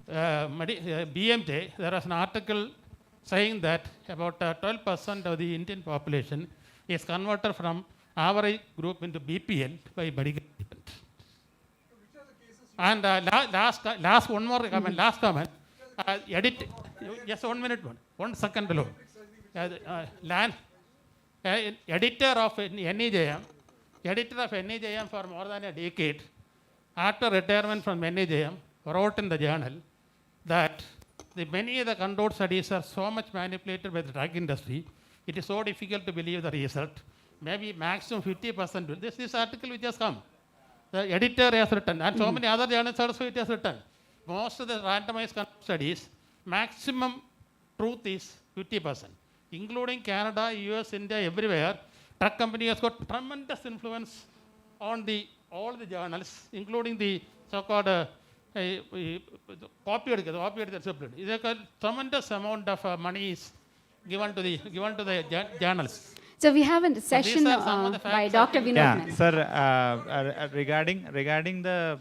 BMJ, there was an article saying that about 12% of the Indian population is converted from average group into BPL by medical treatment. And last one more comment, last comment. Just 1 minute, 1 second below. Editor of NEJM for more than a decade, after retirement from NEJM, wrote in the journal that many of the controlled studies are so much manipulated by the drug industry, it is so difficult to believe the result. Maybe maximum 50%. This article which has come. The editor has written, and so many other journals also it has written. Most of the randomized studies, maximum truth is 50%. Including Canada, US, India, everywhere, drug company has got tremendous influence on all the journals, including the so-called copy the discipline. A tremendous amount of money is given to the journals. So we have a these session are some of the by facts Dr. Vinod. Yeah, sir, regarding the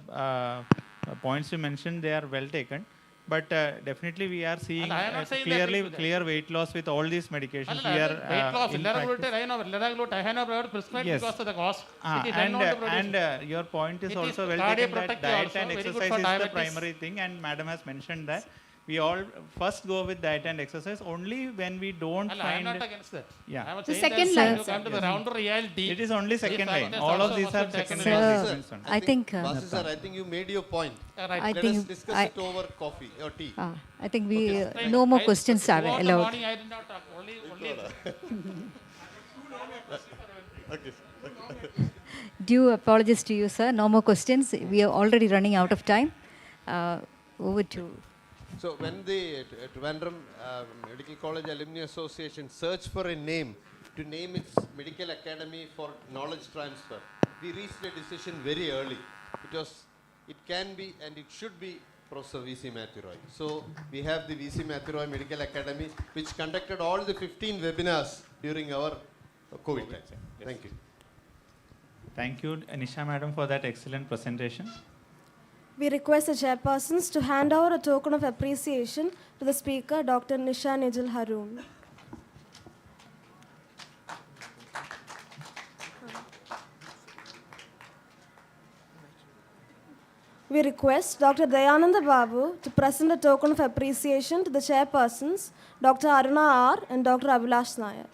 points you mentioned, they are well taken. But definitely we are seeing I am not saying that clear weight loss with all these medications. We are weight loss, in liraglutide, I have prescribed Yes. because of the cost. It is and unknown to produce. your point is It also is well taken that cardioprotective diet also, and very good exercise for is the diabetes. primary thing, and madam has mentioned that we all first go with diet and exercise only when we don't I am find not against that. Yeah. I was The saying second that line, you come to the round reality. It is only second line. factors All of also these must are be taken second into line Sir, treatments. I think Basu sir, I think you made your point. Right. I Let think us discuss it over coffee or tea. I think we no more questions are Throughout the allowed. morning, I did not talk. Only Okay. Due apologies to you, sir. No more questions. We are already running out of time. Over to. So when the Trivandrum Medical College Alumni Association searched for a name to name its medical academy for knowledge transfer, we reached a decision very early. It can be and it should be Professor V.C. Matthew Roy. So we have the V.C. Matthew Roy Medical Academy, which conducted all the 15 webinars during our COVID time. Yes. Thank you. Thank you, Nisha madam, for that excellent presentation. We request the chairpersons to hand over a token of appreciation to the speaker, Dr. Nisha Nijal Haroon. We request Dr. Dayananda Babu to present a token of appreciation to the chairpersons, Dr. Aruna R. and Dr. Abhilash Nair.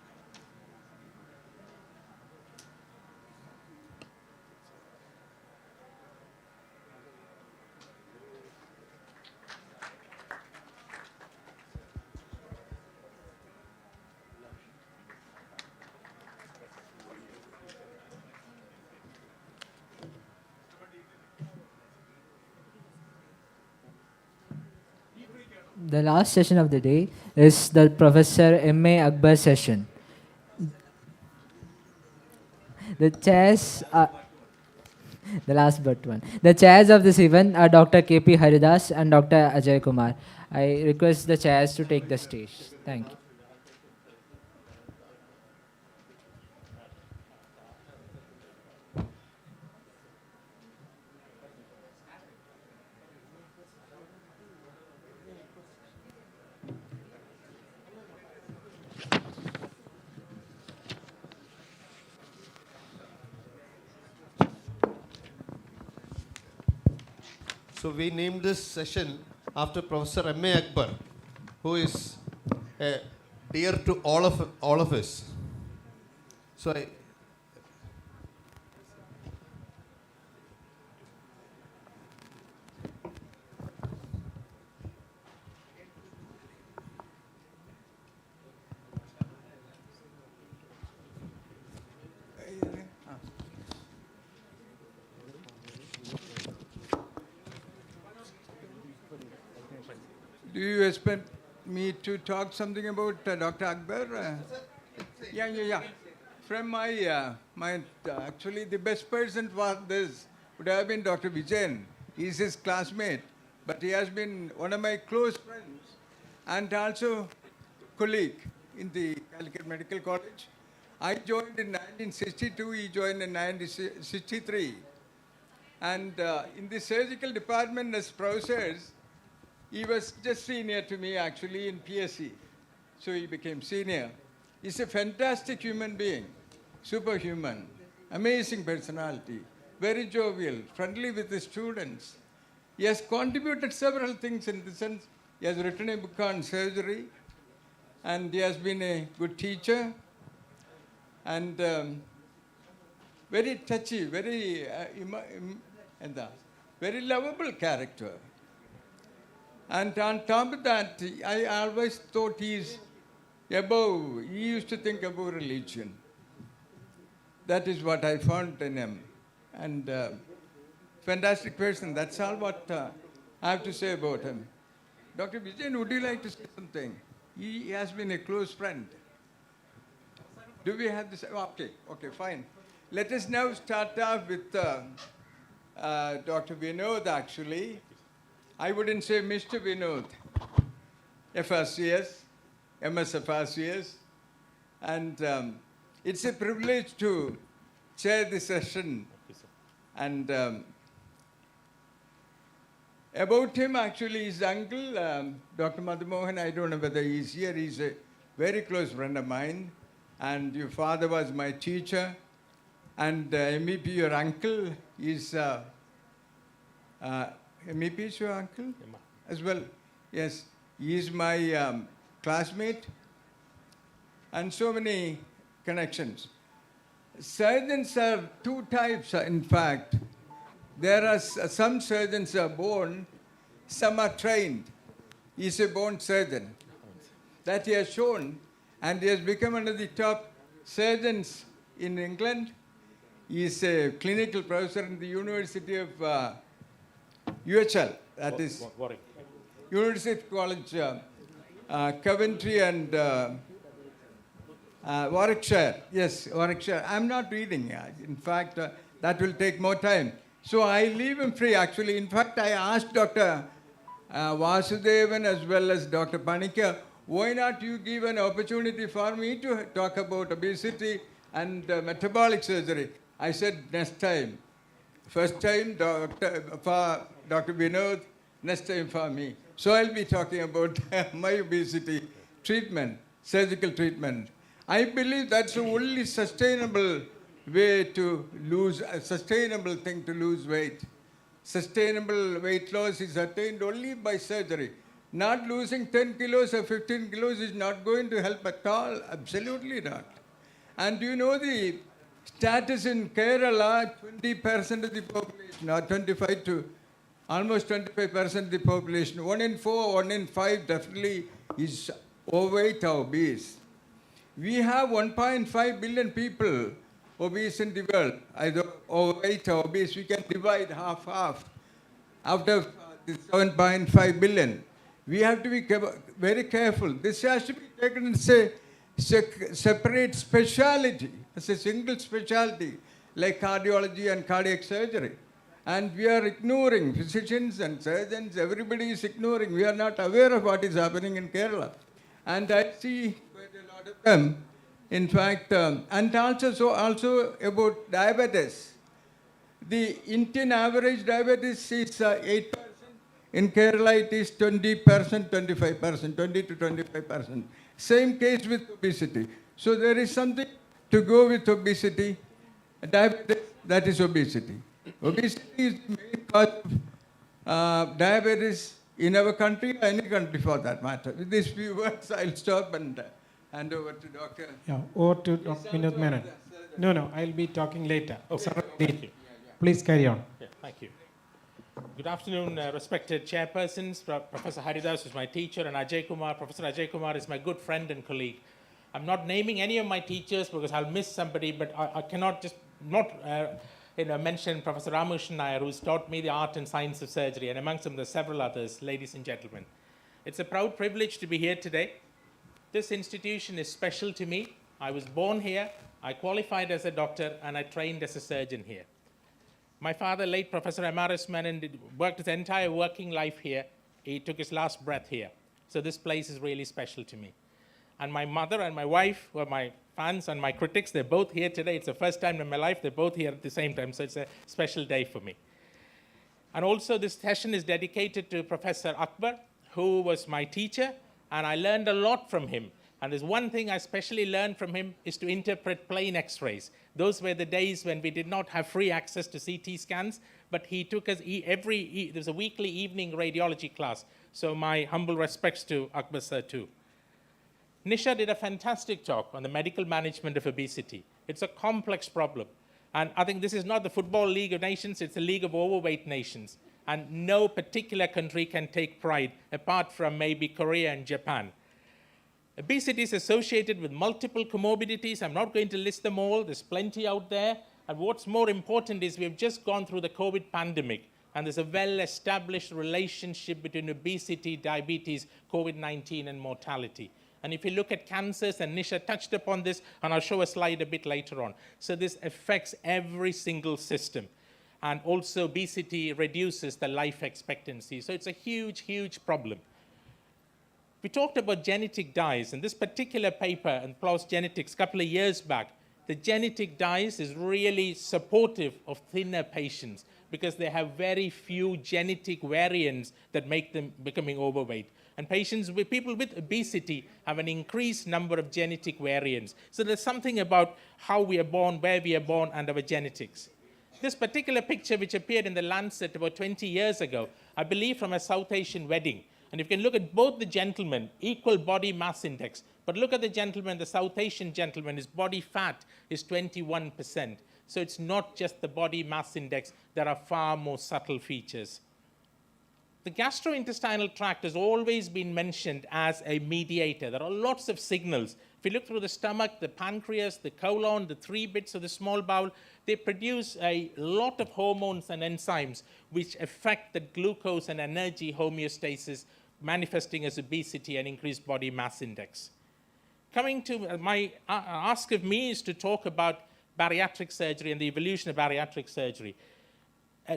The last session of the day is the Professor M.A. Akbar session. The chairs are the last but one. The chairs of this event are Dr. K.P. Haridas and Dr. Ajay Kumar. I request the chairs to take the stage. Thank you. So we named this session after Professor M.A. Akbar, who is dear to all of us. So Do you expect me to talk something about Dr. Akbar? Yeah. From my mind, actually the best person for this would have been Dr. Vijayan. He's his classmate, but he has been one of my close friends and also colleague in the Calicut Medical College. I joined in 1962, he joined in 1963. And in the surgical department as professors, he was just senior to me actually in PSC. So he became senior. He's a fantastic human being, superhuman, amazing personality, very jovial, friendly with the students. He has contributed several things in the sense, he has written a book on surgery, and he has been a good teacher, and very touchy, very lovable character. And on top of that, I always thought he used to think above religion. That is what I found in him. And fantastic person, that's all what I have to say about him. Dr. Vijayan, would you like to say something? He has been a close friend. Do we have this? Okay, fine. Let us now start off with Dr. Vinod, actually. I wouldn't say Mr. Vinod, FRCS, MS FRCS, and it's a privilege to chair this session. And about him, actually, his uncle, Dr. Madhumohan, I don't know whether he's here, he's a very close friend of mine, and your father was my teacher, and MEP, your uncle, is MEP is your uncle as well? Yes, he is my classmate, and so many connections. Surgeons are two types, in fact. There are some surgeons are born, some are trained. He is a born surgeon. That he has shown, and he has become one of the top surgeons in England. He is a clinical professor in the University of UHL, that is Warwick. University College, Coventry and Warwickshire. Yes, Warwickshire. I'm not reading. In fact, that will take more time. So I leave him free, actually. In fact, I asked Dr. Vasudevan as well as Dr. Panikar, why not you give an opportunity for me to talk about obesity and metabolic surgery? I said, next time. First time, Dr. Vinod, next time for me. So I'll be talking about my obesity treatment, surgical treatment. I believe that's the only sustainable way to lose, a sustainable thing to lose weight. Sustainable weight loss is attained only by surgery. Not losing 10 kilos or 15 kilos is not going to help at all, absolutely not. And you know the status in Kerala, 20% of the population, or 25 to almost 25% of the population, 1 in 4, 1 in 5 definitely is overweight or obese. We have 1.5 billion people obese in the world, either overweight or obese. We can divide half-half. Out of the 7.5 billion, we have to be very careful. This has to be taken as a separate specialty, as a single specialty, like cardiology and cardiac surgery. And we are ignoring, physicians and surgeons, everybody is ignoring. We are not aware of what is happening in Kerala. And I see quite a lot of them. In fact, and also about diabetes. The Indian average diabetes is 8%. In Kerala, it is 20%, 25%, 20 to 25%. Same case with obesity. So there is something to go with obesity. Diabetes, that is obesity. Obesity is the main cause of diabetes in our country, any country for that matter. With these few words, I'll stop and hand over to Dr. Yeah, over to Dr. Vinod Menon. No, I'll be talking later. Thank you. Please carry on. Yeah, thank you. Good afternoon, respected chairpersons. Professor Haridas is my teacher, and Ajay Kumar, Professor Ajay Kumar is my good friend and colleague. I'm not naming any of my teachers because I'll miss somebody, but I cannot just not mention Professor Ramushan Nair, who's taught me the art and science of surgery, and amongst them there are several others, ladies and gentlemen. It's a proud privilege to be here today. This institution is special to me. I was born here, I qualified as a doctor, and I trained as a surgeon here. My father, late Professor M.R.S. Menon, worked his entire working life here. He took his last breath here. So this place is really special to me. And my mother and my wife were my fans and my critics. They're both here today. It's the first time in my life they're both here at the same time. So it's a special day for me. And also this session is dedicated to Professor Akbar, who was my teacher, and I learned a lot from him. And there's one thing I especially learned from him is to interpret plain x-rays. Those were the days when we did not have free access to CT scans, but he took us there's a weekly evening radiology class. So my humble respects to Akbar sir too. Nisha did a fantastic talk on the medical management of obesity. It's a complex problem. And I think this is not the Football League of Nations, it's a league of overweight nations. And no particular country can take pride apart from maybe Korea and Japan. Obesity is associated with multiple comorbidities. I'm not going to list them all. There's plenty out there. And what's more important is we've just gone through the COVID pandemic, and there's a well-established relationship between obesity, diabetes, COVID-19, and mortality. And if you look at cancers, and Nisha touched upon this, and I'll show a slide a bit later on. So this affects every single system. and also obesity reduces the life expectancy. So it's a huge, huge problem. We talked about genetic dyes, and this particular paper in PLOS Genetics a couple of years back, the genetic dyes is really supportive of thinner patients because they have very few genetic variants that make them becoming overweight. And people with obesity have an increased number of genetic variants. So there's something about how we are born, where we are born, and our genetics. This particular picture, which appeared in the Lancet about 20 years ago, I believe from a South Asian wedding. And if you can look at both the gentlemen, equal body mass index, but look at the gentleman, the South Asian gentleman, his body fat is 21%. So it's not just the body mass index, there are far more subtle features. The gastrointestinal tract has always been mentioned as a mediator. There are lots of signals. If you look through the stomach, the pancreas, the colon, the 3 bits of the small bowel, they produce a lot of hormones and enzymes which affect the glucose and energy homeostasis, manifesting as obesity and increased body mass index. Coming to my ask of me is to talk about bariatric surgery and the evolution of bariatric surgery.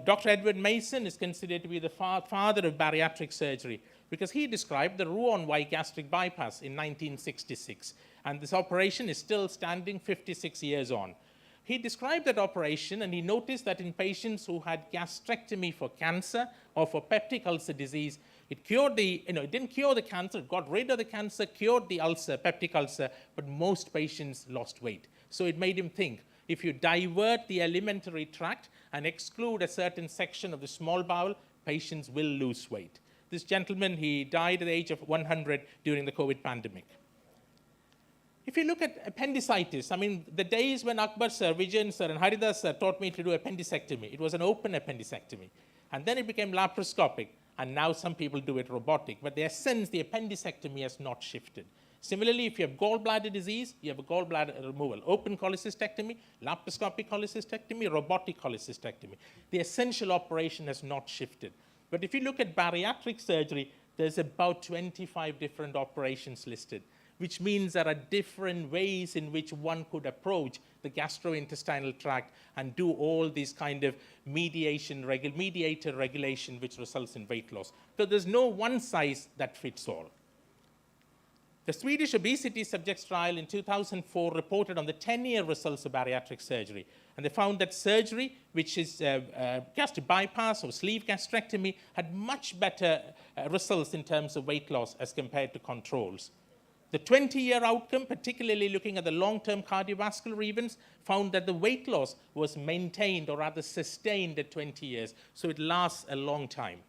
Dr. Edward Mason is considered to be the father of bariatric surgery because he described the Roux-en-Y gastric bypass in 1966, and this operation is still standing 56 years on. He described that operation, and he noticed that in patients who had gastrectomy for cancer or for peptic ulcer disease, it cured it didn't cure the cancer, it got rid of the cancer, cured the ulcer, peptic ulcer, but most patients lost weight. So it made him think, if you divert the alimentary tract and exclude a certain section of the small bowel, patients will lose weight. This gentleman, he died at the age of 100 during the COVID pandemic. If you look at appendicitis, I mean, the days when Akbar sir, Vijayan sir, and Haridas sir taught me to do appendicectomy, it was an open appendicectomy. And then it became laparoscopic, and now some people do it robotic. But the essence, the appendicectomy has not shifted. Similarly, if you have gallbladder disease, you have a gallbladder removal. Open cholecystectomy, laparoscopic cholecystectomy, robotic cholecystectomy. The essential operation has not shifted. But if you look at bariatric surgery, there's about 25 different operations listed, which means there are different ways in which one could approach the gastrointestinal tract and do all these kind of mediator regulation, which results in weight loss. So there's no one size that fits all. The Swedish obesity subjects trial in 2004 reported on the 10-year results of bariatric surgery. And they found that surgery, which is gastric bypass or sleeve gastrectomy, had much better results in terms of weight loss as compared to controls. The 20-year outcome, particularly looking at the long-term cardiovascular events, found that the weight loss was maintained or rather sustained at 20 years. So it lasts a long time.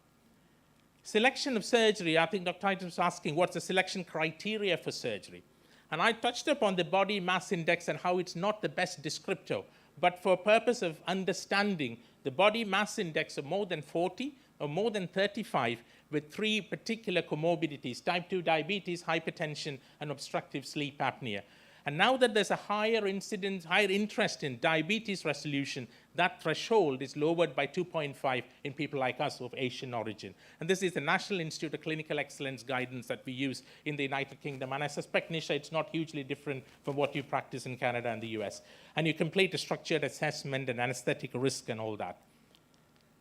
Selection of surgery, I think Dr. Titus was asking, what's the selection criteria for surgery? And I touched upon the body mass index and how it's not the best descriptor. But for purpose of understanding, the body mass index of more than 40 or more than 35 with 3 particular comorbidities, type 2 diabetes, hypertension, and obstructive sleep apnea. And now that there's a higher incidence, higher interest in diabetes resolution, that threshold is lowered by 2.5 in people like us of Asian origin. And this is the National Institute of Clinical Excellence guidance that we use in the United Kingdom. And I suspect, Nisha, it's not hugely different from what you practice in Canada and the US. And you complete a structured assessment and anesthetic risk and all that.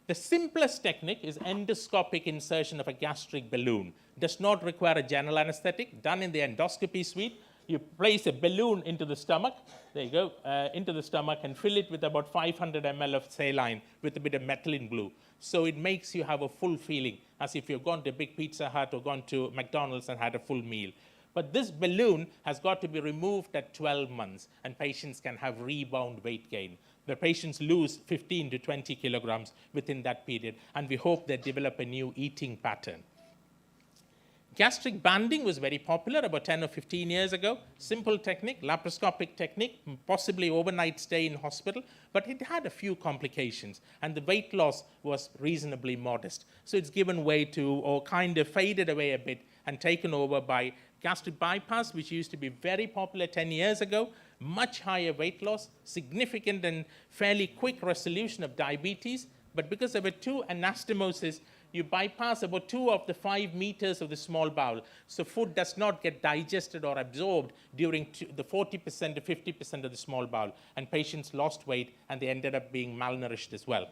The simplest technique is endoscopic insertion of a gastric balloon. Does not require a general anesthetic, done in the endoscopy suite. You place a balloon into the stomach, there you go, into the stomach, and fill it with about 500 ml of saline with a bit of methylene blue. So it makes you have a full feeling, as if you've gone to a big Pizza Hut or gone to McDonald's and had a full meal. But this balloon has got to be removed at 12 months, and patients can have rebound weight gain. The patients lose 15 to 20 kilograms within that period, and we hope they develop a new eating pattern. Gastric banding was very popular about 10 or 15 years ago. Simple technique, laparoscopic technique, possibly overnight stay in hospital, but it had a few complications, and the weight loss was reasonably modest. So it's given way to, or kind of faded away a bit, and taken over by gastric bypass, which used to be very popular 10 years ago, much higher weight loss, significant and fairly quick resolution of diabetes, but because of a 2 anastomosis, you bypass about 2 of the 5 meters of the small bowel. So food does not get digested or absorbed during the 40% to 50% of the small bowel. And patients lost weight, and they ended up being malnourished as well.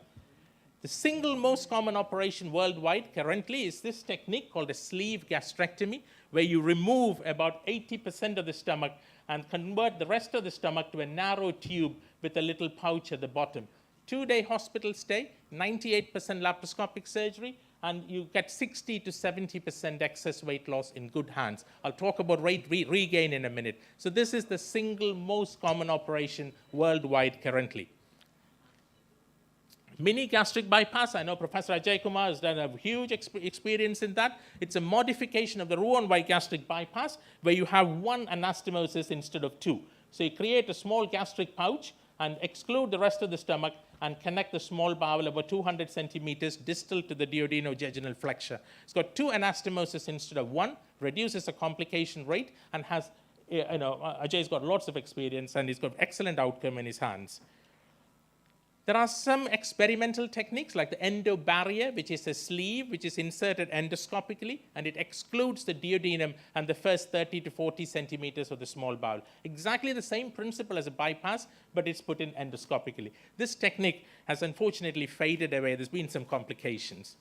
The single most common operation worldwide currently is this technique called a sleeve gastrectomy, where you remove about 80% of the stomach and convert the rest of the stomach to a narrow tube with a little pouch at the bottom. 2-day hospital stay, 98% laparoscopic surgery, and you get 60 to 70% excess weight loss in good hands. I'll talk about weight regain in a minute. So this is the single most common operation worldwide currently. Mini gastric bypass, I know Professor Ajay Kumar has done a huge experience in that. It's a modification of the Roux-en-Y gastric bypass where you have one anastomosis instead of two. So you create a small gastric pouch and exclude the rest of the stomach and connect the small bowel about 200 centimeters distal to the duodenojejunal flexure. It's got two anastomoses instead of one, reduces the complication rate, and has, Ajay's got lots of experience and he's got excellent outcome in his hands. There are some experimental techniques like the endobarrier, which is a sleeve which is inserted endoscopically, and it excludes the duodenum and the first 30 to 40 centimeters of the small bowel. Exactly the same principle as a bypass, but it's put in endoscopically. This technique has unfortunately faded away. There's been some complications.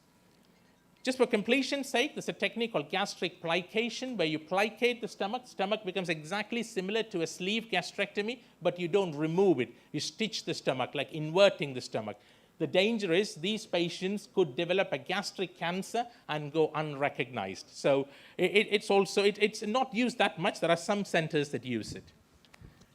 Just for completion's sake, there's a technique called gastric plication, where you plicate the stomach. Stomach becomes exactly similar to a sleeve gastrectomy, but you don't remove it. You stitch the stomach, like inverting the stomach. The danger is these patients could develop a gastric cancer and go unrecognized. So it's not used that much. There are some centers that use it.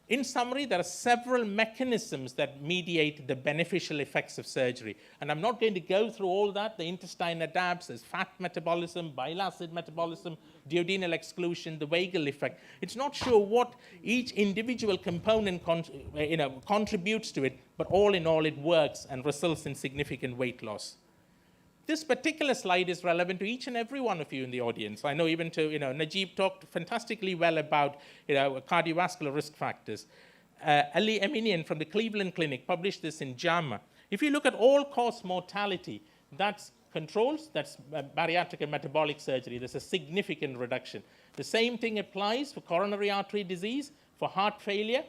In summary, there are several mechanisms that mediate the beneficial effects of surgery. And I'm not going to go through all that. The intestine adapts, there's fat metabolism, bile acid metabolism, duodenal exclusion, the vagal effect. It's not sure what each individual component contributes to it, but all in all, it works and results in significant weight loss. This particular slide is relevant to each and every one of you in the audience. I know even to, Najib talked fantastically well about, cardiovascular risk factors. Ali Aminian from the Cleveland Clinic published this in JAMA. If you look at all-cause mortality, that's controls, that's bariatric and metabolic surgery. There's a significant reduction. The same thing applies for coronary artery disease, for heart failure.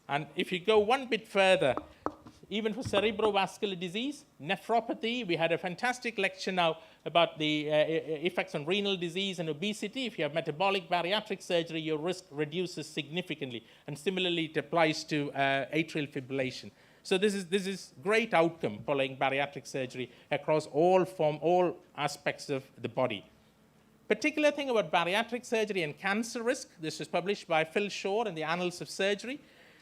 And if you go one bit further, even for cerebrovascular disease, nephropathy, we had a fantastic lecture now about the effects on renal disease and obesity. If you have metabolic bariatric surgery, your risk reduces significantly. And similarly, it applies to atrial fibrillation. So this is great outcome following bariatric surgery across all aspects of the body. Particular thing about bariatric surgery and cancer risk, this was published by Phil Shore in the Annals of Surgery.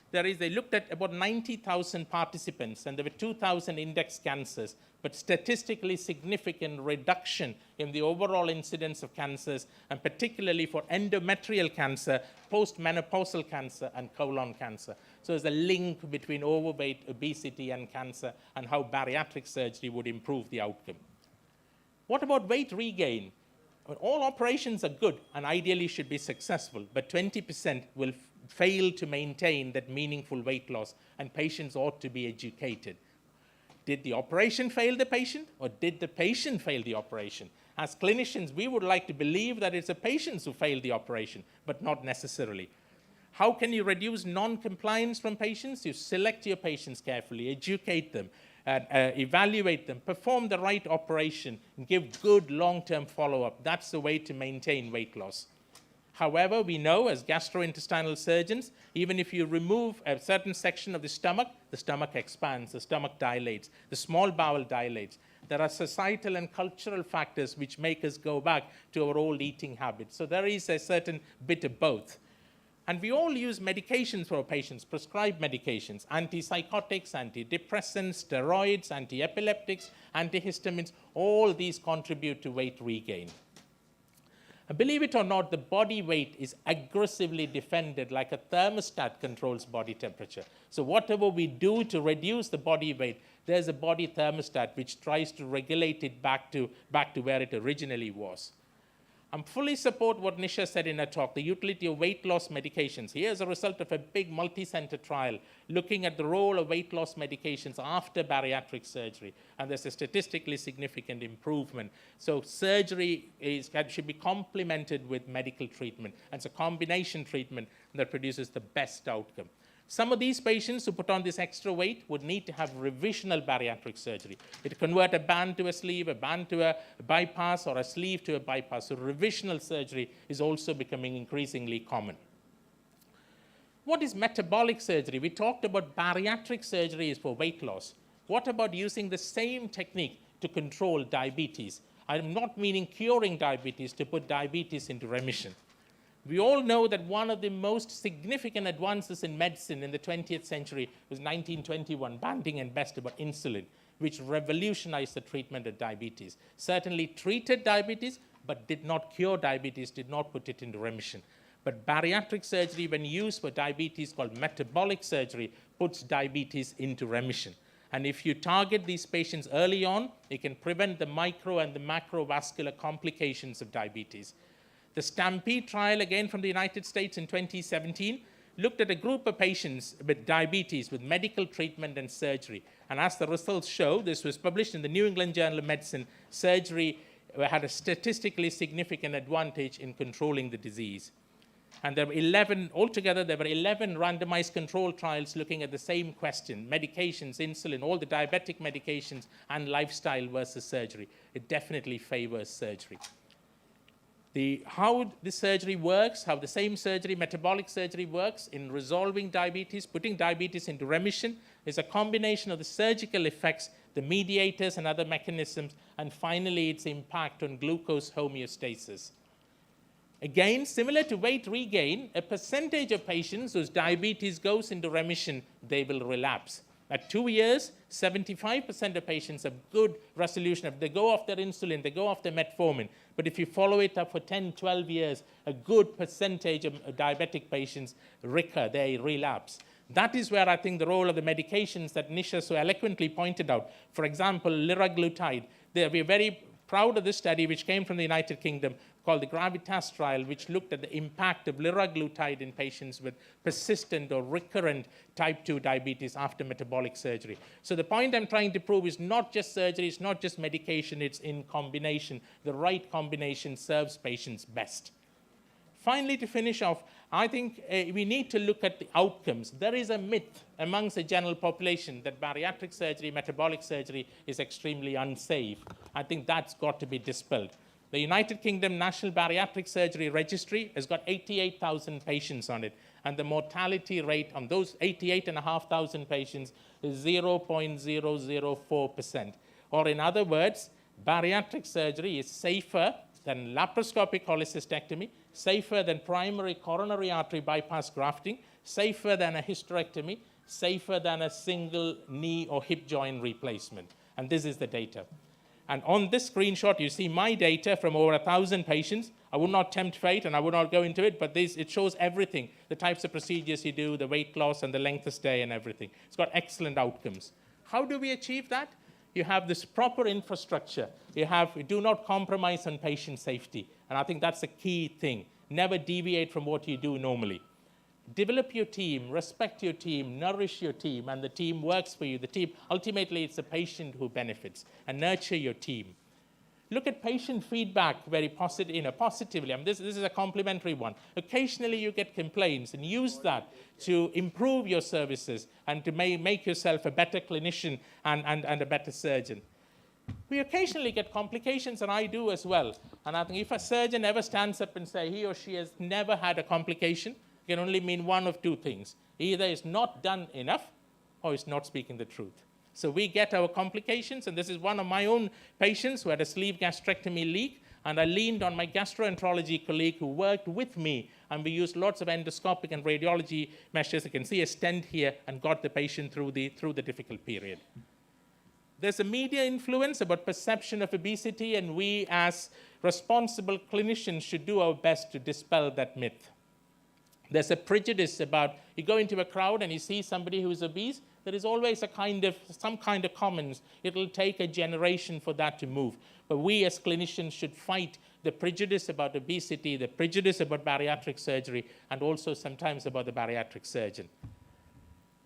They looked at about 90,000 participants, and there were 2,000 index cancers, but statistically significant reduction in the overall incidence of cancers, and particularly for endometrial cancer, postmenopausal cancer, and colon cancer. So there's a link between overweight, obesity, and cancer, and how bariatric surgery would improve the outcome. What about weight regain? All operations are good and ideally should be successful, but 20% will fail to maintain that meaningful weight loss, and patients ought to be educated. Did the operation fail the patient, or did the patient fail the operation? As clinicians, we would like to believe that it's the patients who failed the operation, but not necessarily. How can you reduce non-compliance from patients? You select your patients carefully, educate them, evaluate them, perform the right operation, and give good long-term follow-up. That's the way to maintain weight loss. However, we know as gastrointestinal surgeons, even if you remove a certain section of the stomach expands, the stomach dilates, the small bowel dilates. There are societal and cultural factors which make us go back to our old eating habits. So there is a certain bit of both. And we all use medications for our patients, prescribed medications, antipsychotics, antidepressants, steroids, antiepileptics, antihistamines. All these contribute to weight regain. Believe it or not, the body weight is aggressively defended like a thermostat controls body temperature. So whatever we do to reduce the body weight, there's a body thermostat which tries to regulate it back to where it originally was. I fully support what Nisha said in her talk, the utility of weight loss medications. Here's a result of a big multi-center trial looking at the role of weight loss medications after bariatric surgery, and there's a statistically significant improvement. So surgery should be complemented with medical treatment, and it's a combination treatment that produces the best outcome. Some of these patients who put on this extra weight would need to have revisional bariatric surgery. It convert a band to a sleeve, a band to a bypass, or a sleeve to a bypass. So revisional surgery is also becoming increasingly common. What is metabolic surgery? We talked about bariatric surgery is for weight loss. What about using the same technique to control diabetes? I'm not meaning curing diabetes, to put diabetes into remission. We all know that one of the most significant advances in medicine in the 20th century was 1921, Banting and Best about insulin, which revolutionized the treatment of diabetes. Certainly treated diabetes, but did not cure diabetes, did not put it into remission. But bariatric surgery, when used for diabetes, called metabolic surgery, puts diabetes into remission. And if you target these patients early on, it can prevent the micro and the macrovascular complications of diabetes. The Stampede trial, again from the United States in 2017, looked at a group of patients with diabetes with medical treatment and surgery. And as the results show, this was published in the New England Journal of Medicine, surgery had a statistically significant advantage in controlling the disease. And there were 11, altogether there were 11 randomized control trials looking at the same question, medications, insulin, all the diabetic medications, and lifestyle versus surgery. It definitely favors surgery. How the surgery works, how the same surgery, metabolic surgery works in resolving diabetes, putting diabetes into remission, is a combination of the surgical effects, the mediators and other mechanisms, and finally its impact on glucose homeostasis. Again, similar to weight regain, a percentage of patients whose diabetes goes into remission, they will relapse. At 2 years, 75% of patients have good resolution. If they go off their insulin, they go off their metformin. But if you follow it up for 10, 12 years, a good percentage of diabetic patients recur, they relapse. That is where I think the role of the medications that Nisha so eloquently pointed out, for example, liraglutide, we're very proud of this study which came from the United Kingdom called the Gravitas trial, which looked at the impact of liraglutide in patients with persistent or recurrent type 2 diabetes after metabolic surgery. So the point I'm trying to prove is not just surgery, it's not just medication, it's in combination. The right combination serves patients best. Finally, to finish off, I think we need to look at the outcomes. There is a myth amongst the general population that bariatric surgery, metabolic surgery is extremely unsafe. I think that's got to be dispelled. The United Kingdom National Bariatric Surgery Registry has got 88,000 patients on it, and the mortality rate on those 88,500 patients is 0.004%. Or in other words, bariatric surgery is safer than laparoscopic cholecystectomy, safer than primary coronary artery bypass grafting, safer than a hysterectomy, safer than a single knee or hip joint replacement. And this is the data. And on this screenshot, you see my data from over 1,000 patients. I would not tempt fate, and I would not go into it, but it shows everything, the types of procedures you do, the weight loss, and the length of stay, and everything. It's got excellent outcomes. How do we achieve that? You have this proper infrastructure. You do not compromise on patient safety. And I think that's a key thing. Never deviate from what you do normally. Develop your team, respect your team, nourish your team, and the team works for you. The team, ultimately, it's the patient who benefits, and nurture your team. Look at patient feedback very positively. I mean, this is a complimentary one. Occasionally, you get complaints, and use that to improve your services and to make yourself a better clinician and a better surgeon. We occasionally get complications, and I do as well. And I think if a surgeon ever stands up and says he or she has never had a complication, it can only mean one of two things. Either it's not done enough, or it's not speaking the truth. So we get our complications, and this is one of my own patients who had a sleeve gastrectomy leak, and I leaned on my gastroenterology colleague who worked with me, and we used lots of endoscopic and radiology measures. You can see a stent here, and got the patient through the difficult period. There's a media influence about perception of obesity, and we as responsible clinicians should do our best to dispel that myth. There's a prejudice about, you go into a crowd and you see somebody who's obese, there is always some kind of comments. It'll take a generation for that to move. But we as clinicians should fight the prejudice about obesity, the prejudice about bariatric surgery, and also sometimes about the bariatric surgeon.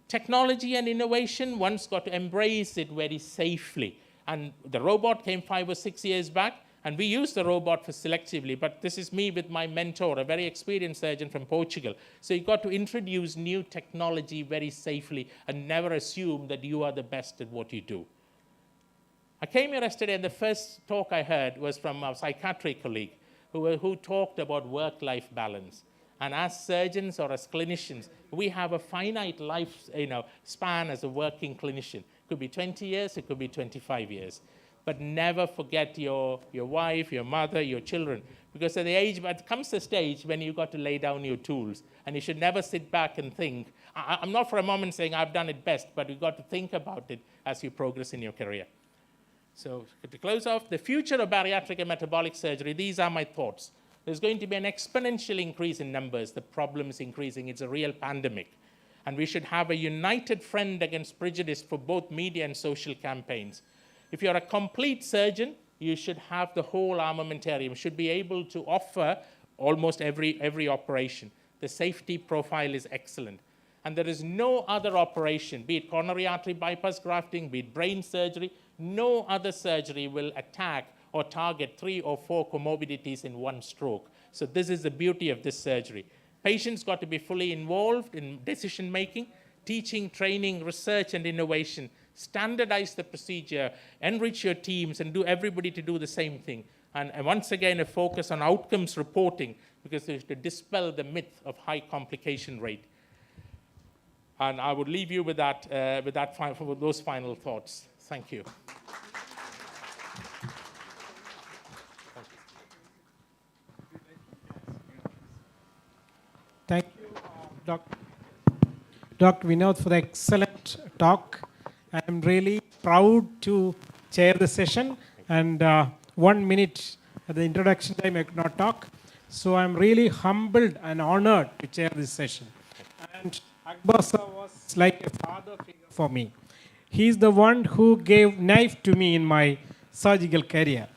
Technology and innovation, one's got to embrace it very safely. And the robot came 5 or 6 years back, And we use the robot for selectively, but this is me with my mentor, a very experienced surgeon from Portugal. So you've got to introduce new technology very safely and never assume that you are the best at what you do. I came here yesterday and the first talk I heard was from a psychiatric colleague who talked about work-life balance. And as surgeons or as clinicians, we have a finite life span as a working clinician. It could be 20 years, it could be 25 years. But never forget your wife, your mother, your children. Because at the age, but it comes the stage when you've got to lay down your tools. And you should never sit back and think. I'm not for a moment saying I've done it best, but you've got to think about it as you progress in your career. So to close off, the future of bariatric and metabolic surgery, these are my thoughts. There's going to be an exponential increase in numbers. The problem is increasing. It's a real pandemic. And we should have a united front against prejudice for both media and social campaigns. If you're a complete surgeon, you should have the whole armamentarium, should be able to offer almost every operation. The safety profile is excellent. And there is no other operation, be it coronary artery bypass grafting, be it brain surgery, no other surgery will attack or target 3 or 4 comorbidities in one stroke. So this is the beauty of this surgery. Patients got to be fully involved in decision-making, teaching, training, research, and innovation. Standardize the procedure, enrich your teams, and do everybody to do the same thing. And once again, a focus on outcomes reporting, because there's to dispel the myth of high complication rate. And I would leave you with those final thoughts. Thank you. Thank you, Dr. Vinod, for the excellent talk. I am really proud to chair the session, and 1 minute at the introduction time I could not talk. So I'm really humbled and honored to chair this session. And Akbar sir was like a father figure for me. He's the one who gave knife to me in my surgical career.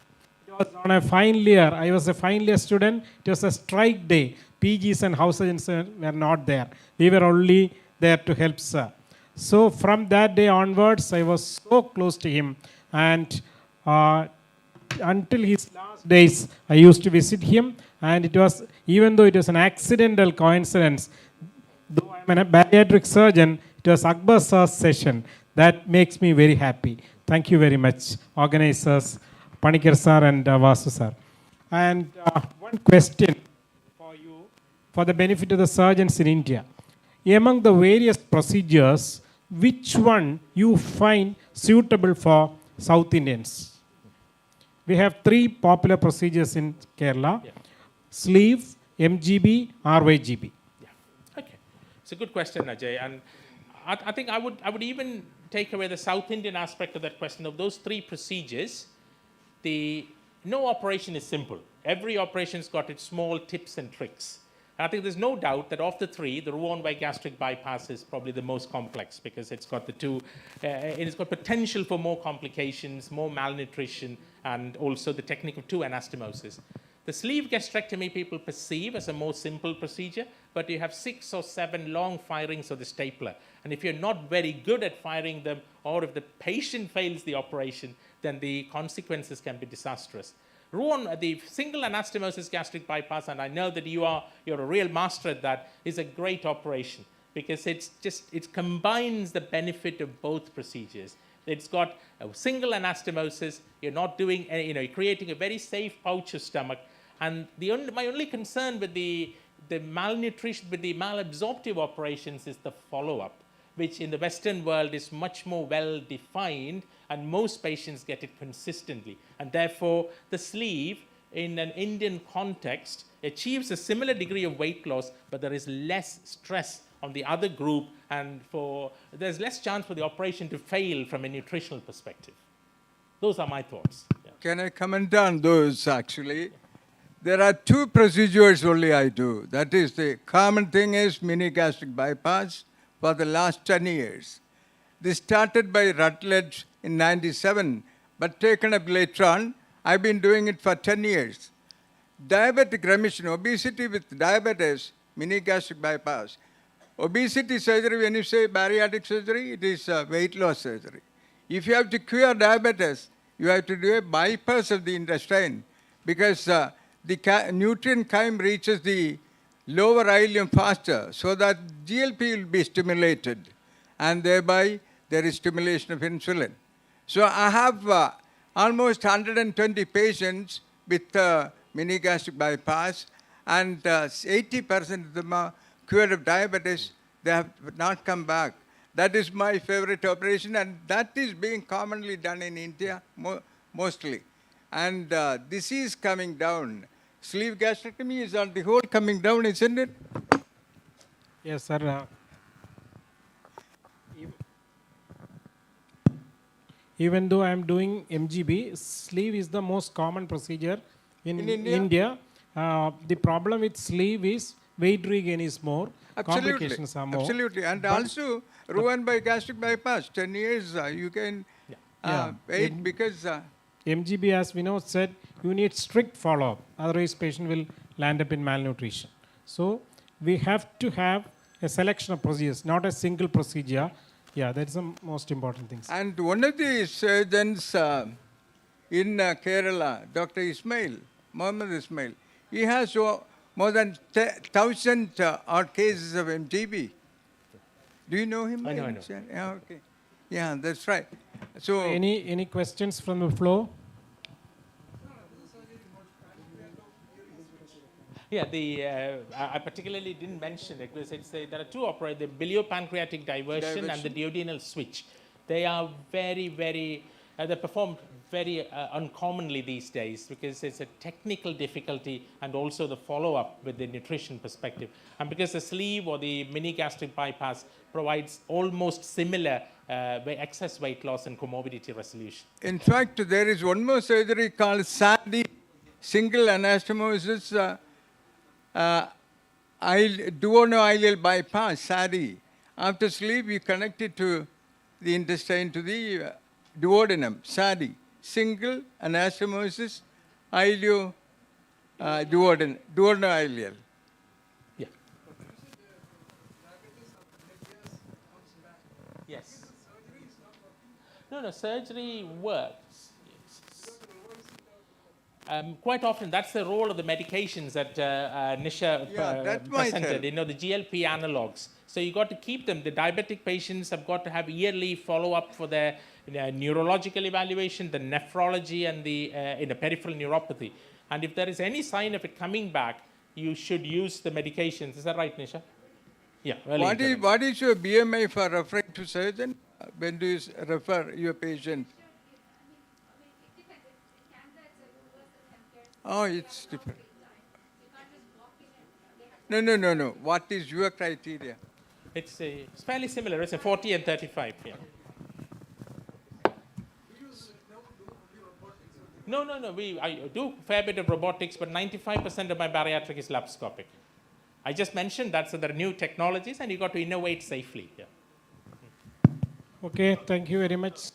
It was on a final year. I was a final year student. It was a strike day. PGs and house surgeons were not there. We were only there to help sir. So from that day onwards, I was so close to him. And until his last days, I used to visit him. And it was, even though it was an accidental coincidence, though I'm a bariatric surgeon, it was Akbar sir's session. That makes me very happy. Thank you very much, organizers, Panikar sir and Vasu sir. And one question for you, for the benefit of the surgeons in India. Among the various procedures, which one you find suitable for South Indians? We have 3 popular procedures in Kerala. Yeah. Sleeve, MGB, RYGB. Yeah. Okay. It's a good question, Ajay. And I think I would even take away the South Indian aspect of that question. Of those 3 procedures, no operation is simple. Every operation's got its small tips and tricks. And I think there's no doubt that of the 3, the Roux-en-Y gastric bypass is probably the most complex, because it's got it's got potential for more complications, more malnutrition, and also the technique of 2 anastomosis. The sleeve gastrectomy people perceive as a more simple procedure, but you have 6 or 7 long firings of the stapler. And if you're not very good at firing them, or if the patient fails the operation, then the consequences can be disastrous. The single anastomosis gastric bypass, and I know that you're a real master at that, is a great operation, because it combines the benefit of both procedures. It's got a single anastomosis. You're not doing you're creating a very safe pouch of stomach. And my only concern with the malnutrition, with the malabsorptive operations, is the follow-up, which in the Western world is much more well-defined, and most patients get it consistently. And therefore, the sleeve, in an Indian context, achieves a similar degree of weight loss, but there is less stress on the other group, and there's less chance for the operation to fail from a nutritional perspective. Those are my thoughts. Yeah. Can I comment on those, actually? There are 2 procedures only I do. That is, the common thing is mini gastric bypass for the last 10 years. This started by Rutledge in 97, but taken up later on. I've been doing it for 10 years. Diabetic remission, obesity with diabetes, mini gastric bypass. Obesity surgery, when you say bariatric surgery, it is weight loss surgery. If you have to cure diabetes, you have to do a bypass of the intestine. because the nutrient chyme reaches the lower ileum faster, so that GLP will be stimulated, and thereby there is stimulation of insulin. So I have almost 120 patients with mini gastric bypass, and 80% of them are cured of diabetes. They have not come back. That is my favorite operation, and that is being commonly done in India mostly. And this is coming down. Sleeve gastrectomy is on the whole coming down, isn't it? Yes, sir. Even though I am doing MGB, sleeve is the most common procedure in India. The problem with sleeve is weight regain is more, complications are more. Absolutely, and also ruined by gastric bypass. 10 years you can wait because MGB, as Vinod said, you need strict follow-up. Otherwise, patient will land up in malnutrition. So we have to have a selection of procedures, not a single procedure. Yeah, that's the most important thing. And one of the surgeons in Kerala, Dr. Ismail, Mohammed Ismail, he has more than 1,000 odd cases of MGB. Do you know him? I know. Yeah, okay. Yeah, that's right. So any questions from the floor? Yeah, I particularly didn't mention it because there are two operations, the biliopancreatic diversion and the duodenal switch. They are very, they perform very uncommonly these days because it's a technical difficulty and also the follow-up with the nutrition perspective. And because the sleeve or the mini gastric bypass provides almost similar excess weight loss and comorbidity resolution. in fact, there is one more surgery called SADI, single anastomosis duodenal bypass, SADI. After sleep, we connect it to the intestine to the duodenum, SADI, single anastomosis duodenal. Yeah. Yes. No, surgery works. Quite often, that's the role of the medications that Nisha presented. The GLP analogs. So you got to keep them. The diabetic patients have got to have yearly follow-up for their neurological evaluation, the nephrology, and the peripheral neuropathy. And if there is any sign of it coming back, you should use the medications. Is that right, Nisha? Yeah. What is your BMI for referring to surgeon? When do you refer your patient? Oh, it's different. No. What is your criteria? It's fairly similar. It's a 40 and 35. Yeah. No. I do a fair bit of robotics, but 95% of my bariatric is laparoscopic. I just mentioned that, so there are new technologies, and you got to innovate safely. Yeah. Okay, thank you very much.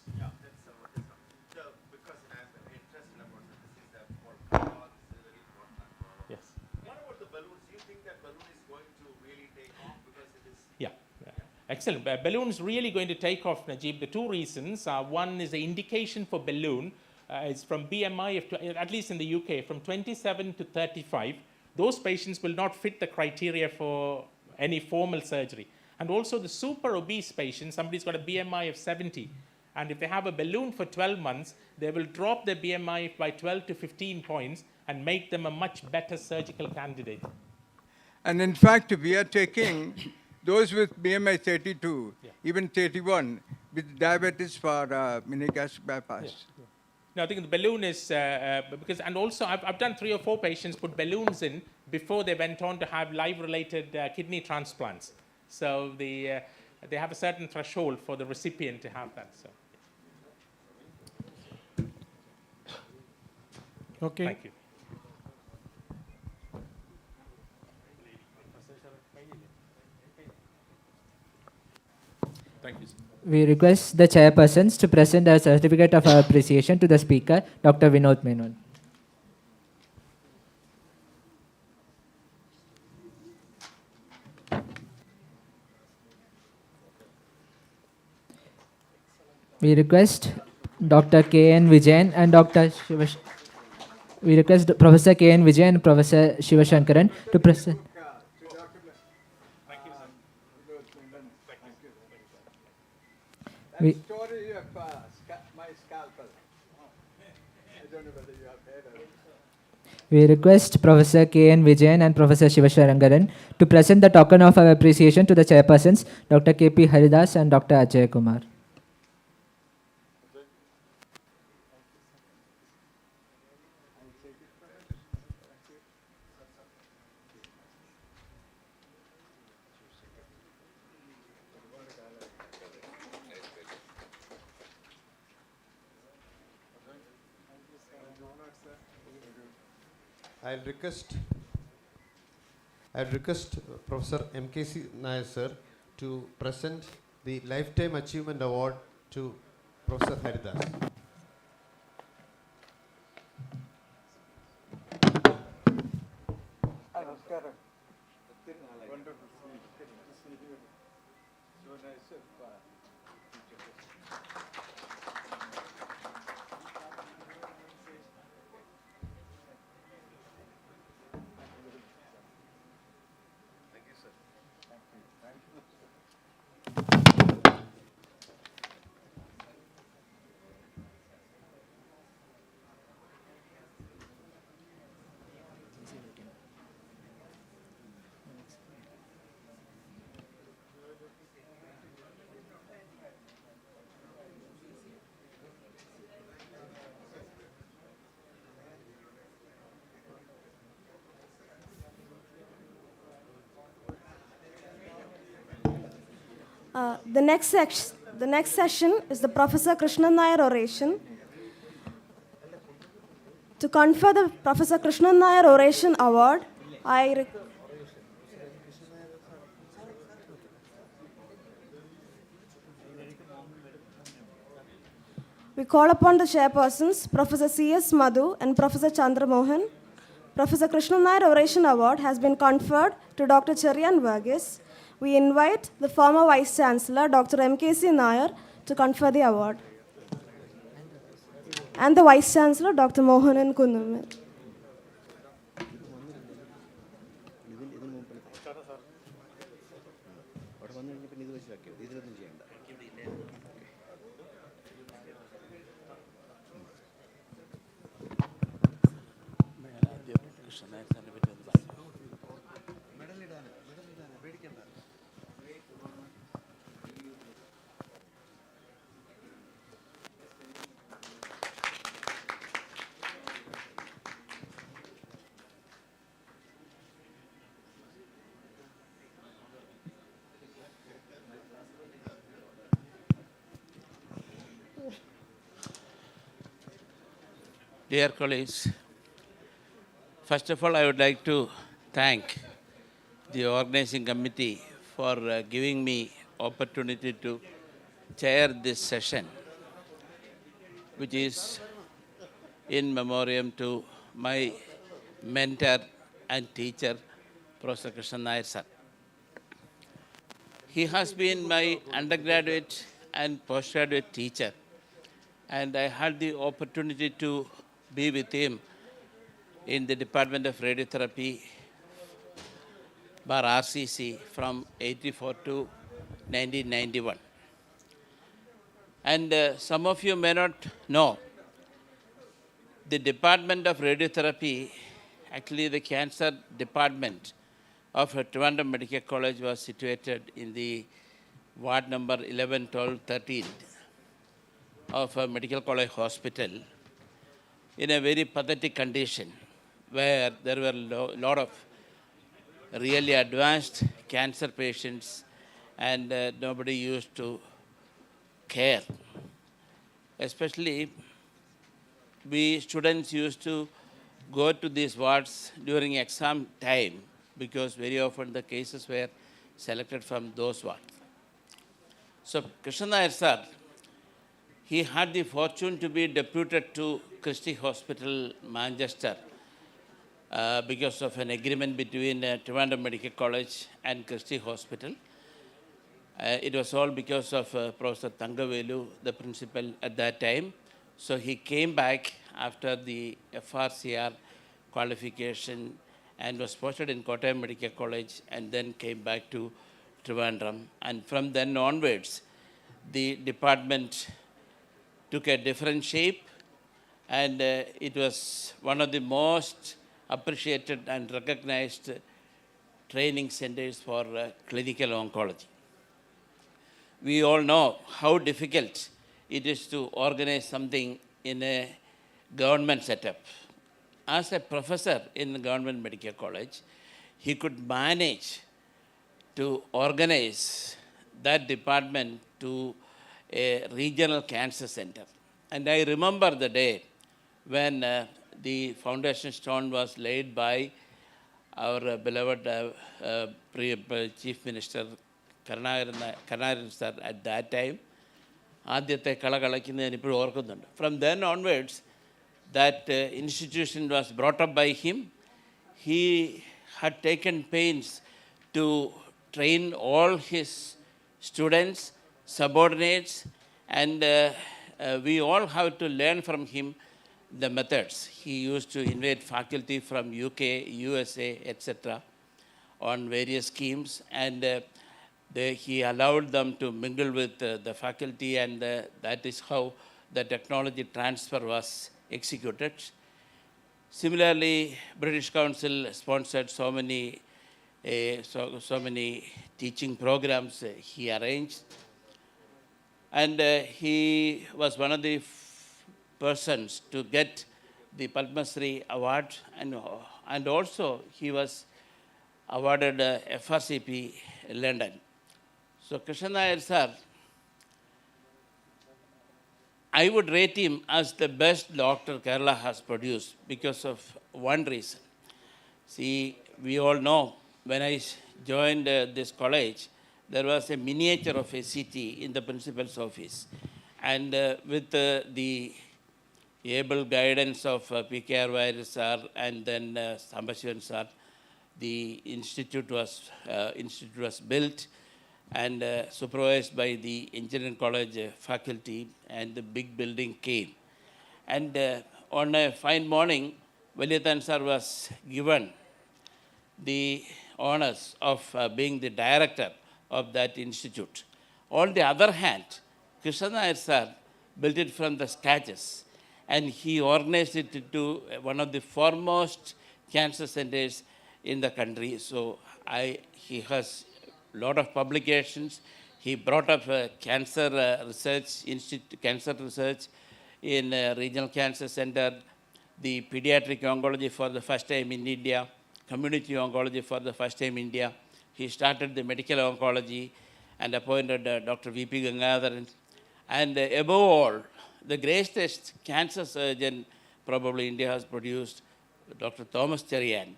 Excellent. Balloon's really going to take off, Najib. The two reasons. One is the indication for balloon. It's from BMI, at least in the UK, from 27 to 35. Those patients will not fit the criteria for any formal surgery. And also the super obese patient, somebody's got a BMI of 70. And if they have a balloon for 12 months, they will drop their BMI by 12 to 15 points and make them a much better surgical candidate. And in fact, we are taking those with BMI 32, even 31, with diabetes for mini gastric bypass. No, I think the balloon is, because, and also I've done 3 or 4 patients put balloons in before they went on to have live-related kidney transplants. So they have a certain threshold for the recipient to have that. So. Okay. Thank you. Thank you. We request the chairpersons to present a certificate of appreciation to the speaker, Dr. Vinod Menon. We request Dr. K.N. Vijayan and Dr. We request Professor K.N. Vijay and Professor Shivashankaran to present. We, Story of my scalpel. I don't know whether you have heard of it. we request Professor K.N. Vijayan and Professor Shivasharangaran to present the token of our appreciation to the chairpersons, Dr. K.P. Haridas and Dr. Ajay Kumar. I'll request Professor M.K.C. Nair sir to present the Lifetime Achievement Award to Professor Haridas. The next session is the Professor Krishnan Nair oration. To confer the Professor Krishnan Nair Oration Award, we call upon the chairpersons, Professor C.S. Madhu and Professor Chandra Mohan. Professor Krishnan Nair Oration Award has been conferred to Dr. Cherian Verghese. We invite the former Vice Chancellor, Dr. M.K.C. Nair, to confer the award. And the Vice Chancellor, Dr. Mohanan Kundumal. Dear colleagues, first of all, I would like to thank the organizing committee for giving me opportunity to chair this session, which is in memoriam to my mentor and teacher, Professor Krishnan Nair sir. He has been my undergraduate and postgraduate teacher, and I had the opportunity to be with him in the Department of Radiotherapy, bar RCC, from 84 to 1991. And some of you may not know, the Department of Radiotherapy, actually the cancer department of Trivandrum Medical College, was situated in the ward number 11, 12, 13 of a Medical College Hospital, in a very pathetic condition, where there were a lot of really advanced cancer patients, and nobody used to care. Especially, we students used to go to these wards during exam time, because very often the cases were selected from those wards. So Krishnan Nair sir, he had the fortune to be deputed to Christie Hospital, Manchester, because of an agreement between Trivandrum Medical College and Christie Hospital. It was all because of Professor Thangavelu, the principal at that time. So he came back after the FRCR qualification and was posted in Kottayam Medical College and then came back to Trivandrum. And from then onwards, the department took a different shape, and it was one of the most appreciated and recognized training centers for clinical oncology. We all know how difficult it is to organize something in a government setup. As a professor in the government medical college, he could manage to organize that department to a regional cancer center. And I remember the day when the foundation stone was laid by our beloved Chief Minister Karnagaran sir at that time. From then onwards, that institution was brought up by him. He had taken pains to train all his students, subordinates, and we all have to learn from him the methods. He used to invite faculty from UK, USA, etc. on various schemes, and he allowed them to mingle with the faculty, and that is how the technology transfer was executed. Similarly, British Council sponsored so many teaching programs he arranged, and he was one of the persons to get the Padma Shri award, and also he was awarded FRCP London. So Krishna Nair sir, I would rate him as the best doctor Kerala has produced because of one reason. See, we all know when I joined this college, there was a miniature of a city in the principal's office. And with the able guidance of P.K.R. Vair sir and then Sambashivan sir, the institute was built and supervised by the engineering college faculty, and the big building came. And on a fine morning, Valiathan sir was given the honors of being the director of that institute. On the other hand, Krishna Nair sir built it from the scratches, and he organized it into one of the foremost cancer centers in the country. So he has a lot of publications. He brought up cancer research in Regional Cancer Center, the Pediatric Oncology for the first time in India, Community Oncology for the first time in India. He started the medical oncology and appointed Dr. V.P. Gangadharan. And above all, the greatest cancer surgeon probably India has produced, Dr. Thomas Cherian.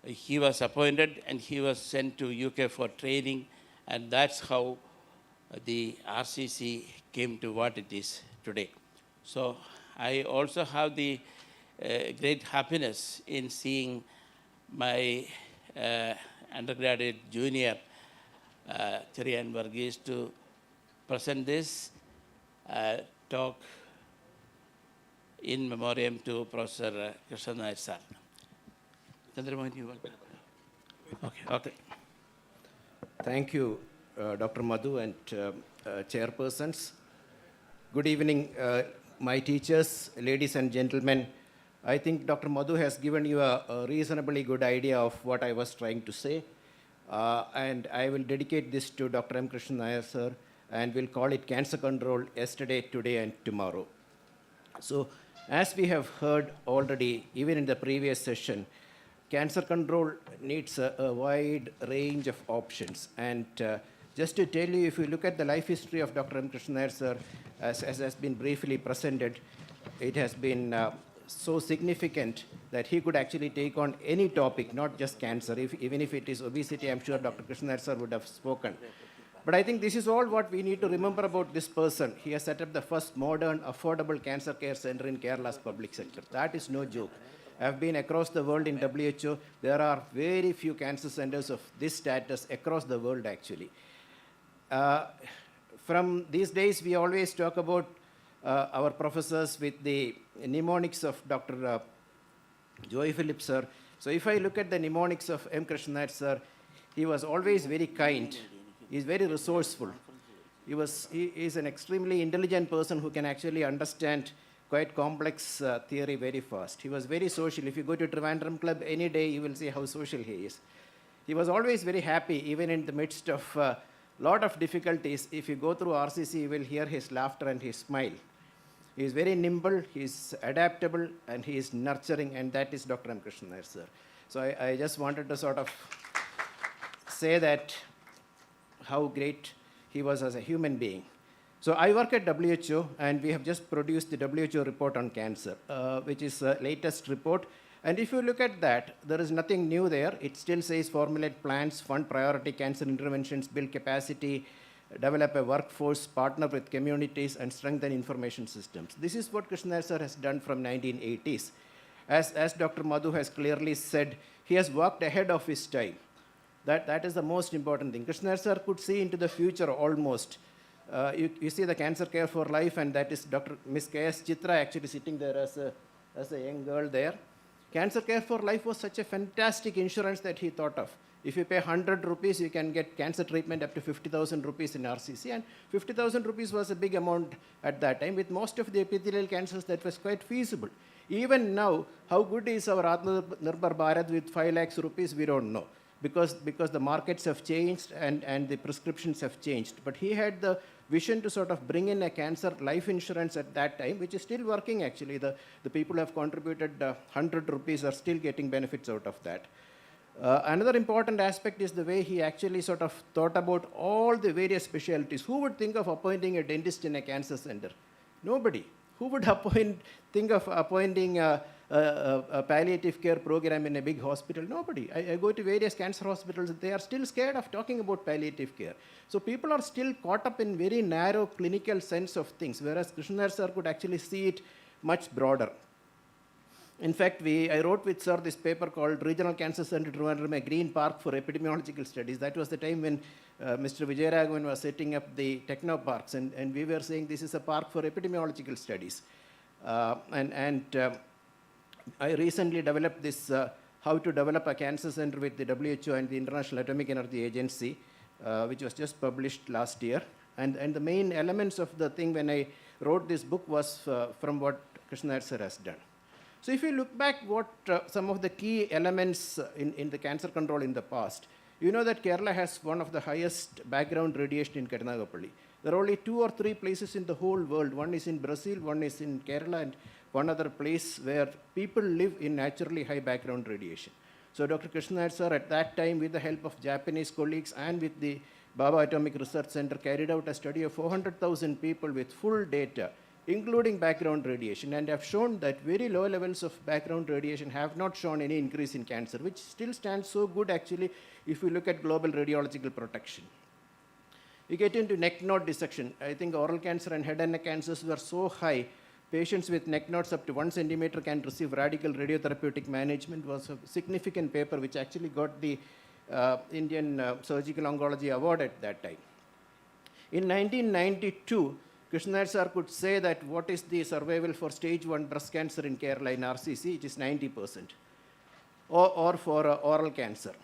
He was appointed and he was sent to UK for training, and that's how the RCC came to what it is today. So I also have the great happiness in seeing my undergraduate junior, Cherian Varghese, to present this talk in memoriam to Professor Krishna Nair sir. Chandramohan, you want to? Okay. Thank you, Dr. Madhu and chairpersons. Good evening, my teachers, ladies and gentlemen. I think Dr. Madhu has given you a reasonably good idea of what I was trying to say. And I will dedicate this to Dr. M. Krishna Nair sir, and we'll call it Cancer Control Yesterday, Today, and Tomorrow. So, as we have heard already, even in the previous session, cancer control needs a wide range of options. And just to tell you, if you look at the life history of Dr. M. Krishna Nair sir, as has been briefly presented, it has been so significant that he could actually take on any topic, not just cancer. Even if it is obesity, I'm sure Dr. Krishna Nair sir would have spoken. But I think this is all what we need to remember about this person. He has set up the first modern, affordable cancer care center in Kerala's public sector. That is no joke. I've been across the world in WHO. There are very few cancer centers of this status across the world, actually. From these days, we always talk about our professors with the mnemonics of Dr. Joy Phillips, sir. So if I look at the mnemonics of M. Krishnanath, sir, he was always very kind. He's very resourceful. He is an extremely intelligent person who can actually understand quite complex theory very fast. He was very social. If you go to Trivandrum Club any day, you will see how social he is. He was always very happy, even in the midst of a lot of difficulties. If you go through RCC, you will hear his laughter and his smile. He is very nimble, he is adaptable, and he is nurturing, and that is Dr. M. Krishnanath, sir. So I just wanted to sort of say that how great he was as a human being. So I work at WHO, and we have just produced the WHO report on cancer, which is the latest report. And if you look at that, there is nothing new there. It still says formulate plans, fund priority cancer interventions, build capacity, develop a workforce, partner with communities, and strengthen information systems. This is what Krishnanath sir has done from 1980s. As Dr. Madhu has clearly said, he has worked ahead of his time. That is the most important thing. Krishnanath sir could see into the future almost. You see the Cancer Care for Life, and that is Dr. Ms. K.S. Chitra actually sitting there as a young girl there. Cancer Care for Life was such a fantastic insurance that he thought of. If you pay 100 rupees, you can get cancer treatment up to 50,000 rupees in RCC, and 50,000 rupees was a big amount at that time. With most of the epithelial cancers, that was quite feasible. Even now, how good is our Atmanirbhar Bharat with 5 lakhs rupees, we don't know. Because the markets have changed and the prescriptions have changed. But he had the vision to sort of bring in a cancer life insurance at that time, which is still working actually. The people who have contributed 100 rupees are still getting benefits out of that. Another important aspect is the way he actually sort of thought about all the various specialties. Who would think of appointing a dentist in a cancer center? Nobody. Who would think of appointing a palliative care program in a big hospital? Nobody. I go to various cancer hospitals, they are still scared of talking about palliative care. So people are still caught up in very narrow clinical sense of things, whereas Krishnanath sir could actually see it much broader. In fact, I wrote with sir this paper called Regional Cancer Center Trivandrum, a green park for epidemiological studies. That was the time when Mr. Vijayaraghavan was setting up the techno parks, and we were saying this is a park for epidemiological studies. I recently developed this, how to develop a cancer center with the WHO and the International Atomic Energy Agency, which was just published last year. And the main elements of the thing when I wrote this book was from what Krishnanath sir has done. So if you look back what some of the key elements in the cancer control in the past, you know that Kerala has one of the highest background radiation in Karnataka. There are only 2 or 3 places in the whole world. One is in Brazil, one is in Kerala, and one other place where people live in naturally high background radiation. So Dr. Krishnanath sir at that time, with the help of Japanese colleagues and with the Baba Atomic Research Center, carried out a study of 400,000 people with full data, including background radiation, and have shown that very low levels of background radiation have not shown any increase in cancer, which still stands so good actually if you look at global radiological protection. You get into neck node dissection. I think oral cancer and head and neck cancers were so high, patients with neck nodes up to 1 centimeter can receive radical radiotherapeutic management. Was a significant paper which actually got the Indian Surgical Oncology Award at that time. In 1992, Krishnanath sir could say that what is the survival for stage 1 breast cancer in Kerala in RCC, it is 90%, or for oral cancer.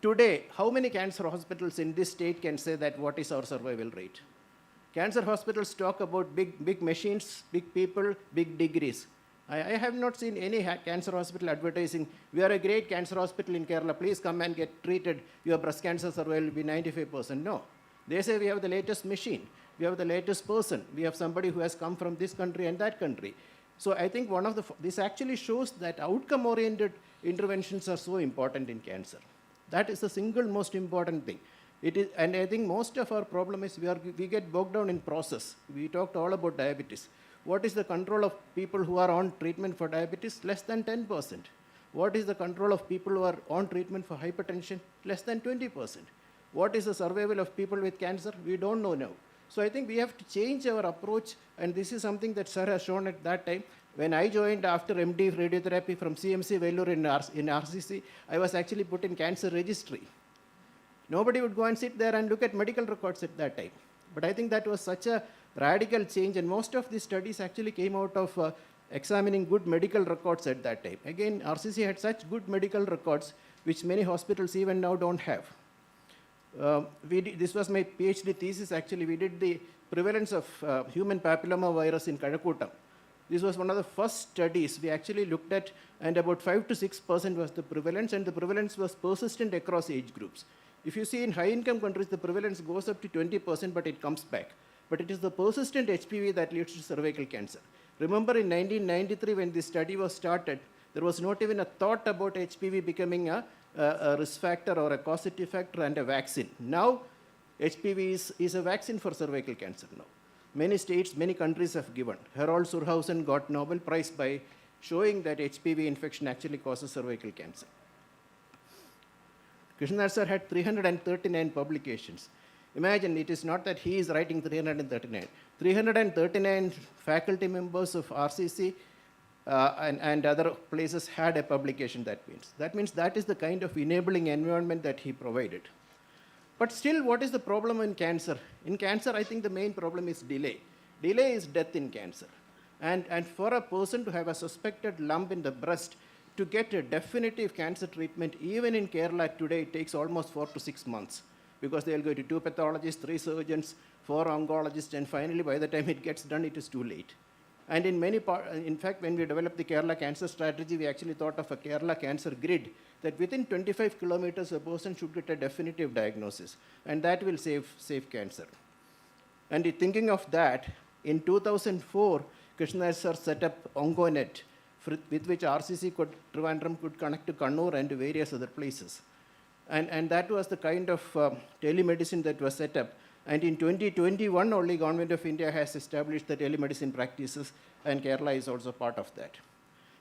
Today, how many cancer hospitals in this state can say that what is our survival rate? Cancer hospitals talk about big machines, big people, big degrees. I have not seen any cancer hospital advertising, we are a great cancer hospital in Kerala, please come and get treated, your breast cancer survival will be 95%. No. They say we have the latest machine, we have the latest person, we have somebody who has come from this country and that country. So I think this actually shows that outcome-oriented interventions are so important in cancer. That is the single most important thing. And I think most of our problem is we get bogged down in process. We talked all about diabetes. What is the control of people who are on treatment for diabetes? Less than 10%. What is the control of people who are on treatment for hypertension? Less than 20%. What is the survival of people with cancer? We don't know now. So I think we have to change our approach, and this is something that sir has shown at that time. When I joined after MD radiotherapy from CMC Vellore in RCC, I was actually put in cancer registry. Nobody would go and sit there and look at medical records at that time. But I think that was such a radical change, and most of these studies actually came out of examining good medical records at that time. Again, RCC had such good medical records which many hospitals even now don't have. This was my PhD thesis actually. We did the prevalence of human papilloma virus in Calcutta. This was one of the first studies we actually looked at, and about 5 to 6% was the prevalence, and the prevalence was persistent across age groups. If you see in high-income countries, the prevalence goes up to 20%, but it comes back. But it is the persistent HPV that leads to cervical cancer. Remember in 1993 when this study was started, there was not even a thought about HPV becoming a risk factor or a causative factor and a vaccine. Now, HPV is a vaccine for cervical cancer now. Many states, many countries have given. Harold Surhausen got Nobel Prize by showing that HPV infection actually causes cervical cancer. Krishnar sir had 339 publications. Imagine, it is not that he is writing 339. 339 faculty members of RCC and other places had a publication, that means. That means that is the kind of enabling environment that he provided. But still, what is the problem in cancer? In cancer, I think the main problem is delay. Delay is death in cancer. And for a person to have a suspected lump in the breast, to get a definitive cancer treatment, even in Kerala today, it takes almost 4 to 6 months, because they will go to 2 pathologists, 3 surgeons, 4 oncologists, and finally, by the time it gets done, it is too late. And in fact, when we developed the Kerala cancer strategy, we actually thought of a Kerala cancer grid, that within 25 kilometers, a person should get a definitive diagnosis, and that will save cancer. And thinking of that, in 2004, Krishna sir set up OncoNet, with which RCC Trivandrum could connect to Kannur and to various other places. And that was the kind of telemedicine that was set up. And in 2021, only Government of India has established the telemedicine practices, and Kerala is also part of that.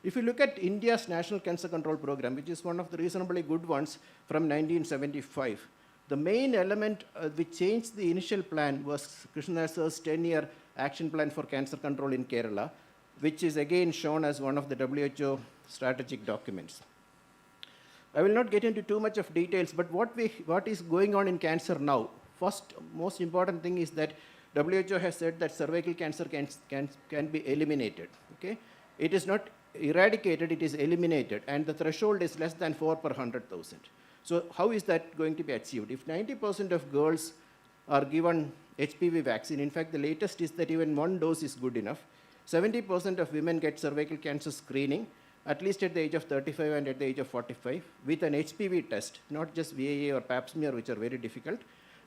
If you look at India's National Cancer Control Program, which is one of the reasonably good ones from 1975, the main element which changed the initial plan was Krishna sir's 10-year action plan for cancer control in Kerala, which is again shown as one of the WHO strategic documents. I will not get into too much of details, but what is going on in cancer now? First, most important thing is that WHO has said that cervical cancer can be eliminated. Okay? It is not eradicated, it is eliminated, and the threshold is less than 4 per 100,000. So how is that going to be achieved? If 90% of girls are given HPV vaccine, in fact, the latest is that even 1 dose is good enough. 70% of women get cervical cancer screening, at least at the age of 35 and at the age of 45, with an HPV test, not just VAA or pap smear, which are very difficult.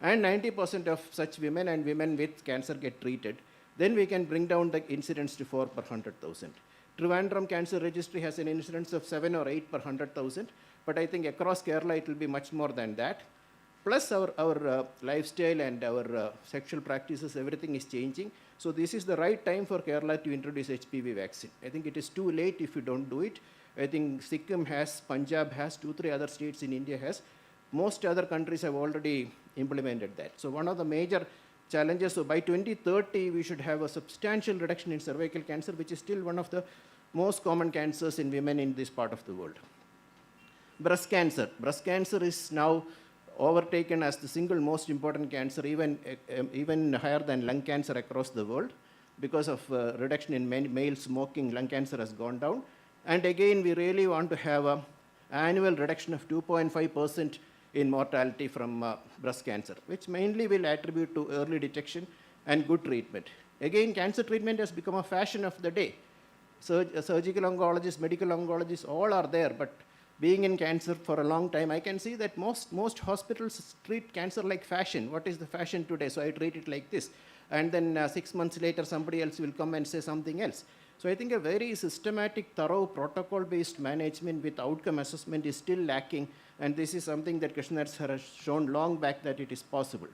And 90% of such women and women with cancer get treated. Then we can bring down the incidence to 4 per 100,000. Trivandrum Cancer Registry has an incidence of 7 or 8 per 100,000, but I think across Kerala it will be much more than that. Plus our lifestyle and our sexual practices, everything is changing. So this is the right time for Kerala to introduce HPV vaccine. I think it is too late if you don't do it. I think Sikkim has, Punjab has, 2-3 other states in India has. Most other countries have already implemented that. So one of the major challenges, so by 2030, we should have a substantial reduction in cervical cancer, which is still one of the most common cancers in women in this part of the world. Breast cancer. Breast cancer is now overtaken as the single most important cancer, even higher than lung cancer across the world. Because of reduction in male smoking, lung cancer has gone down. And again, we really want to have an annual reduction of 2.5% in mortality from breast cancer, which mainly will attribute to early detection and good treatment. Again, cancer treatment has become a fashion of the day. Surgical oncologists, medical oncologists, all are there, but being in cancer for a long time, I can see that most hospitals treat cancer like fashion. What is the fashion today? So I treat it like this. And then 6 months later, somebody else will come and say something else. So I think a very systematic, thorough, protocol-based management with outcome assessment is still lacking, and this is something that Krishna has shown long back that it is possible.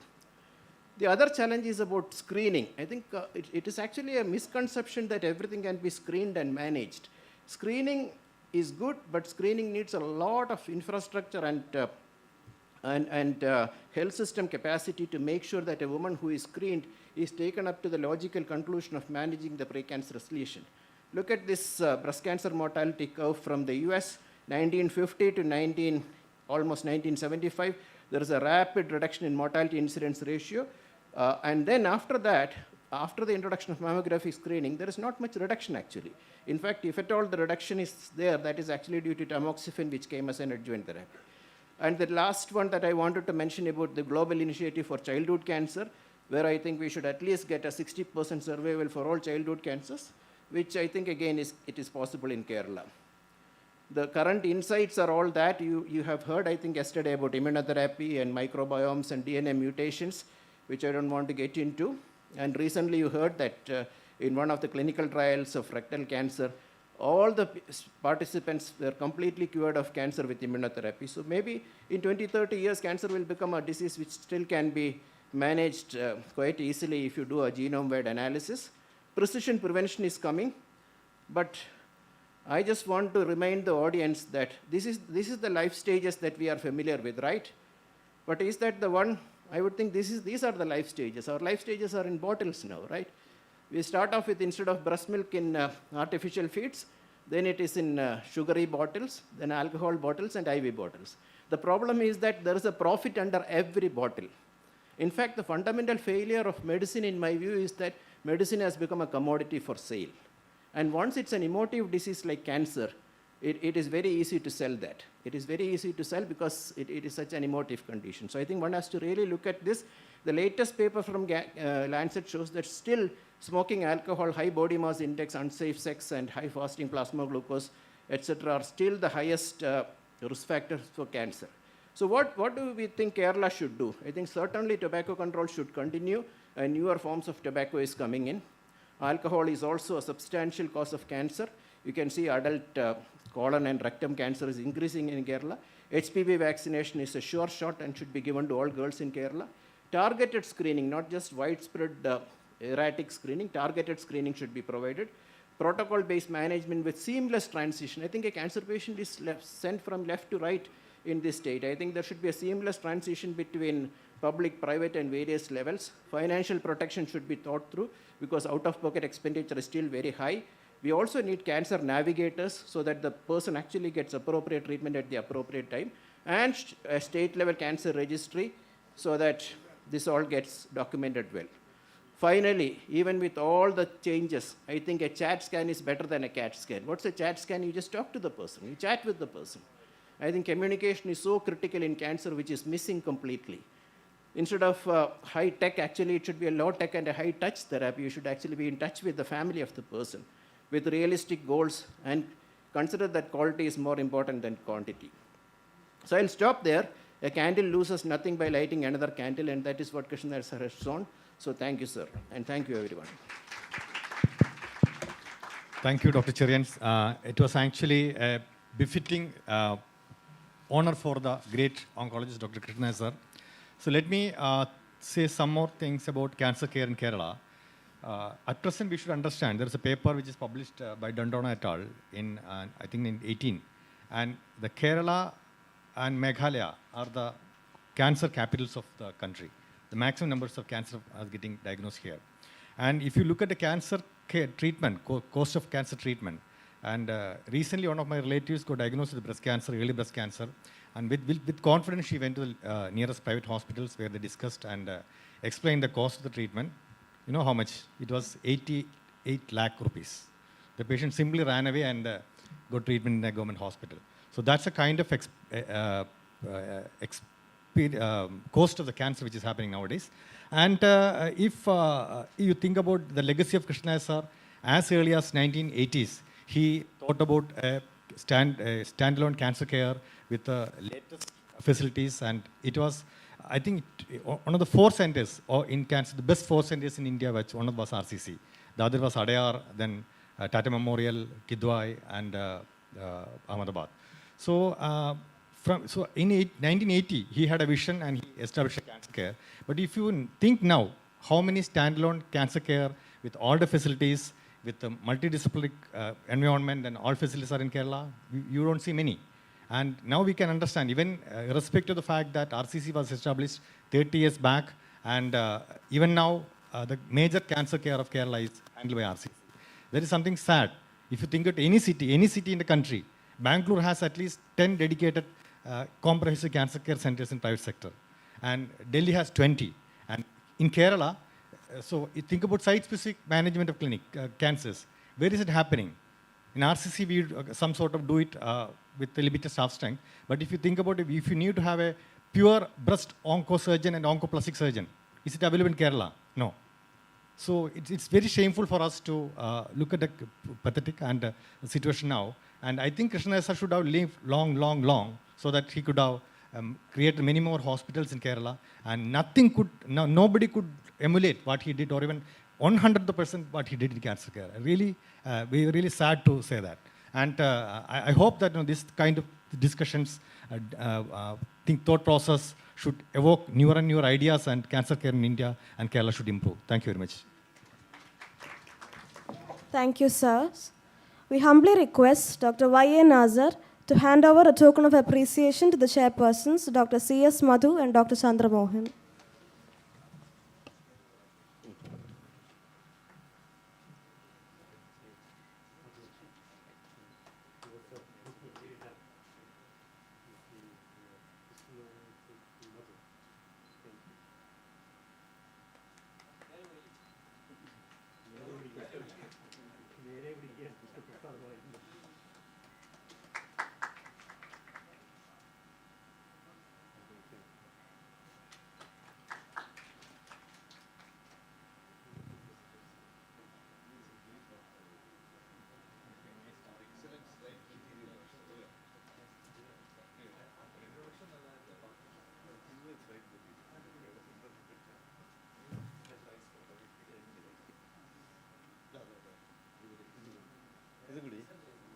The other challenge is about screening. I think it is actually a misconception that everything can be screened and managed. Screening is good, but screening needs a lot of infrastructure and health system capacity to make sure that a woman who is screened is taken up to the logical conclusion of managing the precancerous lesion. Look at this breast cancer mortality curve from the US, 1950 to almost 1975. There is a rapid reduction in mortality incidence ratio. And then after that, after the introduction of mammography screening, there is not much reduction actually. In fact, if at all the reduction is there, that is actually due to tamoxifen, which came as an adjuvant therapy. And the last one that I wanted to mention about the global initiative for childhood cancer, where I think we should at least get a 60% survival for all childhood cancers, which I think again it is possible in Kerala. The current insights are all that you have heard, I think, yesterday about immunotherapy and microbiomes and DNA mutations, which I don't want to get into. And recently you heard that in one of the clinical trials of rectal cancer, all the participants were completely cured of cancer with immunotherapy. So maybe in 20-30 years, cancer will become a disease which still can be managed quite easily if you do a genome-wide analysis. Precision prevention is coming, but I just want to remind the audience that this is the life stages that we are familiar with, right? But is that the one? I would think these are the life stages. Our life stages are in bottles now, right? We start off with, instead of breast milk in artificial feeds, then it is in sugary bottles, then alcohol bottles and IV bottles. The problem is that there is a profit under every bottle. In fact, the fundamental failure of medicine, in my view, is that medicine has become a commodity for sale. And once it's an emotive disease like cancer, it is very easy to sell that. It is very easy to sell because it is such an emotive condition. So I think one has to really look at this. The latest paper from Lancet shows that still smoking, alcohol, high body mass index, unsafe sex, and high fasting plasma glucose, etc., are still the highest risk factors for cancer. So what do we think Kerala should do? I think certainly tobacco control should continue, and newer forms of tobacco is coming in. Alcohol is also a substantial cause of cancer. You can see adult colon and rectum cancer is increasing in Kerala. HPV vaccination is a sure shot and should be given to all girls in Kerala. Targeted screening, not just widespread erratic screening, targeted screening should be provided. Protocol-based management with seamless transition. I think a cancer patient is sent from left to right in this state. I think there should be a seamless transition between public, private, and various levels. Financial protection should be thought through because out-of-pocket expenditure is still very high. We also need cancer navigators so that the person actually gets appropriate treatment at the appropriate time, and a state-level cancer registry so that this all gets documented well. Finally, even with all the changes, I think a chat scan is better than a CAT scan. What's a chat scan? You just talk to the person. You chat with the person. I think communication is so critical in cancer, which is missing completely. Instead of high tech, actually it should be a low tech and a high touch therapy. You should actually be in touch with the family of the person with realistic goals and consider that quality is more important than quantity. So I'll stop there. A candle loses nothing by lighting another candle, and that is what Krishna sir has shown. So thank you, sir, and thank you, everyone. Thank you, Dr. Cherians. It was actually a befitting honor for the great oncologist, Dr. Krishna sir. So let me say some more things about cancer care in Kerala. At present, we should understand there is a paper which is published by Dundona et al. In, I think, in 18. And the Kerala and Meghalaya are the cancer capitals of the country. The maximum numbers of cancer are getting diagnosed here. And if you look at the cancer care treatment, cost of cancer treatment, and recently one of my relatives got diagnosed with breast cancer, early breast cancer, and with confidence she went to the nearest private hospitals where they discussed and explained the cost of the treatment. You know how much? It was 88 lakh rupees. The patient simply ran away and got treatment in a government hospital. So that's a kind of cost of the cancer which is happening nowadays. And if you think about the legacy of Krishna sir, as early as 1980s, he thought about standalone cancer care with the latest facilities, and it was, I think, one of the 4 centers in cancer, the best 4 centers in India, which one of was RCC. The other was Adayar, then Tata Memorial, Kidwai, and Ahmedabad. So, in 1980, he had a vision and he established a cancer care. But if you think now, how many standalone cancer care with all the facilities, with the multidisciplinary environment and all facilities are in Kerala, you don't see many. And now we can understand, even irrespective of the fact that RCC was established 30 years back, and even now, the major cancer care of Kerala is handled by RCC. There is something sad. If you think of any city in the country, Bangalore has at least 10 dedicated comprehensive cancer care centers in private sector. And Delhi has 20. And in Kerala, So you think about site-specific management of clinic cancers. Where is it happening? In RCC, we some sort of do it with a limited staff strength. But if you think about it, if you need to have a pure breast oncosurgeon and oncoplastic surgeon, is it available in Kerala? No. So it's very shameful for us to look at the pathetic and situation now. And I think Krishna sir should have lived long, so that he could have created many more hospitals in Kerala. And nobody could emulate what he did, or even 100% what he did in cancer care. Really, we're really sad to say that. And I hope that this kind of discussions, thought process should evoke newer and newer ideas, and cancer care in India and Kerala should improve. Thank you very much. Thank you, sir. We humbly request Dr. Y.A. Nazar to hand over a token of appreciation to the chairpersons, Dr. C.S. Madhu and Dr. Chandra Mohan.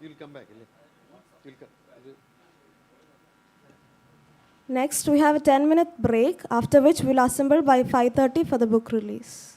You'll come back. Next, we have a 10-minute break, after which we'll assemble by 5:30 for the book release.